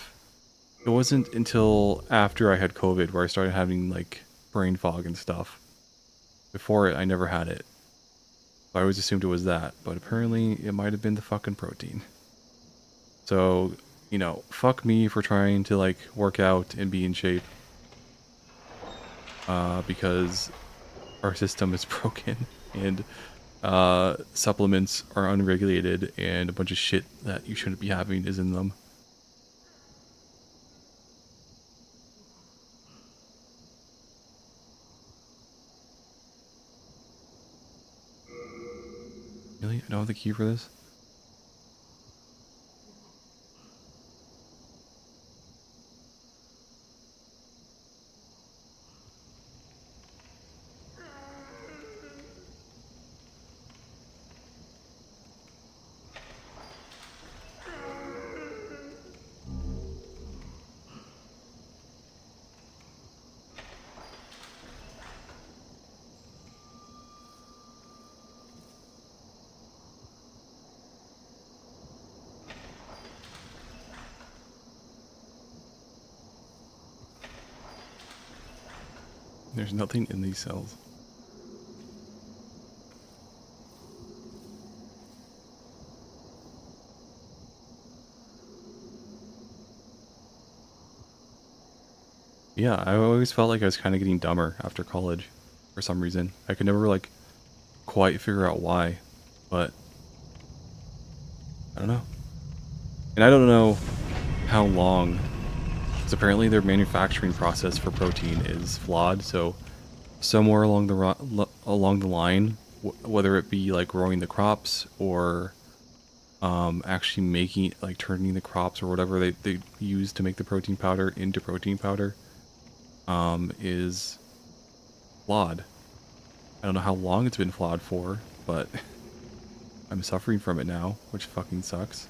wasn't until after I had COVID where I started having like brain fog and stuff. Before it, I never had it. I always assumed it was that, but apparently it might have been the fucking protein. So, you know, fuck me for trying to like work out and be in shape. Because our system is broken and supplements are unregulated and a bunch of shit that you shouldn't be having is in them. Really? I don't have the key for this? There's nothing in these cells. Yeah, I always felt like I was kind of getting dumber after college for some reason. I could never like quite figure out why, but I don't know. And I don't know how long, because apparently their manufacturing process for protein is flawed. So somewhere along the line, whether it be like growing the crops or actually making like turning the crops or whatever they use to make the protein powder into protein powder, is flawed. I don't know how long it's been flawed for, but I'm suffering from it now, which fucking sucks.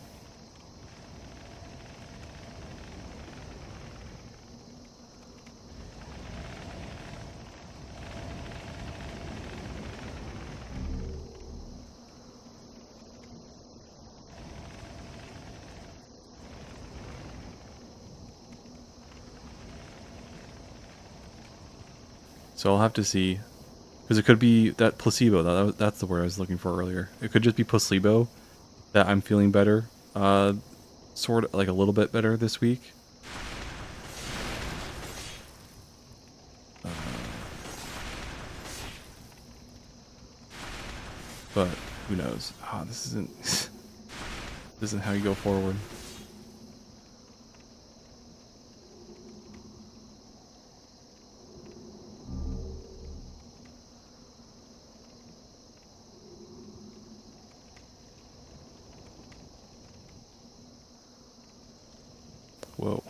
So I'll have to see, because it could be that placebo. That's the word I was looking for earlier. It could just be placebo that I'm feeling better, sort of like a little bit better this week. But who knows? This isn't how you go forward. Whoa.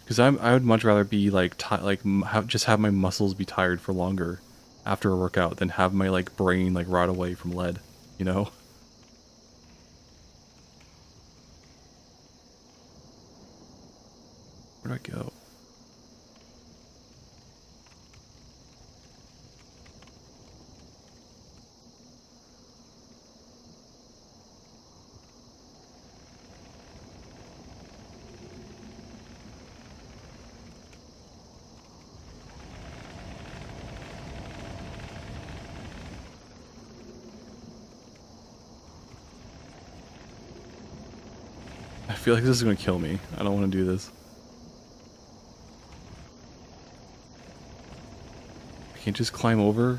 Because I would much rather be like just have my muscles be tired for longer after a workout than have my like brain like rot away from lead, you know? Where'd I go? I feel like this is gonna kill me. I don't want to do this. I can't just climb over.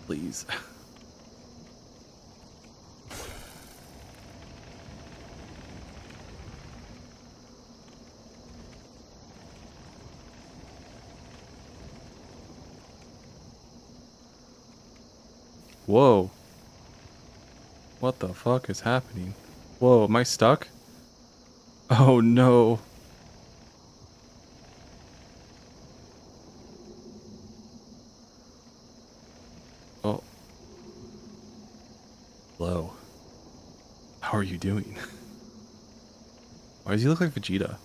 Please. Whoa. What the fuck is happening? Whoa, am I stuck? Oh no. Oh. Hello. How are you doing? Why does he look like Vegeta?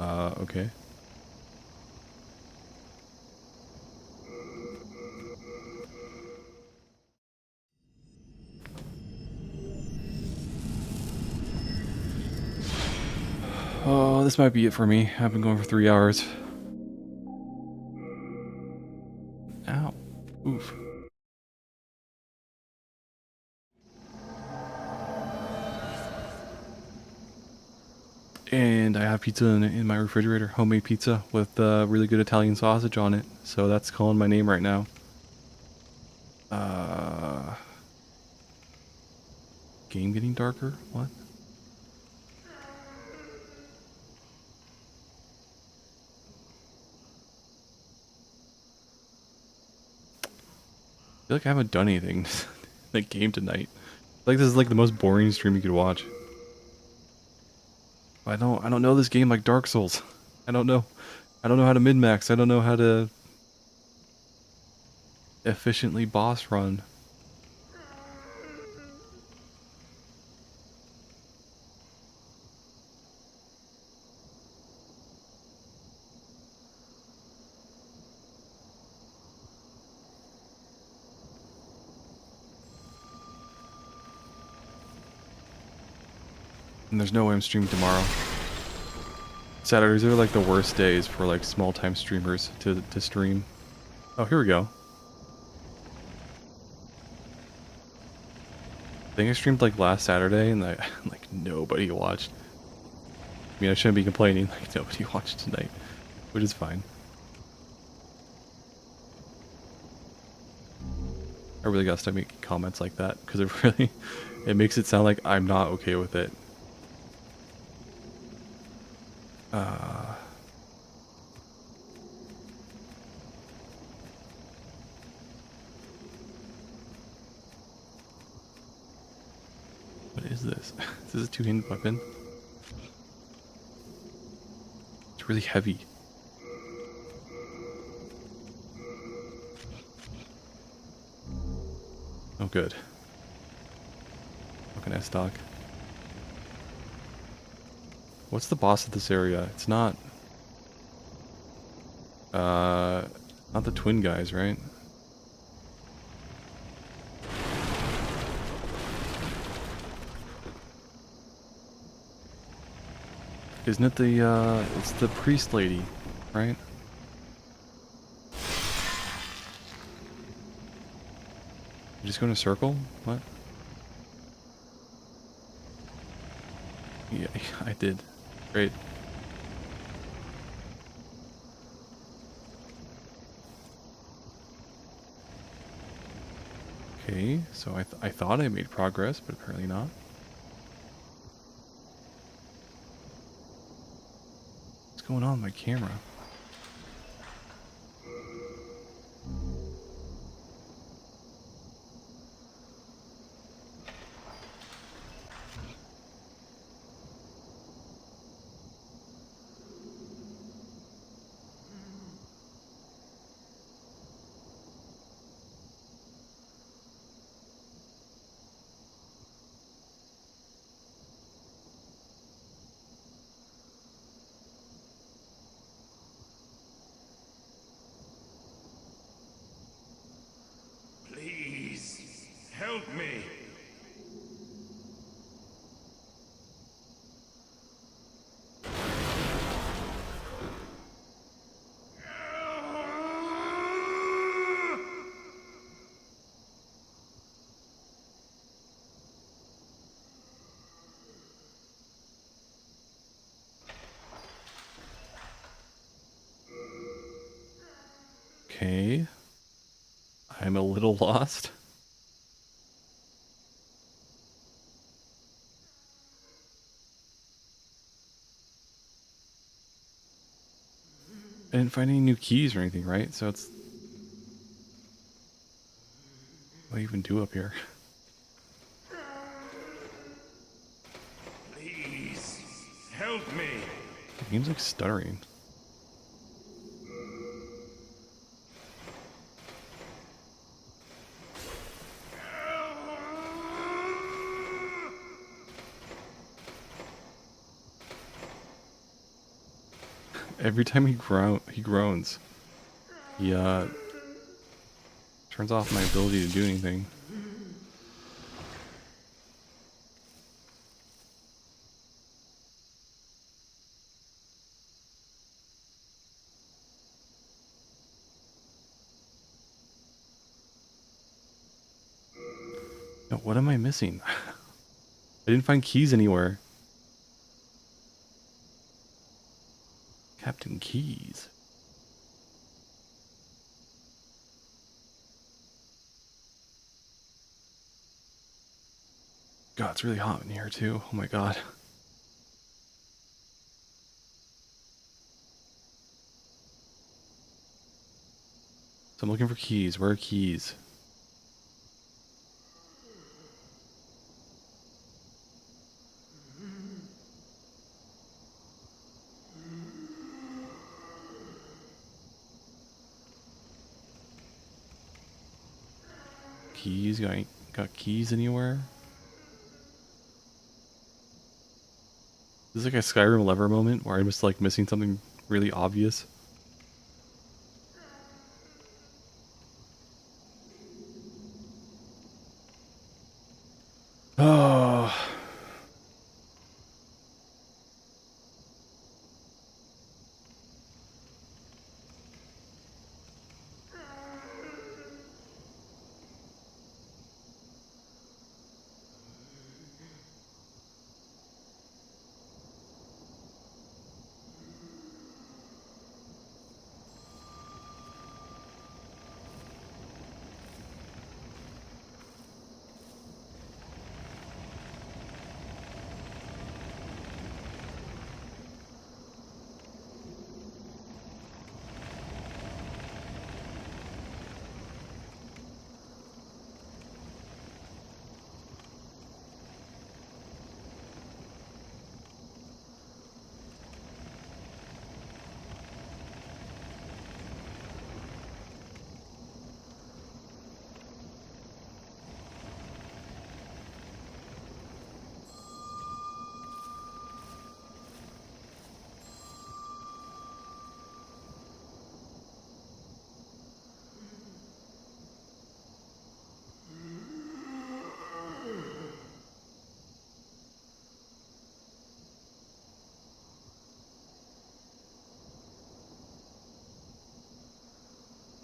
Okay. Oh, this might be it for me. I've been going for 3 hours. Ow. Oof. And I have pizza in my refrigerator, homemade pizza with really good Italian sausage on it. So that's calling my name right now. Game getting darker? What? I feel like I haven't done anything in the game tonight. Like this is like the most boring stream you could watch. I don't know this game like Dark Souls. I don't know how to min-max. I don't know how to efficiently boss run. And there's no way I'm streaming tomorrow. Saturdays are like the worst days for like small time streamers to stream. Oh, here we go. I think I streamed like last Saturday and like nobody watched. I mean, I shouldn't be complaining, like nobody watched tonight, which is fine. I really gotta stop making comments like that because it makes it sound like I'm not okay with it. What is this? Is this a two-handed weapon? It's really heavy. Oh, good. How can I stock? What's the boss of this area? It's not... not the twin guys, right? Isn't it the, it's the priest lady, right? You just go in a circle? What? Yeah, I did. Great. Okay, so I thought I made progress, but apparently not. What's going on with my camera? Please, help me. Okay. I'm a little lost. I didn't find any new keys or anything, right? So it's... What do I even do up here? Please, help me. The game's like stuttering. Every time he groans, he turns off my ability to do anything. What am I missing? I didn't find Keys anywhere. Captain Keys. God, it's really hot in here too. Oh my god. So I'm looking for keys. Where are keys? Keys? Got keys anywhere? This is like a Skyrim lever moment where I'm just like missing something really obvious. Oh.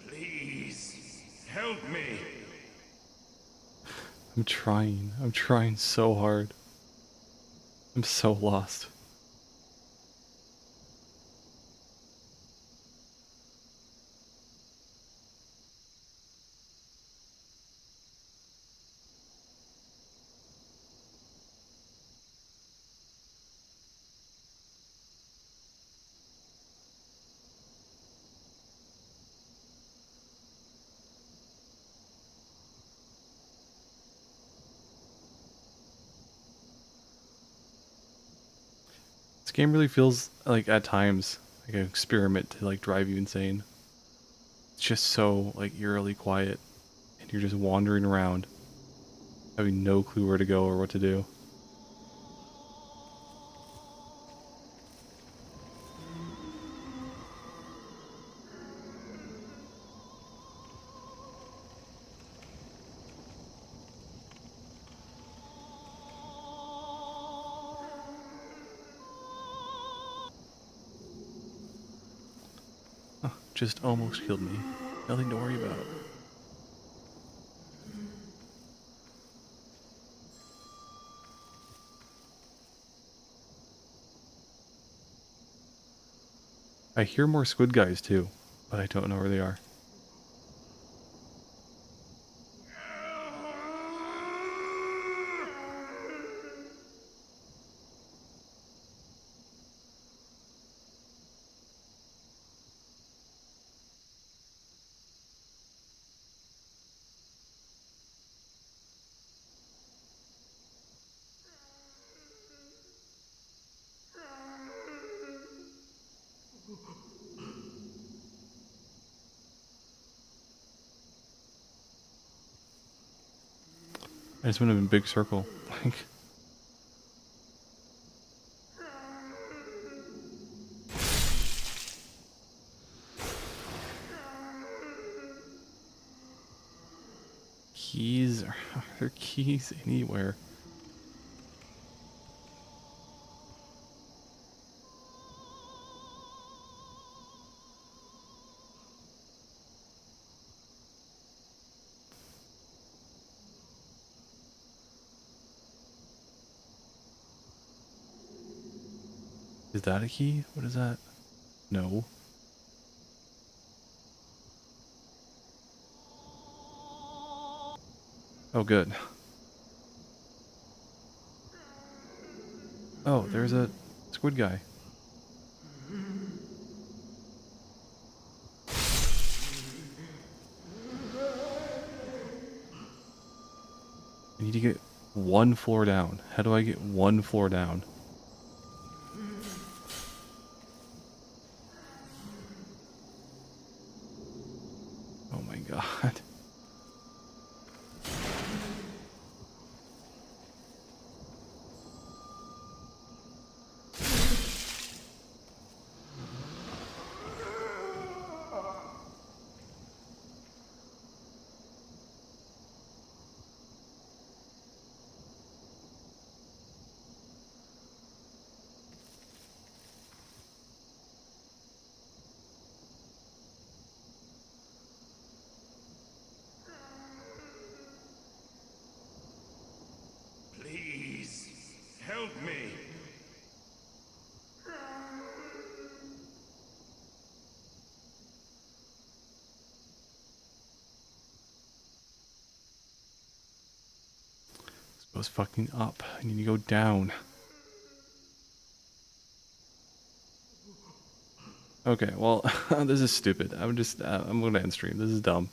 Please, help me. I'm trying. I'm trying so hard. I'm so lost. This game really feels like at times like an experiment to like drive you insane. It's just so like eerily quiet and you're just wandering around having no clue where to go or what to do. Oh, just almost killed me. Nothing to worry about. I hear more squid guys too, but I don't know where they are. I just went in a big circle. Like, keys? Are there keys anywhere? Is that a key? What is that? No. Oh, good. Oh, there's a squid guy. I need to get one floor down. How do I get one floor down? Oh my god. Please, help me. This goes fucking up. I need to go down. Okay, well, this is stupid. I'm gonna end stream. This is dumb.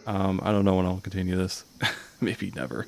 I don't know when I'll continue this. Maybe never.